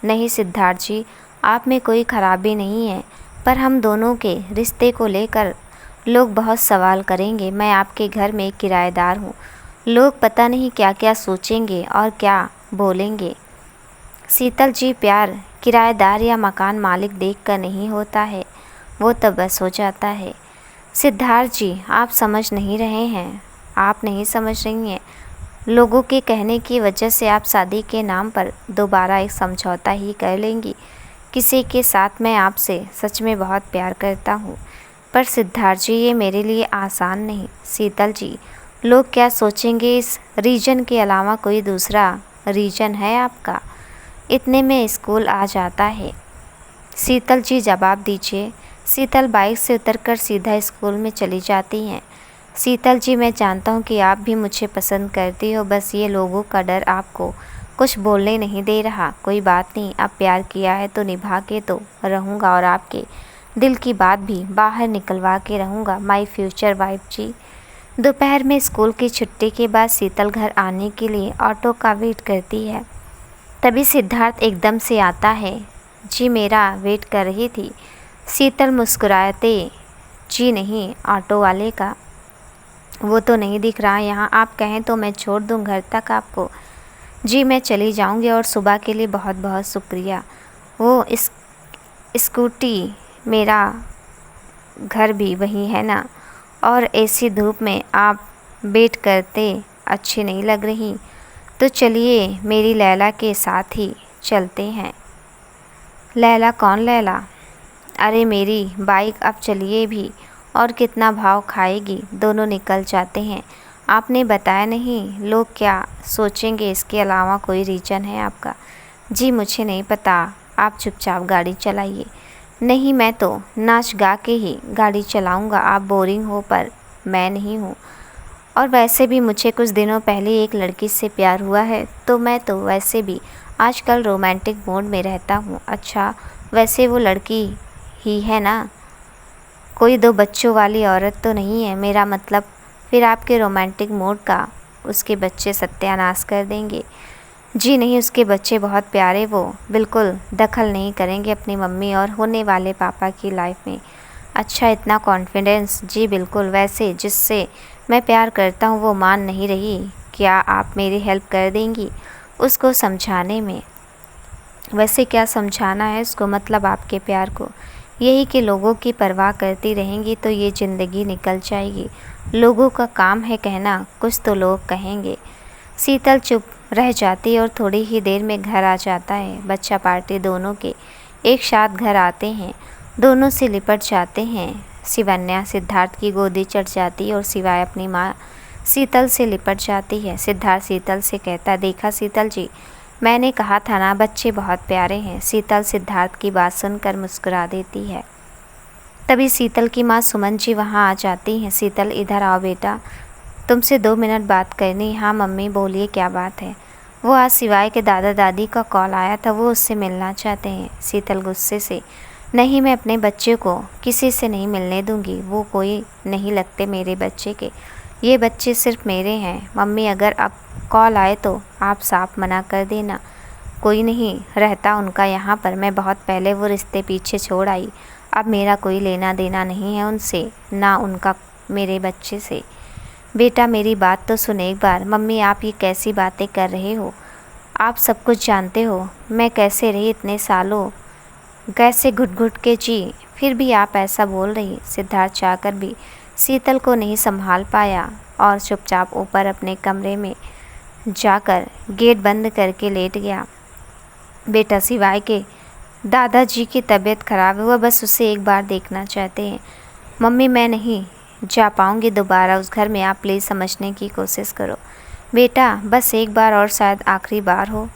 नहीं सिद्धार्थ जी, आप में कोई खराबी नहीं है, पर हम दोनों के रिश्ते को लेकर लोग बहुत सवाल करेंगे। मैं आपके घर में किराएदार हूँ, लोग पता नहीं क्या क्या सोचेंगे और क्या बोलेंगे। शीतल जी, प्यार किराएदार या मकान मालिक देखकर नहीं होता है, वो तो बस हो जाता है। सिद्धार्थ जी, आप समझ नहीं रहे हैं, आप नहीं समझ रही हैं। लोगों के कहने की वजह से आप शादी के नाम पर दोबारा एक समझौता ही कर लेंगी। किसी के साथ मैं आपसे सच में बहुत प्यार करता हूँ, पर सिद्धार्थ जी ये मेरे लिए आसान नहीं। शीतल जी, लोग क्या सोचेंगे, इस रीजन के अलावा कोई दूसरा रीजन है आपका? इतने में स्कूल आ जाता है। शीतल जी जवाब दीजिए। शीतल बाइक से उतरकर सीधा स्कूल में चली जाती हैं। शीतल जी, मैं जानता हूँ कि आप भी मुझे पसंद करती हो, बस ये लोगों का डर आपको कुछ बोलने नहीं दे रहा। कोई बात नहीं, अब प्यार किया है तो निभा के तो रहूँगा और आपके दिल की बात भी बाहर निकलवा के रहूँगा, माय फ्यूचर वाइफ जी। दोपहर में स्कूल की छुट्टी के बाद शीतल घर आने के लिए ऑटो का वेट करती है। तभी सिद्धार्थ एकदम से आता है। जी, मेरा वेट कर रही थी। शीतल मुस्कुराते, जी नहीं, ऑटो वाले का। वो तो नहीं दिख रहा यहाँ, आप कहें तो मैं छोड़ दूँ घर तक आपको। जी, मैं चली जाऊँगी और सुबह के लिए बहुत बहुत शुक्रिया। वो स्कूटी, मेरा घर भी वहीं है ना, और ऐसी धूप में आप वेट करते अच्छी नहीं लग रही, तो चलिए मेरी लैला के साथ ही चलते हैं। लैला? कौन लैला? अरे मेरी बाइक, अब चलिए भी, और कितना भाव खाएगी। दोनों निकल जाते हैं। आपने बताया नहीं, लोग क्या सोचेंगे, इसके अलावा कोई रीज़न है आपका? जी मुझे नहीं पता, आप चुपचाप गाड़ी चलाइए। नहीं, मैं तो नाच गा के ही गाड़ी चलाऊंगा, आप बोरिंग हो पर मैं नहीं हूँ। और वैसे भी मुझे कुछ दिनों पहले एक लड़की से प्यार हुआ है, तो मैं तो वैसे भी आजकल रोमांटिक मूड में रहता हूँ। अच्छा, वैसे वो लड़की ही है ना, कोई दो बच्चों वाली औरत तो नहीं है? मेरा मतलब फिर आपके रोमांटिक मूड का उसके बच्चे सत्यानाश कर देंगे। जी नहीं, उसके बच्चे बहुत प्यारे, वो बिल्कुल दखल नहीं करेंगे अपनी मम्मी और होने वाले पापा की लाइफ में। अच्छा, इतना कॉन्फिडेंस? जी बिल्कुल। वैसे जिससे मैं प्यार करता हूँ वो मान नहीं रही, क्या आप मेरी हेल्प कर देंगी उसको समझाने में? वैसे क्या समझाना है उसको, मतलब आपके प्यार को? यही कि लोगों की परवाह करती रहेंगी तो ये ज़िंदगी निकल जाएगी। लोगों का काम है कहना, कुछ तो लोग कहेंगे। शीतल चुप रह जाती और थोड़ी ही देर में घर आ जाता है। बच्चा पार्टी दोनों के एक साथ घर आते हैं, दोनों से लिपट जाते हैं। शिवन्या सिद्धार्थ की गोदी चढ़ जाती है और सिवाय अपनी माँ शीतल से लिपट जाती है। सिद्धार्थ शीतल से कहता, देखा शीतल जी, मैंने कहा था ना, बच्चे बहुत प्यारे हैं। शीतल सिद्धार्थ की बात सुनकर मुस्कुरा देती है। तभी शीतल की माँ सुमन जी वहाँ आ जाती हैं। शीतल, इधर आओ बेटा, तुमसे 2 मिनट बात करनी। हाँ मम्मी, बोलिए क्या बात है? वो आज सिवाय के दादा दादी का कॉल आया था, वो उससे मिलना चाहते हैं। शीतल गुस्से से, नहीं, मैं अपने बच्चे को किसी से नहीं मिलने दूंगी, वो कोई नहीं लगते मेरे बच्चे के, ये बच्चे सिर्फ मेरे हैं। मम्मी, अगर अब कॉल आए तो आप साफ मना कर देना, कोई नहीं रहता उनका यहाँ पर, मैं बहुत पहले वो रिश्ते पीछे छोड़ आई, अब मेरा कोई लेना देना नहीं है उनसे, ना उनका मेरे बच्चे से। बेटा मेरी बात तो सुन एक बार। मम्मी, आप ये कैसी बातें कर रहे हो? आप सब कुछ जानते हो, मैं कैसे रही इतने सालों, कैसे घुट घुट के जी, फिर भी आप ऐसा बोल रही। सिद्धार्थ चाहकर भी शीतल को नहीं संभाल पाया और चुपचाप ऊपर अपने कमरे में जाकर गेट बंद करके लेट गया। बेटा, सिवाय के दादाजी की तबीयत ख़राब है, वह बस उसे एक बार देखना चाहते हैं। मम्मी, मैं नहीं जा पाऊँगी दोबारा उस घर में, आप प्लीज़ समझने की कोशिश करो। बेटा, बस एक बार और शायद आखिरी बार हो,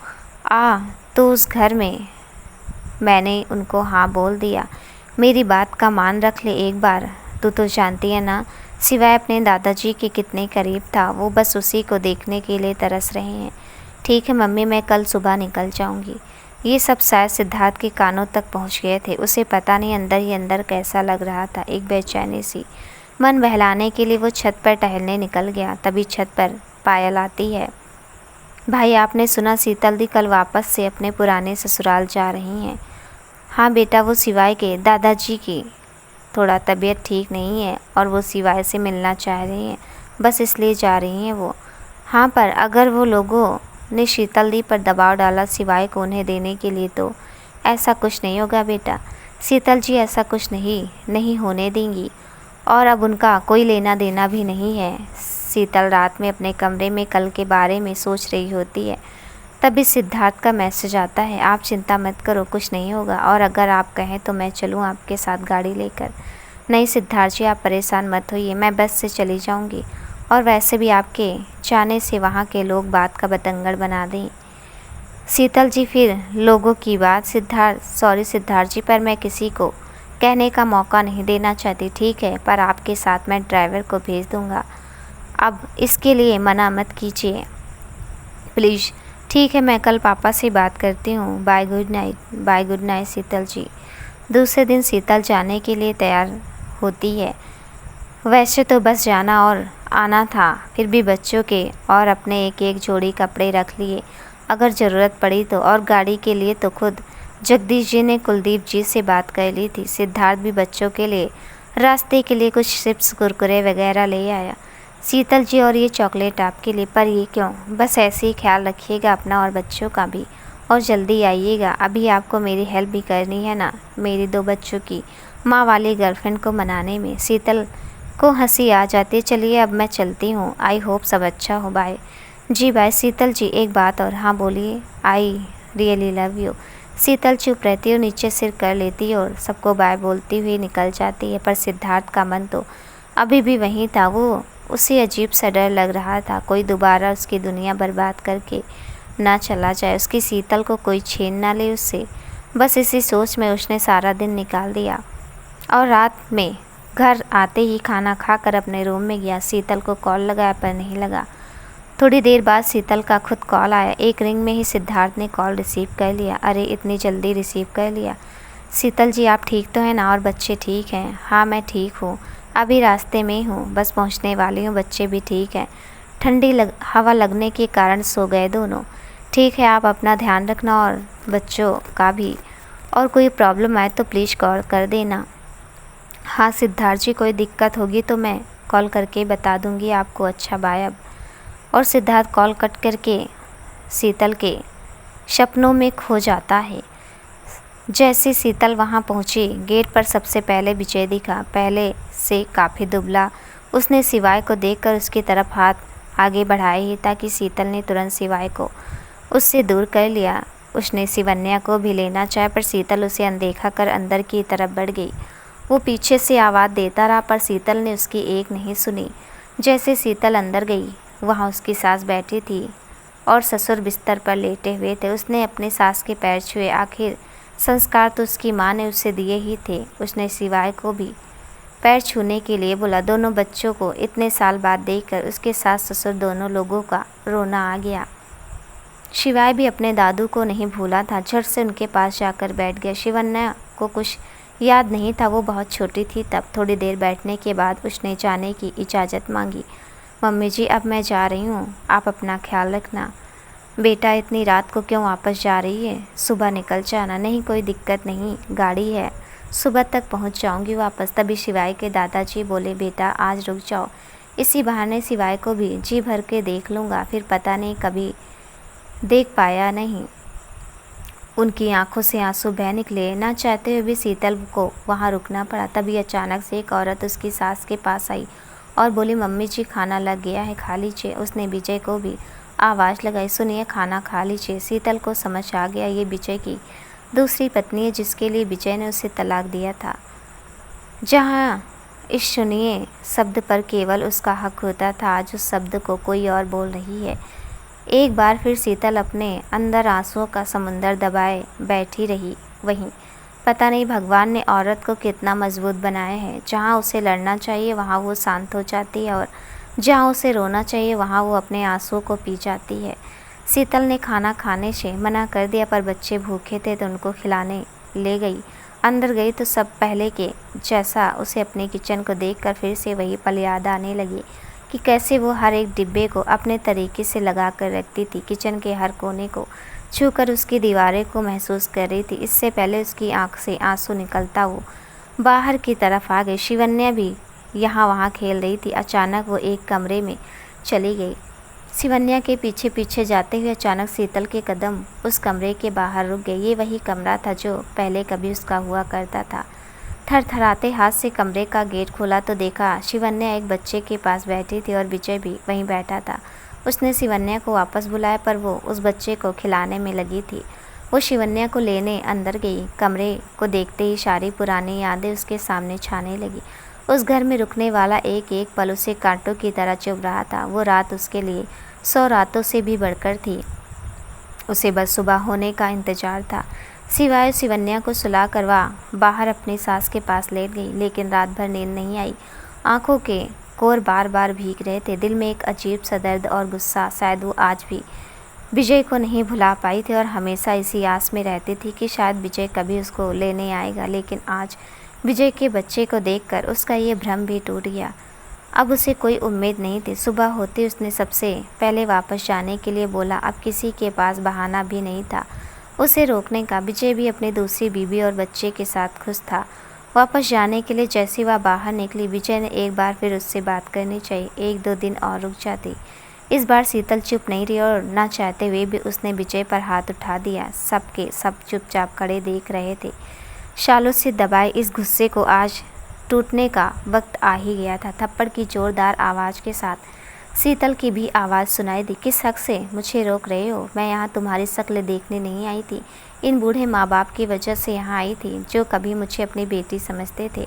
तो उस घर में। मैंने उनको हाँ बोल दिया, मेरी बात का मान रख ले एक बार। तू तो जानती है ना, सिवाय अपने दादाजी के कितने करीब था, वो बस उसी को देखने के लिए तरस रहे हैं। ठीक है मम्मी, मैं कल सुबह निकल जाऊंगी। ये सब शायद सिद्धार्थ के कानों तक पहुंच गए थे। उसे पता नहीं अंदर ही अंदर कैसा लग रहा था, एक बेचैनी सी। मन बहलाने के लिए वो छत पर टहलने निकल गया। तभी छत पर पायल आती है। भाई आपने सुना शीतल दी कल वापस से अपने पुराने ससुराल जा रही हैं। हाँ बेटा, वो सिवाय के दादाजी की थोड़ा तबीयत ठीक नहीं है और वो सिवाय से मिलना चाह रही हैं, बस इसलिए जा रही हैं वो। हाँ, पर अगर वो लोगों ने शीतल दी पर दबाव डाला सिवाय को उन्हें देने के लिए तो ऐसा कुछ नहीं होगा बेटा। शीतल जी ऐसा कुछ नहीं होने देंगी और अब उनका कोई लेना देना भी नहीं है। शीतल रात में अपने कमरे में कल के बारे में सोच रही होती है, तभी सिद्धार्थ का मैसेज आता है, आप चिंता मत करो, कुछ नहीं होगा, और अगर आप कहें तो मैं चलूँ आपके साथ गाड़ी लेकर। नहीं सिद्धार्थ जी, आप परेशान मत होइए, मैं बस से चली जाऊँगी, और वैसे भी आपके जाने से वहाँ के लोग बात का बतंगड़ बना दें। शीतल जी फिर लोगों की बात, सिद्धार्थ जी, पर मैं किसी को कहने का मौका नहीं देना चाहती, ठीक है, पर आपके साथ मैं ड्राइवर को भेज दूँगा, अब इसके लिए मना मत कीजिए प्लीज़। ठीक है, मैं कल पापा से बात करती हूँ, bye good night. Bye good night Sheetal ji. दूसरे दिन शीतल जाने के लिए तैयार होती है। वैसे तो बस जाना और आना था, फिर भी बच्चों के और अपने एक एक जोड़ी कपड़े रख लिए अगर ज़रूरत पड़ी तो, और गाड़ी के लिए तो खुद जगदीश जी ने कुलदीप जी से बात कर ली थी। सिद्धार्थ भी बच्चों के लिए रास्ते के लिए कुछ चिप्स कुरकुरे वगैरह ले आया। शीतल जी, और ये चॉकलेट आपके लिए, पर ये क्यों? बस ऐसे ही ख्याल रखिएगा अपना और बच्चों का भी, और जल्दी आइएगा, अभी आपको मेरी हेल्प भी करनी है ना, मेरी 2 बच्चों की माँ वाली गर्लफ्रेंड को मनाने में। शीतल को हंसी आ जाती है। चलिए अब मैं चलती हूँ, आई होप सब अच्छा हो, बाय। जी बाय। शीतल जी एक बात और। हाँ बोलिए। I really love you. Sheetal चुप रहती है और नीचे सिर कर लेती है और सबको बाय बोलती हुई निकल जाती है, पर सिद्धार्थ का मन तो अभी भी वहीं था। वो उसे अजीब सा डर लग रहा था, कोई दोबारा उसकी दुनिया बर्बाद करके ना चला जाए, उसकी शीतल को कोई छीन ना ले उससे। बस इसी सोच में उसने सारा दिन निकाल दिया और रात में घर आते ही खाना खाकर अपने रूम में गया। शीतल को कॉल लगाया पर नहीं लगा। थोड़ी देर बाद शीतल का खुद कॉल आया। एक रिंग में ही सिद्धार्थ ने कॉल रिसीव कर लिया। अरे इतनी जल्दी रिसीव कर लिया? शीतल जी आप ठीक तो हैं ना, और बच्चे ठीक हैं? हाँ मैं ठीक हूँ, अभी रास्ते में हूँ, बस पहुँचने वाली हूँ, बच्चे भी ठीक हैं, ठंडी हवा लगने के कारण सो गए दोनों। ठीक है, आप अपना ध्यान रखना और बच्चों का भी, और कोई प्रॉब्लम आए तो प्लीज़ कॉल कर देना। हाँ सिद्धार्थ जी, कोई दिक्कत होगी तो मैं कॉल करके बता दूँगी आपको। अच्छा बाय अब। और सिद्धार्थ कॉल कट करके शीतल के सपनों में खो जाता है। जैसे शीतल वहां पहुंची, गेट पर सबसे पहले विजय दिखा, पहले से काफ़ी दुबला। उसने शिवाय को देखकर उसकी तरफ हाथ आगे बढ़ाए ही ताकि शीतल ने तुरंत शिवाय को उससे दूर कर लिया। उसने शिवन्या को भी लेना चाहा पर शीतल उसे अनदेखा कर अंदर की तरफ बढ़ गई। वो पीछे से आवाज़ देता रहा पर शीतल ने उसकी एक नहीं सुनी। जैसे शीतल अंदर गई, वहाँ उसकी सास बैठी थी और ससुर बिस्तर पर लेटे हुए थे। उसने अपने सास के पैर छुए, आखिर संस्कार तो उसकी माँ ने उसे दिए ही थे। उसने शिवाय को भी पैर छूने के लिए बोला। दोनों बच्चों को इतने साल बाद देखकर उसके सास ससुर दोनों लोगों का रोना आ गया। शिवाय भी अपने दादू को नहीं भूला था, झट से उनके पास जाकर बैठ गया। शिवन्या को कुछ याद नहीं था, वो बहुत छोटी थी तब। थोड़ी देर बैठने के बाद उसने जाने की इजाज़त मांगी। मम्मी जी अब मैं जा रही हूँ, आप अपना ख्याल रखना। बेटा इतनी रात को क्यों वापस जा रही है? सुबह निकल जाना। नहीं कोई दिक्कत नहीं, गाड़ी है, सुबह तक पहुँच जाऊँगी वापस। तभी शिवाय के दादाजी बोले, बेटा आज रुक जाओ, इसी बहाने शिवाय को भी जी भर के देख लूँगा, फिर पता नहीं कभी देख पाया नहीं। उनकी आंखों से आंसू बह निकले। ना चाहते हुए भी शीतल को वहाँ रुकना पड़ा। तभी अचानक से एक औरत उसकी सास के पास आई और बोली, मम्मी जी खाना लग गया है, खा लीजिए। उसने विजय को भी आवाज़ लगाई, सुनिए खाना खा लीजिए। शीतल को समझ आ गया ये विजय की दूसरी पत्नी है जिसके लिए विजय ने उसे तलाक दिया था। जहाँ इस सुनिए शब्द पर केवल उसका हक होता था, आज उस शब्द को कोई और बोल रही है। एक बार फिर शीतल अपने अंदर आंसुओं का समुंदर दबाए बैठी रही वहीं। पता नहीं भगवान ने औरत को कितना मजबूत बनाया है। जहाँ उसे लड़ना चाहिए वहाँ वो शांत हो जाती है और जहाँ उसे रोना चाहिए वहाँ वो अपने आंसुओं को पी जाती है। शीतल ने खाना खाने से मना कर दिया पर बच्चे भूखे थे तो उनको खिलाने ले गई। अंदर गई तो सब पहले के जैसा उसे अपने किचन को देखकर फिर से वही पल याद आने लगी कि कैसे वो हर एक डिब्बे को अपने तरीके से लगा कर रखती थी। किचन के हर कोने को छूकर उसकी दीवारें को महसूस कर रही थी। इससे पहले उसकी आंख से आंसू निकलता वो बाहर की तरफ आ गई। शिवन्या भी यहाँ वहाँ खेल रही थी। अचानक वो एक कमरे में चली गई। शिवन्या के पीछे पीछे जाते हुए अचानक शीतल के कदम उस कमरे के बाहर रुक गए। ये वही कमरा था जो पहले कभी उसका हुआ करता था। थरथराते हाथ से कमरे का गेट खोला तो देखा शिवन्या एक बच्चे के पास बैठी थी और विजय भी वहीं बैठा था। उसने शिवन्या को वापस बुलाया पर वो उस बच्चे को खिलाने में लगी थी। वो शिवन्या को लेने अंदर गई। कमरे को देखते ही सारी पुरानी यादें उसके सामने छाने लगी। उस घर में रुकने वाला एक एक पल उसे कांटों की तरह चुभ रहा था। वो रात उसके लिए 100 रातों से भी बढ़कर थी। उसे बस सुबह होने का इंतजार था। सिवाय शिवन्या को सुला करवा बाहर अपनी सास के पास लेट गई, लेकिन रात भर नींद नहीं आई। आंखों के कोर बार बार भीग रहे थे। दिल में एक अजीब सा दर्द और गुस्सा। शायद वो आज भी विजय को नहीं भुला पाई थी और हमेशा इसी आस में रहती थी कि शायद विजय कभी उसको लेने आएगा। लेकिन आज विजय के बच्चे को देखकर उसका ये भ्रम भी टूट गया। अब उसे कोई उम्मीद नहीं थी। सुबह होते उसने सबसे पहले वापस जाने के लिए बोला। अब किसी के पास बहाना भी नहीं था उसे रोकने का। विजय भी अपनी दूसरी बीवी और बच्चे के साथ खुश था। वापस जाने के लिए जैसे वह बाहर निकली, विजय ने एक बार फिर उससे बात करनी चाहिए। 1-2 दिन और रुक जाती। इस बार शीतल चुप नहीं रही और ना चाहते हुए भी उसने विजय पर हाथ उठा दिया। सबके सब चुपचाप खड़े देख रहे थे। सालों से दबाए इस गुस्से को आज टूटने का वक्त आ ही गया था। थप्पड़ की जोरदार आवाज़ के साथ शीतल की भी आवाज़ सुनाई दी। किस हक से मुझे रोक रहे हो? मैं यहाँ तुम्हारी शक्ल देखने नहीं आई थी। इन बूढ़े माँ बाप की वजह से यहाँ आई थी जो कभी मुझे अपनी बेटी समझते थे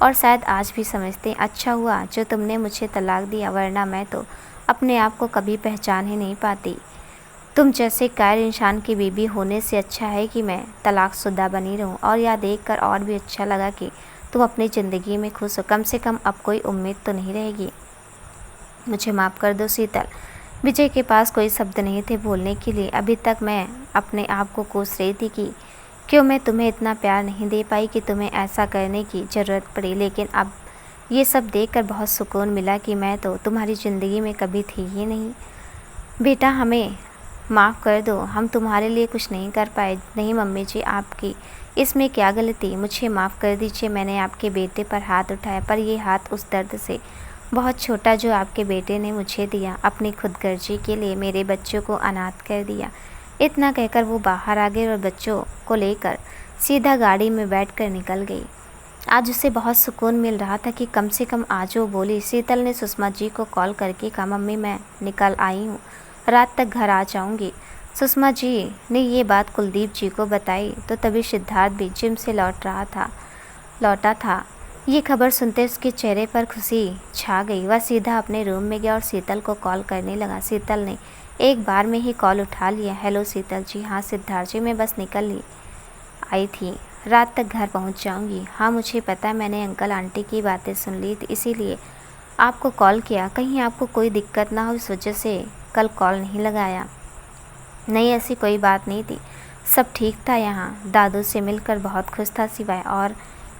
और शायद आज भी समझते। अच्छा हुआ जो तुमने मुझे तलाक दिया, वरना मैं तो अपने आप को कभी पहचान ही नहीं पाती। तुम जैसे कायर इंसान की बीवी होने से अच्छा है कि मैं तलाकशुदा बनी रहूं। और यह देखकर और भी अच्छा लगा कि तुम अपनी ज़िंदगी में खुश हो। कम से कम अब कोई उम्मीद तो नहीं रहेगी। मुझे माफ़ कर दो शीतल। विजय के पास कोई शब्द नहीं थे बोलने के लिए। अभी तक मैं अपने आप को कोस रही थी कि क्यों मैं तुम्हें इतना प्यार नहीं दे पाई कि तुम्हें ऐसा करने की ज़रूरत पड़ी। लेकिन अब ये सब देखकर बहुत सुकून मिला कि मैं तो तुम्हारी ज़िंदगी में कभी थी ही नहीं। बेटा हमें माफ़ कर दो, हम तुम्हारे लिए कुछ नहीं कर पाए। नहीं मम्मी जी, आपकी इसमें क्या गलती? मुझे माफ़ कर दीजिए। मैंने आपके बेटे पर हाथ उठाया, पर ये हाथ उस दर्द से बहुत छोटा जो आपके बेटे ने मुझे दिया। अपनी खुदगर्जी के लिए मेरे बच्चों को अनाथ कर दिया। इतना कहकर वो बाहर आ गई और बच्चों को लेकर सीधा गाड़ी में बैठकर निकल गई। आज उसे बहुत सुकून मिल रहा था कि कम से कम आज वो बोली। शीतल ने सुषमा जी को कॉल करके कहा, मम्मी मैं निकल आई हूँ, रात तक घर आ जाऊँगी। सुषमा जी ने ये बात कुलदीप जी को बताई तो तभी सिद्धार्थ भी जिम से लौटा था। ये खबर सुनते उसके चेहरे पर खुशी छा गई। वह सीधा अपने रूम में गया और शीतल को कॉल करने लगा। शीतल ने एक बार में ही कॉल उठा लिया। हेलो शीतल जी। हाँ सिद्धार्थ जी, मैं बस निकल ही आई थी, रात तक घर पहुंच जाऊंगी। हाँ मुझे पता है, मैंने अंकल आंटी की बातें सुन ली थी, इसीलिए आपको कॉल किया। कहीं आपको कोई दिक्कत ना हो इस वजह से कल कॉल नहीं लगाया। नहीं ऐसी कोई बात नहीं थी, सब ठीक था। यहाँ दादू से मिलकर बहुत खुश था सिवाय, और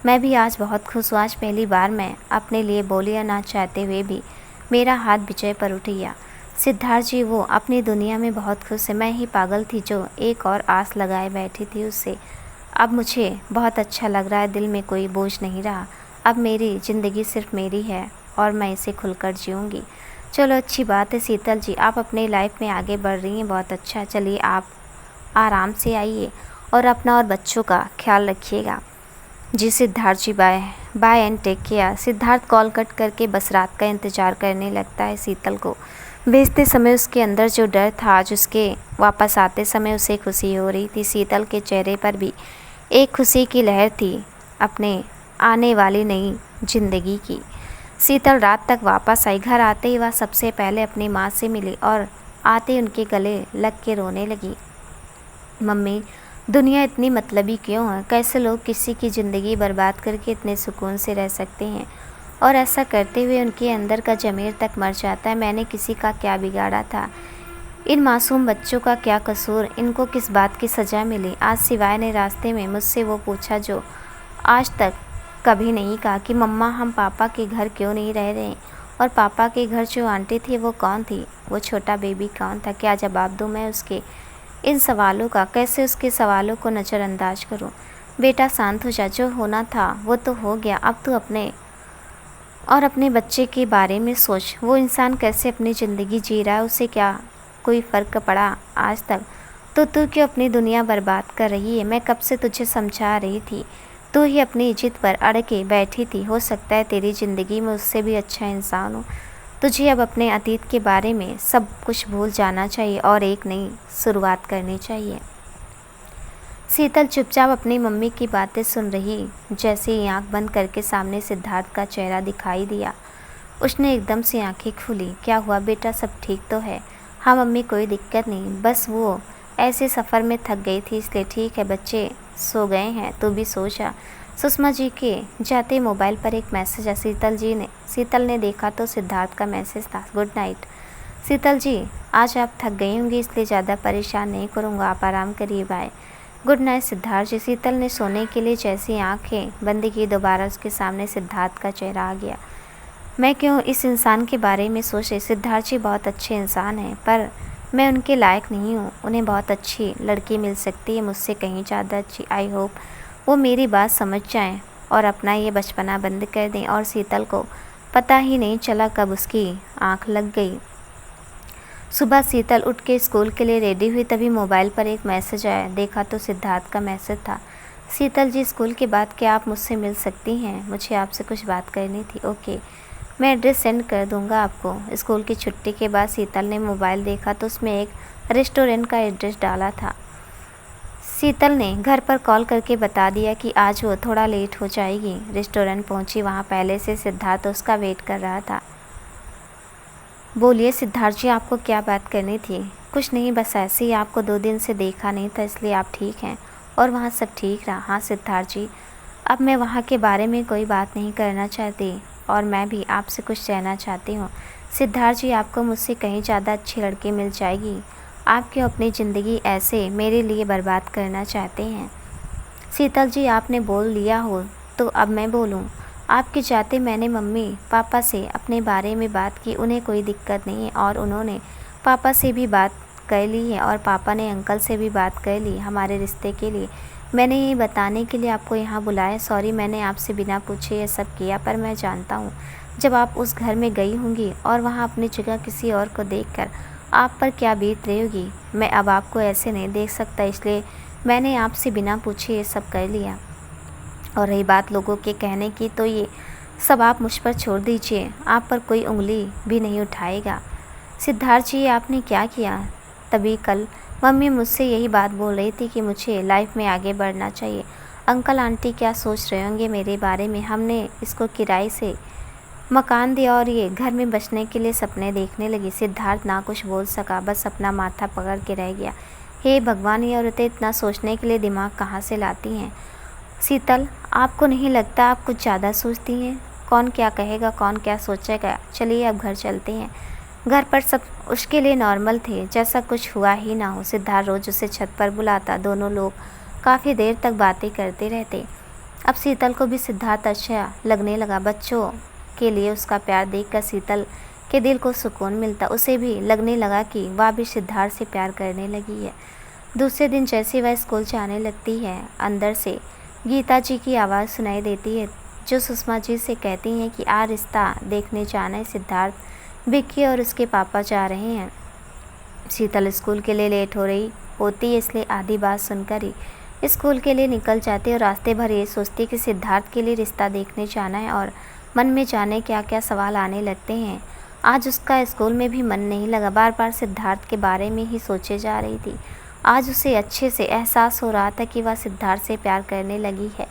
मैं भी आज बहुत खुश हूँ। आज पहली बार मैं अपने लिए बोलिया ना चाहते हुए भी मेरा हाथ विजय पर उठ गया। सिद्धार्थ जी वो अपनी दुनिया में बहुत खुश है। मैं ही पागल थी जो एक और आस लगाए बैठी थी उससे। अब मुझे बहुत अच्छा लग रहा है, दिल में कोई बोझ नहीं रहा। अब मेरी ज़िंदगी सिर्फ मेरी है और मैं इसे खुलकर जीऊँगी। चलो अच्छी बात है शीतल जी, आप अपनी लाइफ में आगे बढ़ रही हैं, बहुत अच्छा। चलिए आप आराम से आइए और अपना और बच्चों का ख्याल रखिएगा। जी Siddharth ji, bye bye and take care. Siddharth call cut करके बस रात का इंतज़ार करने लगता है। शीतल को भेजते समय उसके अंदर जो डर था, आज उसके वापस आते समय उसे खुशी हो रही थी। शीतल के चेहरे पर भी एक खुशी की लहर थी अपने आने वाली नई जिंदगी की। शीतल रात तक वापस आई। घर आते ही वह सबसे पहले अपनी माँ से मिली और आते ही उनके गले लग के रोने लगी। मम्मी, दुनिया इतनी मतलबी क्यों है? कैसे लोग किसी की ज़िंदगी बर्बाद करके इतने सुकून से रह सकते हैं और ऐसा करते हुए उनके अंदर का ज़मीर तक मर जाता है। मैंने किसी का क्या बिगाड़ा था? इन मासूम बच्चों का क्या कसूर? इनको किस बात की सज़ा मिली? आज सिवाय ने रास्ते में मुझसे वो पूछा जो आज तक कभी नहीं कहा कि मम्मा हम पापा के घर क्यों नहीं रह रहे और पापा के घर जो आंटी थी वो कौन थी, वो छोटा बेबी कौन था, क्या जवाब दूँ मैं उसके इन सवालों का, कैसे उसके सवालों को नज़रअंदाज करूँ। बेटा शांत हो जा, जो होना था वो तो हो गया, अब तू अपने और अपने बच्चे के बारे में सोच। वो इंसान कैसे अपनी ज़िंदगी जी रहा है, उसे क्या कोई फ़र्क पड़ा आज तक। तो तू क्यों अपनी दुनिया बर्बाद कर रही है। मैं कब से तुझे समझा रही थी, तू ही अपनी जिद पर अड़ के बैठी थी। हो सकता है तेरी ज़िंदगी में उससे भी अच्छा इंसान हो। तुझे अब अपने अतीत के बारे में सब कुछ भूल जाना चाहिए और एक नई शुरुआत करनी चाहिए। शीतल चुपचाप अपनी मम्मी की बातें सुन रही। जैसे ही आंख बंद करके सामने सिद्धार्थ का चेहरा दिखाई दिया, उसने एकदम से आंखें खोली। क्या हुआ बेटा, सब ठीक तो है। हाँ मम्मी, कोई दिक्कत नहीं, बस वो ऐसे सफ़र में थक गई थी इसलिए। ठीक है, बच्चे सो गए हैं, तू भी सो जा। सुषमा जी के जाते मोबाइल पर एक मैसेज है। शीतल ने देखा तो सिद्धार्थ का मैसेज था। गुड नाइट शीतल जी, आज आप थक गई होंगी इसलिए ज़्यादा परेशान नहीं करूँगा, आप आराम करिए, बाय। गुड नाइट सिद्धार्थ जी। शीतल ने सोने के लिए जैसी आंखें बंद की, दोबारा उसके सामने सिद्धार्थ का चेहरा आ गया। मैं क्यों इस इंसान के बारे में सोच रही। सिद्धार्थ जी बहुत अच्छे इंसान हैं, पर मैं उनके लायक नहीं हूँ। उन्हें बहुत अच्छी लड़की मिल सकती है, मुझसे कहीं ज़्यादा अच्छी। आई होप वो मेरी बात समझ जाएं और अपना ये बचपना बंद कर दें। और शीतल को पता ही नहीं चला कब उसकी आँख लग गई। सुबह शीतल उठ के स्कूल के लिए रेडी हुई, तभी मोबाइल पर एक मैसेज आया। देखा तो सिद्धार्थ का मैसेज था। शीतल जी, स्कूल के बाद क्या आप मुझसे मिल सकती हैं, मुझे आपसे कुछ बात करनी थी। ओके, मैं एड्रेस सेंड कर दूंगा आपको। स्कूल की छुट्टी के बाद शीतल ने मोबाइल देखा तो उसमें एक रेस्टोरेंट का एड्रेस डाला था। शीतल ने घर पर कॉल करके बता दिया कि आज वो थोड़ा लेट हो जाएगी। रेस्टोरेंट पहुंची, वहाँ पहले से सिद्धार्थ उसका वेट कर रहा था। बोलिए सिद्धार्थ जी, आपको क्या बात करनी थी। कुछ नहीं, बस ऐसे ही, आपको 2 दिन से देखा नहीं था इसलिए। आप ठीक हैं और वहाँ सब ठीक रहा। हाँ सिद्धार्थ जी, अब मैं वहाँ के बारे में कोई बात नहीं करना चाहती और मैं भी आपसे कुछ कहना चाहती हूँ। सिद्धार्थ जी, आपको मुझसे कहीं ज़्यादा अच्छी लड़की मिल जाएगी। आप क्यों अपनी ज़िंदगी ऐसे मेरे लिए बर्बाद करना चाहते हैं। शीतल जी, आपने बोल लिया हो तो अब मैं बोलूँ। आपके जाते मैंने मम्मी पापा से अपने बारे में बात की, उन्हें कोई दिक्कत नहीं है और उन्होंने पापा से भी बात कर ली है और पापा ने अंकल से भी बात कर ली हमारे रिश्ते के लिए। मैंने ये बताने के लिए आपको यहाँ बुलाया। सॉरी, मैंने आपसे बिना पूछे ये सब किया, पर मैं जानता हूँ जब आप उस घर में गई होंगी और वहाँ अपनी जगह किसी और को देखकर आप पर क्या बीत रही होगी। मैं अब आपको ऐसे नहीं देख सकता, इसलिए मैंने आपसे बिना पूछे ये सब कर लिया। और रही बात लोगों के कहने की, तो ये सब आप मुझ पर छोड़ दीजिए, आप पर कोई उंगली भी नहीं उठाएगा। सिद्धार्थ जी, आपने क्या किया। तभी कल मम्मी मुझसे यही बात बोल रही थी कि मुझे लाइफ में आगे बढ़ना चाहिए। अंकल आंटी क्या सोच रहे होंगे मेरे बारे में। हमने इसको किराए से मकान दिया और ये घर में बसने के लिए सपने देखने लगी। सिद्धार्थ ना कुछ बोल सका, बस अपना माथा पकड़ के रह गया। हे भगवान, ये औरतें इतना सोचने के लिए दिमाग कहाँ से लाती हैं। शीतल, आपको नहीं लगता आप कुछ ज़्यादा सोचती हैं। कौन क्या कहेगा, कौन क्या सोचेगा। चलिए अब घर चलते हैं। घर पर सब उसके लिए नॉर्मल थे, जैसा कुछ हुआ ही ना हो। सिद्धार्थ रोज़ उसे छत पर बुलाता, दोनों लोग काफ़ी देर तक बातें करते रहते। अब शीतल को भी सिद्धार्थ अच्छा लगने लगा। बच्चों के लिए उसका प्यार देखकर शीतल के दिल को सुकून मिलता। उसे भी लगने लगा कि वह भी सिद्धार्थ से प्यार करने लगी है। दूसरे दिन जैसे वह स्कूल जाने लगती है, अंदर से गीता जी की आवाज़ सुनाई देती है, जो सुषमा जी से कहती हैं कि आ रिश्ता देखने जाना है। सिद्धार्थ, विक्की और उसके पापा जा रहे हैं। शीतल स्कूल के लिए लेट हो रही होती है, इसलिए आधी बात सुनकर ही स्कूल के लिए निकल जाती है और रास्ते भर ये सोचती कि सिद्धार्थ के लिए रिश्ता देखने जाना है और मन में जाने क्या क्या सवाल आने लगते हैं। आज उसका स्कूल में भी मन नहीं लगा, बार बार सिद्धार्थ के बारे में ही सोचे जा रही थी। आज उसे अच्छे से एहसास हो रहा था कि वह सिद्धार्थ से प्यार करने लगी है।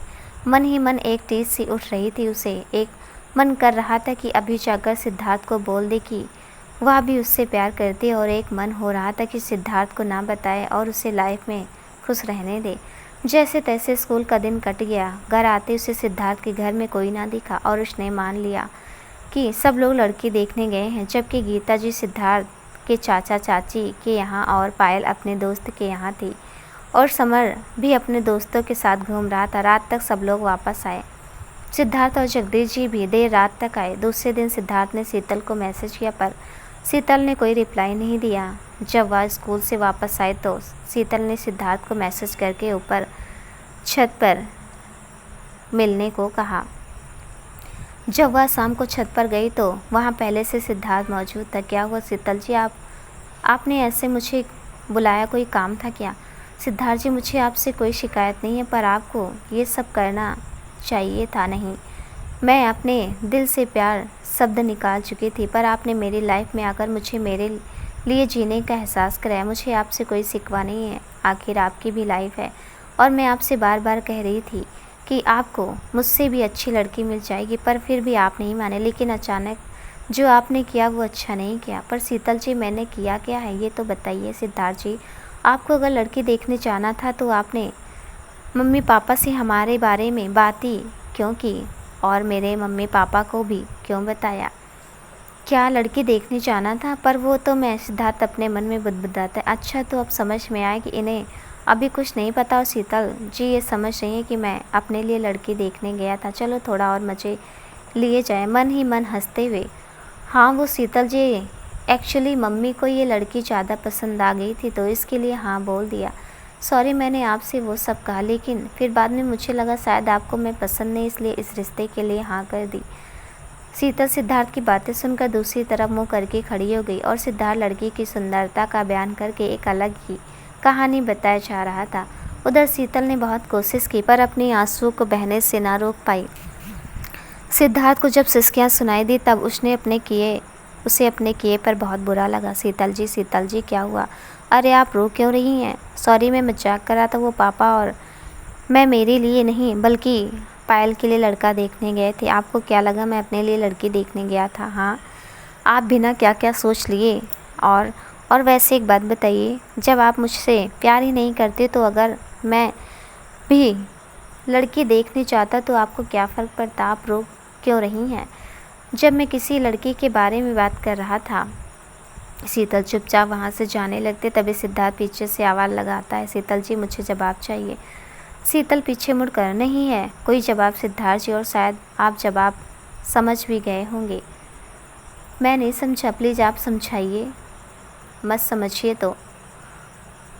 मन ही मन एक टीस सी उठ रही थी उसे। एक मन कर रहा था कि अभी जाकर सिद्धार्थ को बोल दे कि वह भी उससे प्यार करती है, और एक मन हो रहा था कि सिद्धार्थ को ना बताए और उसे लाइफ में खुश रहने दे। जैसे तैसे स्कूल का दिन कट गया। घर आते उसे सिद्धार्थ के घर में कोई ना दिखा और उसने मान लिया कि सब लोग लड़की देखने गए हैं, जबकि गीता जी सिद्धार्थ के चाचा चाची के यहाँ और पायल अपने दोस्त के यहाँ थी और समर भी अपने दोस्तों के साथ घूम रहा था। रात तक सब लोग वापस आए। सिद्धार्थ और जगदीश जी भी देर रात तक आए। दूसरे दिन सिद्धार्थ ने शीतल को मैसेज किया पर शीतल ने कोई रिप्लाई नहीं दिया। जब वह स्कूल से वापस आए तो शीतल ने सिद्धार्थ को मैसेज करके ऊपर छत पर मिलने को कहा। जब वह शाम को छत पर गई तो वहाँ पहले से सिद्धार्थ मौजूद था। क्या हुआ शीतल जी, आपने ऐसे मुझे बुलाया, कोई काम था क्या? सिद्धार्थ जी, मुझे आपसे कोई शिकायत नहीं है, पर आपको ये सब करना चाहिए था नहीं। मैं अपने दिल से प्यार शब्द निकाल चुकी थी, पर आपने मेरी लाइफ में आकर मुझे मेरे लिए जीने का एहसास कराया। मुझे आपसे कोई शिकवा नहीं है, आखिर आपकी भी लाइफ है। और मैं आपसे बार बार कह रही थी कि आपको मुझसे भी अच्छी लड़की मिल जाएगी, पर फिर भी आप नहीं माने। लेकिन अचानक जो आपने किया वो अच्छा नहीं किया। पर शीतल जी, मैंने किया क्या है ये तो बताइए। सिद्धार्थ जी, आपको अगर लड़की देखने जाना था तो आपने मम्मी पापा से हमारे बारे में बात ही क्यों की, और मेरे मम्मी पापा को भी क्यों बताया? क्या लड़की देखने जाना था? पर वो तो मैं, सिद्धार्थ अपने मन में बुदबुदाता है। अच्छा, तो अब समझ में आया कि इन्हें अभी कुछ नहीं पता। और शीतल जी ये समझ रही है कि मैं अपने लिए लड़की देखने गया था। चलो थोड़ा और मज़े लिए जाए। मन ही मन हंसते हुए हाँ, वो शीतल जी एक्चुअली मम्मी को ये लड़की ज़्यादा पसंद आ गई थी तो इसके लिए हाँ बोल दिया। सॉरी, मैंने आपसे वो सब कहा, लेकिन फिर बाद में मुझे लगा शायद आपको मैं पसंद नहीं, इसलिए इस रिश्ते के लिए हाँ कर दी। शीतल सिद्धार्थ की बातें सुनकर दूसरी तरफ मुंह करके खड़ी हो गई और सिद्धार्थ लड़की की सुंदरता का बयान करके एक अलग ही कहानी बताया जा रहा था। उधर शीतल ने बहुत कोशिश की पर अपनी आंसुओं को बहने से ना रोक पाई। सिद्धार्थ को जब सिसकियाँ सुनाई दी तब उसे अपने किए पर बहुत बुरा लगा। शीतल जी क्या हुआ? अरे आप रो क्यों रही हैं? सॉरी, मैं मजाक कर रहा था। वो पापा और मैं मेरे लिए नहीं बल्कि पायल के लिए लड़का देखने गए थे। आपको क्या लगा मैं अपने लिए लड़की देखने गया था? हाँ, आप बिना क्या क्या सोच लिए। और वैसे एक बात बताइए, जब आप मुझसे प्यार ही नहीं करते तो अगर मैं भी लड़की देखने चाहता तो आपको क्या फ़र्क पड़ता? आप रो क्यों रही हैं? जब मैं किसी लड़की के बारे में बात कर रहा था। शीतल चुपचाप वहाँ से जाने लगते तभी सिद्धार्थ पीछे से आवाज़ लगाता है, शीतल जी मुझे जवाब चाहिए। शीतल पीछे मुड़कर नहीं है कोई जवाब सिद्धार्थ जी, और शायद आप जवाब समझ भी गए होंगे। मैं नहीं समझा, प्लीज़ आप समझाइए। मत समझिए तो।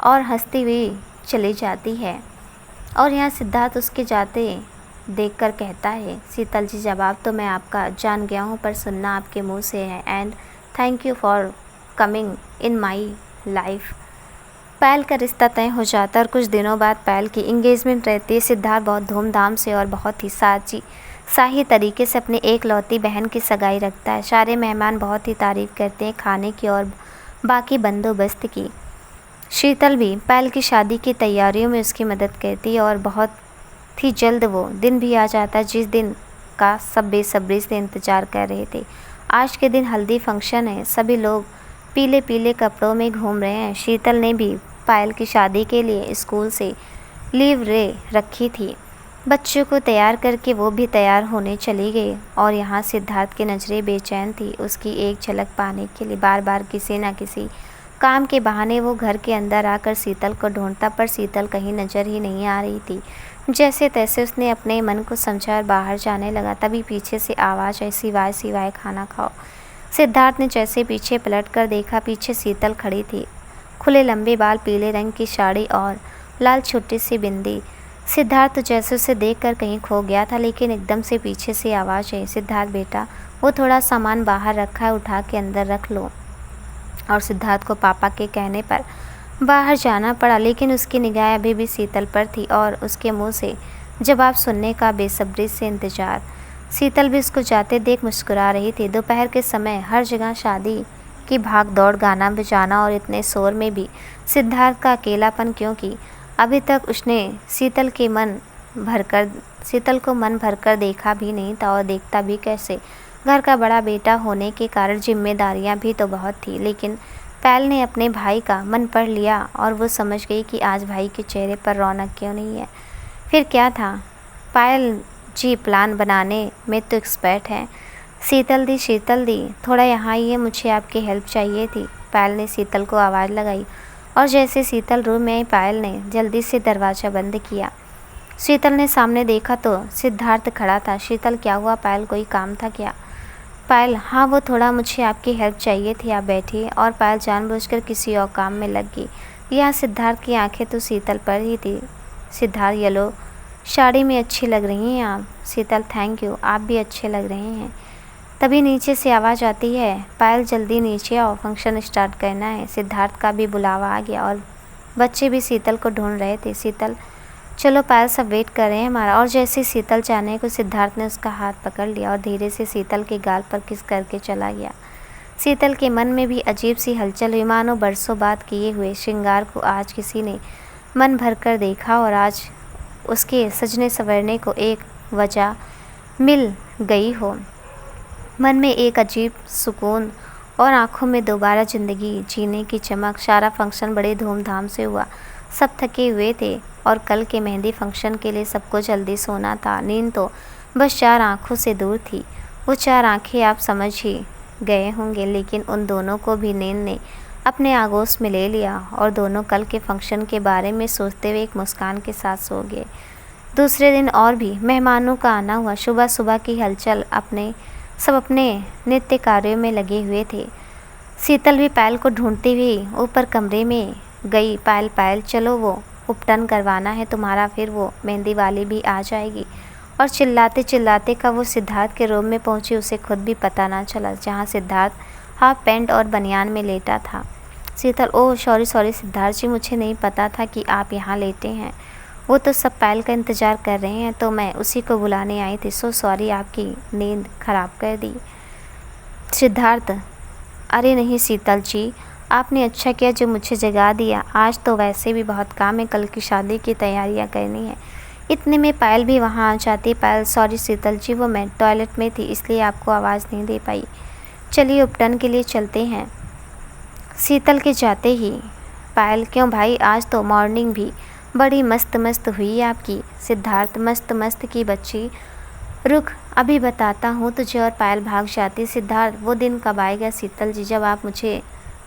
और हंसती हुई चली जाती है। और यहाँ सिद्धार्थ उसके जाते देखकर कहता है, शीतल जी जवाब तो मैं आपका जान गया हूँ, पर सुनना आपके मुंह से है। And thank you for coming in my life. Payal का रिश्ता तय हो जाता है और कुछ दिनों बाद पायल की इंगेजमेंट रहती है। सिद्धार्थ बहुत धूमधाम से और बहुत ही शाही तरीके से अपनी एक लौती बहन की सगाई रखता है। सारे मेहमान बहुत ही तारीफ़ करते हैं खाने की और बाकी बंदोबस्त की। शीतल भी पायल की शादी की तैयारियों में उसकी मदद करती है और बहुत ही जल्द वो दिन भी आ जाता है जिस दिन का सब बेसब्री से इंतज़ार कर रहे थे। आज के दिन हल्दी फंक्शन है, सभी लोग पीले पीले कपड़ों में घूम रहे हैं। शीतल ने भी पायल की शादी के लिए स्कूल से लीव ले रखी थी। बच्चों को तैयार करके वो भी तैयार होने चली गई और यहाँ सिद्धार्थ की नज़रें बेचैन थी उसकी एक झलक पाने के लिए। बार बार किसी न किसी काम के बहाने वो घर के अंदर आकर शीतल को ढूंढता, पर शीतल कहीं नज़र ही नहीं आ रही थी। जैसे तैसे उसने अपने मन को समझा और बाहर जाने लगा। तभी पीछे से आवाज़ आई, सिवाय खाना खाओ। सिद्धार्थ ने जैसे पीछे पलट कर देखा, पीछे शीतल खड़ी थी, खुले लंबे बाल, पीले रंग की साड़ी और लाल छोटी सी बिंदी। सिद्धार्थ तो जैसे उसे देखकर कहीं खो गया था, लेकिन एकदम से पीछे से आवाज़ आई, सिद्धार्थ बेटा वो थोड़ा सामान बाहर रखा है, उठा के अंदर रख लो। और सिद्धार्थ को पापा के कहने पर बाहर जाना पड़ा, लेकिन उसकी निगाह अभी भी शीतल पर थी और उसके मुंह से जवाब सुनने का बेसब्री से इंतज़ार। शीतल भी उसको जाते देख मुस्कुरा रही थी। दोपहर के समय हर जगह शादी की भाग दौड़, गाना बजाना और इतने शोर में भी सिद्धार्थ का अकेलापन, क्योंकि अभी तक उसने शीतल को मन भरकर देखा भी नहीं था और देखता भी कैसे। घर का बड़ा बेटा होने के कारण जिम्मेदारियां भी तो बहुत थी, लेकिन पायल ने अपने भाई का मन पढ़ लिया और वो समझ गई कि आज भाई के चेहरे पर रौनक क्यों नहीं है। फिर क्या था, पायल जी प्लान बनाने में तो एक्सपर्ट है। शीतल दी थोड़ा यहाँ आइए, मुझे आपकी हेल्प चाहिए थी। पायल ने शीतल को आवाज़ लगाई और जैसे शीतल रूम में आई, पायल ने जल्दी से दरवाज़ा बंद किया। शीतल ने सामने देखा तो सिद्धार्थ खड़ा था। शीतल, क्या हुआ पायल, कोई काम था क्या? पायल, हाँ वो थोड़ा मुझे आपकी हेल्प चाहिए थी, आप बैठिए। और पायल जानबूझकर किसी और काम में लग गई। यहाँ सिद्धार्थ की आंखें तो शीतल पर ही थी। सिद्धार्थ, येलो साड़ी में अच्छी लग रही हैं आप। शीतल, थैंक यू, आप भी अच्छे लग रहे हैं। तभी नीचे से आवाज़ आती है, पायल जल्दी नीचे आओ, फंक्शन स्टार्ट करना है। सिद्धार्थ का भी बुलावा आ गया और बच्चे भी शीतल को ढूंढ रहे थे। शीतल, चलो पायल, सब वेट कर रहे हैं हमारा। और जैसे शीतल जाने को, सिद्धार्थ ने उसका हाथ पकड़ लिया और धीरे से शीतल के गाल पर किस करके चला गया। शीतल के मन में भी अजीब सी हलचल हुई, मानो बरसों बाद किए हुए श्रृंगार को आज किसी ने मन भर कर देखा और आज उसके सजने संवरने को एक वजह मिल गई हो। मन में एक अजीब सुकून और आंखों में दोबारा ज़िंदगी जीने की चमक। सारा फंक्शन बड़े धूमधाम से हुआ। सब थके हुए थे और कल के मेहंदी फंक्शन के लिए सबको जल्दी सोना था। नींद तो बस 4 आंखों से दूर थी। वो 4 आंखें आप समझ ही गए होंगे, लेकिन उन दोनों को भी नींद ने अपने आगोश में ले लिया और दोनों कल के फंक्शन के बारे में सोचते हुए एक मुस्कान के साथ सो गए। दूसरे दिन और भी मेहमानों का आना हुआ। सुबह सुबह की हलचल, सब अपने नित्य कार्यों में लगे हुए थे। शीतल भी पायल को ढूंढती हुई ऊपर कमरे में गई। पायल, पायल चलो, वो उपटन करवाना है तुम्हारा, फिर वो मेहंदी वाली भी आ जाएगी। और चिल्लाते चिल्लाते कब वो सिद्धार्थ के रूम में पहुंची उसे खुद भी पता ना चला, जहां सिद्धार्थ हाफ पैंट और बनियान में लेटा था। शीतल, ओह सॉरी सॉरी सिद्धार्थ जी, मुझे नहीं पता था कि आप यहाँ लेटे हैं। वो तो सब पायल का इंतज़ार कर रहे हैं, तो मैं उसी को बुलाने आई थी। सो सॉरी, आपकी नींद ख़राब कर दी। सिद्धार्थ, अरे नहीं शीतल जी, आपने अच्छा किया जो मुझे जगा दिया। आज तो वैसे भी बहुत काम है, कल की शादी की तैयारियां करनी है। इतने में पायल भी वहां आ जाती। पायल, सॉरी शीतल जी, वो मैं टॉयलेट में थी इसलिए आपको आवाज़ नहीं दे पाई। चलिए उपटन के लिए चलते हैं। शीतल के जाते ही पायल, क्यों भाई, आज तो मॉर्निंग भी बड़ी मस्त मस्त हुई आपकी। सिद्धार्थ, मस्त मस्त की बच्ची, रुक अभी बताता हूँ तुझे। और पायल भाग जाती। सिद्धार्थ, वो दिन कब आएगा शीतल जी जब आप मुझे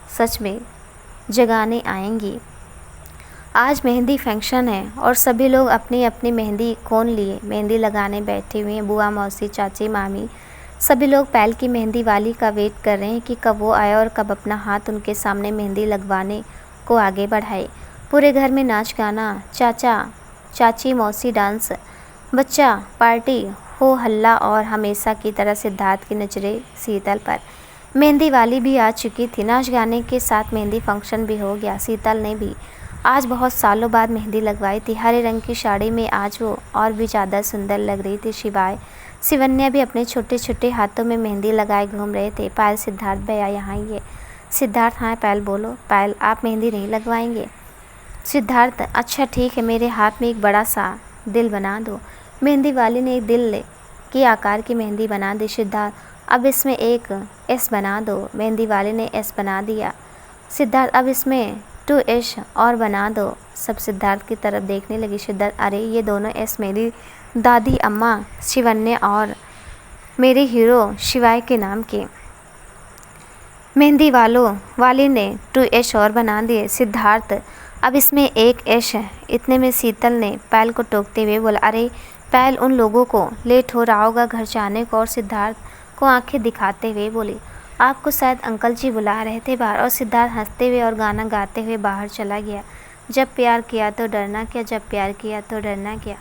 सच में जगाने आएंगी? आज मेहंदी फंक्शन है और सभी लोग अपनी अपनी मेहंदी कोन लिए मेहंदी लगाने बैठे हुए हैं। बुआ, मौसी, चाची, मामी, सभी लोग पायल की मेहंदी वाली का वेट कर रहे हैं कि कब वो आए और कब अपना हाथ उनके सामने मेहंदी लगवाने को आगे बढ़ाए। पूरे घर में नाच गाना, चाचा चाची, मौसी डांस, बच्चा पार्टी, हो हल्ला। और हमेशा की तरह सिद्धार्थ की नज़रें शीतल पर। मेहंदी वाली भी आ चुकी थी। नाच गाने के साथ मेहंदी फंक्शन भी हो गया। शीतल ने भी आज बहुत सालों बाद मेहंदी लगवाई थी। हरे रंग की साड़ी में आज वो और भी ज़्यादा सुंदर लग रही थी। शिवाय शिवन्या भी अपने छोटे छोटे हाथों में मेहंदी लगाए घूम रहे थे। पायल, सिद्धार्थ भैया यहाँ ही है। सिद्धार्थ, हाँ पायल बोलो। पायल, आप मेहंदी नहीं लगवाएंगे? सिद्धार्थ, अच्छा ठीक है, मेरे हाथ में एक बड़ा सा दिल बना दो। मेहंदी वाली ने एक दिल के आकार की मेहंदी बना दी। सिद्धार्थ, अब इसमें एक एस बना दो। मेहंदी वाले ने एस बना दिया। सिद्धार्थ, अब इसमें 2 एस और बना दो। सब सिद्धार्थ की तरफ देखने लगी। सिद्धार्थ, अरे ये दोनों एस मेरी दादी अम्मा शिवन्या और मेरे हीरो शिवाय के नाम के। मेहंदी वाली ने 2 एस और बना दिए। सिद्धार्थ, अब इसमें एक एस है। इतने में शीतल ने पायल को टोकते हुए बोला, अरे पायल, उन लोगों को लेट हो रहा होगा घर जाने को। और सिद्धार्थ को आंखें दिखाते हुए बोली, आपको शायद अंकल जी बुला रहे थे बाहर। और सिद्धार्थ हंसते हुए और गाना गाते हुए बाहर चला गया। जब प्यार किया तो डरना क्या, जब प्यार किया तो डरना क्या।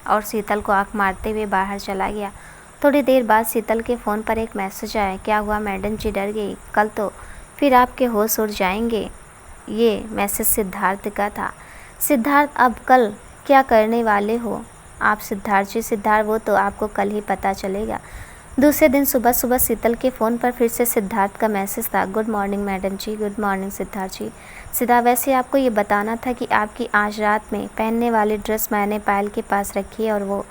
और शीतल को आंख मारते हुए बाहर चला गया। थोड़ी देर बाद शीतल के फ़ोन पर एक मैसेज आया, क्या हुआ मैडम जी, डर गई? कल तो फिर आपके होश उड़ जाएंगे। ये मैसेज सिद्धार्थ का था। सिद्धार्थ, अब कल क्या करने वाले हो आप? सिद्धार्थ जी, सिद्धार्थ, वो तो आपको कल ही पता चलेगा। दूसरे दिन सुबह सुबह शीतल के फ़ोन पर फिर से सिद्धार्थ का मैसेज था, गुड मॉर्निंग मैडम जी। गुड मॉर्निंग सिद्धार्थ जी। सिद्धार्थ, वैसे आपको ये बताना था कि आपकी आज रात में पहनने वाली ड्रेस मैंने पायल के पास रखी है और वो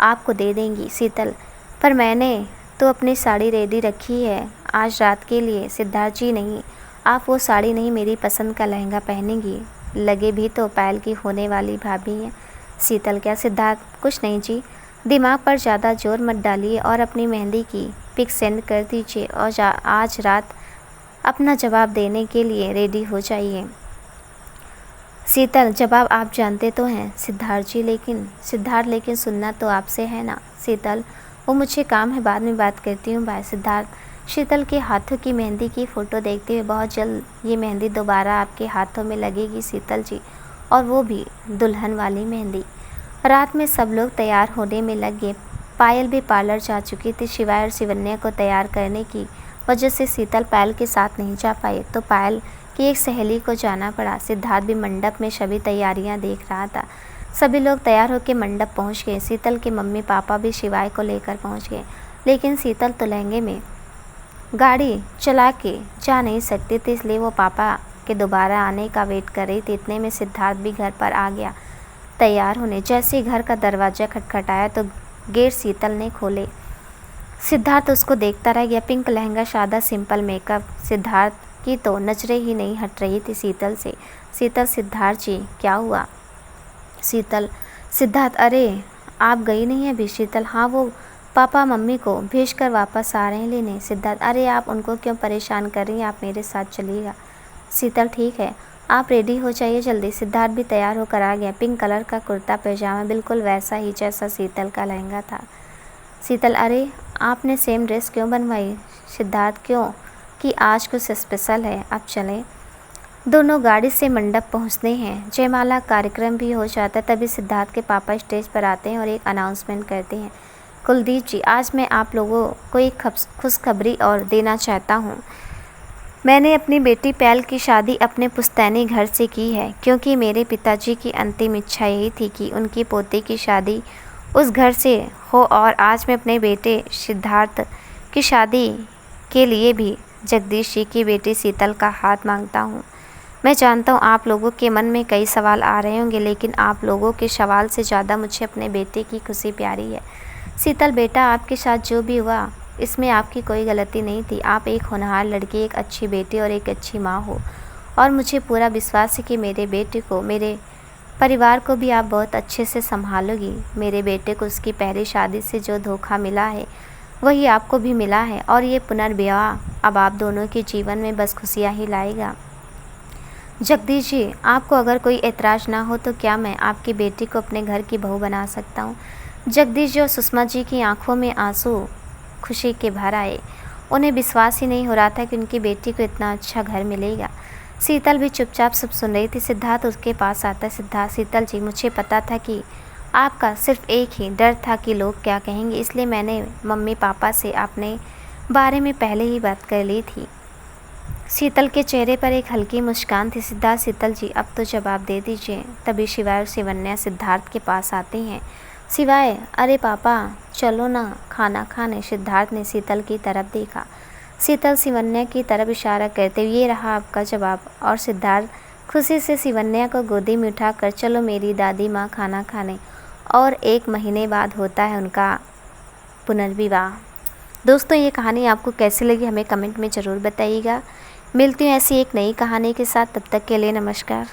आपको दे देंगी। शीतल, पर मैंने तो अपनी साड़ी रेडी रखी है आज रात के लिए। सिद्धार्थ जी, नहीं, आप वो साड़ी नहीं, मेरी पसंद का लहंगा पहनेंगी। लगे भी तो पायल की होने वाली भाभी हैं। शीतल, क्या? सिद्धार्थ, कुछ नहीं जी, दिमाग पर ज़्यादा जोर मत डालिए और अपनी मेहंदी की पिक सेंड कर दीजिए और आज रात अपना जवाब देने के लिए रेडी हो जाइए। शीतल, जवाब आप जानते तो हैं सिद्धार्थ जी, लेकिन सुनना तो आपसे है ना। शीतल, वो मुझे काम है, बाद में बात करती हूँ, बाय। सिद्धार्थ शीतल के हाथों की मेहंदी की फ़ोटो देखते हुए, बहुत जल्द ये मेहंदी दोबारा आपके हाथों में लगेगी शीतल जी, और वो भी दुल्हन वाली मेहंदी। रात में सब लोग तैयार होने में लग गए। पायल भी पार्लर जा चुकी थी। शिवाय और शिवन्या को तैयार करने की वजह से शीतल पायल के साथ नहीं जा पाई, तो पायल की एक सहेली को जाना पड़ा। सिद्धार्थ भी मंडप में सभी तैयारियां देख रहा था। सभी लोग तैयार होकर मंडप पहुंच गए। शीतल के मम्मी पापा भी शिवाय को लेकर पहुंच गए, लेकिन शीतल तो लहंगे में गाड़ी चला के जा नहीं सकती थी, इसलिए वो पापा के दोबारा आने का वेट कर रही थी। इतने में सिद्धार्थ भी घर पर आ गया तैयार होने। जैसे ही घर का दरवाज़ा खटखटाया तो गेट शीतल ने खोले। सिद्धार्थ उसको देखता रह गया। पिंक लहंगा, सादा सिंपल मेकअप। सिद्धार्थ की तो नजरें ही नहीं हट रही थी शीतल से। शीतल, सिद्धार्थ जी क्या हुआ? शीतल, सिद्धार्थ, अरे आप गई नहीं है अभी? शीतल, हाँ, वो पापा मम्मी को भेजकर वापस आ रहे हैं लेने। सिद्धार्थ, अरे आप उनको क्यों परेशान कर रही हैं, आप मेरे साथ चलिएगा। शीतल, ठीक है, आप रेडी हो जाइए जल्दी। सिद्धार्थ भी तैयार होकर आ गया। पिंक कलर का कुर्ता पैजामा, बिल्कुल वैसा ही जैसा शीतल का लहंगा था। शीतल, अरे आपने सेम ड्रेस क्यों बनवाई? सिद्धार्थ, क्यों कि आज कुछ स्पेशल है, अब चलें। दोनों गाड़ी से मंडप पहुंचते हैं। जयमाला कार्यक्रम भी हो जाता है। तभी सिद्धार्थ के पापा स्टेज पर आते हैं और एक अनाउंसमेंट करते हैं। कुलदीप जी, आज मैं आप लोगों को एक खुशखबरी और देना चाहता हूँ। मैंने अपनी बेटी पायल की शादी अपने पुश्तैनी घर से की है, क्योंकि मेरे पिताजी की अंतिम इच्छा यही थी कि उनकी पोती की शादी उस घर से हो। और आज मैं अपने बेटे सिद्धार्थ की शादी के लिए भी जगदीश जी की बेटी शीतल का हाथ मांगता हूँ। मैं जानता हूँ आप लोगों के मन में कई सवाल आ रहे होंगे, लेकिन आप लोगों के सवाल से ज़्यादा मुझे अपने बेटे की खुशी प्यारी है। शीतल बेटा, आपके साथ जो भी हुआ इसमें आपकी कोई गलती नहीं थी। आप एक होनहार लड़की, एक अच्छी बेटी और एक अच्छी माँ हो, और मुझे पूरा विश्वास है कि मेरे बेटे को, मेरे परिवार को भी आप बहुत अच्छे से संभालोगी। मेरे बेटे को उसकी पहली शादी से जो धोखा मिला है वही आपको भी मिला है, और ये पुनर्विवाह अब आप दोनों के जीवन में बस खुशियाँ ही लाएगा। जगदीश जी, आपको अगर कोई एतराज़ ना हो तो क्या मैं आपकी बेटी को अपने घर की बहू बना सकता हूँ? जगदीश जी और सुषमा जी की आंखों में आंसू खुशी के भर आए। उन्हें विश्वास ही नहीं हो रहा था कि उनकी बेटी को इतना अच्छा घर मिलेगा। शीतल भी चुपचाप सब सुन रही थी। सिद्धार्थ उसके पास आता है। सिद्धार्थ, शीतल जी, मुझे पता था कि आपका सिर्फ एक ही डर था कि लोग क्या कहेंगे, इसलिए मैंने मम्मी पापा से अपने बारे में पहले ही बात कर ली थी। शीतल के चेहरे पर एक हल्की मुस्कान थी। सिद्धार्थ, शीतल जी अब तो जवाब दे दीजिए। तभी शिवाय और शिवन्या सिद्धार्थ के पास आते हैं। शिवाय, अरे पापा चलो ना खाना खाने। सिद्धार्थ ने शीतल की तरफ देखा। शीतल शिवन्या की तरफ इशारा करते हुए, ये रहा आपका जवाब। और सिद्धार्थ खुशी से शिवन्या को गोदी में उठाकर, चलो मेरी दादी माँ खाना खाने। और 1 महीने बाद होता है उनका पुनर्विवाह। दोस्तों, ये कहानी आपको कैसी लगी हमें कमेंट में ज़रूर बताइएगा। मिलती हूँ ऐसी एक नई कहानी के साथ, तब तक के लिए नमस्कार।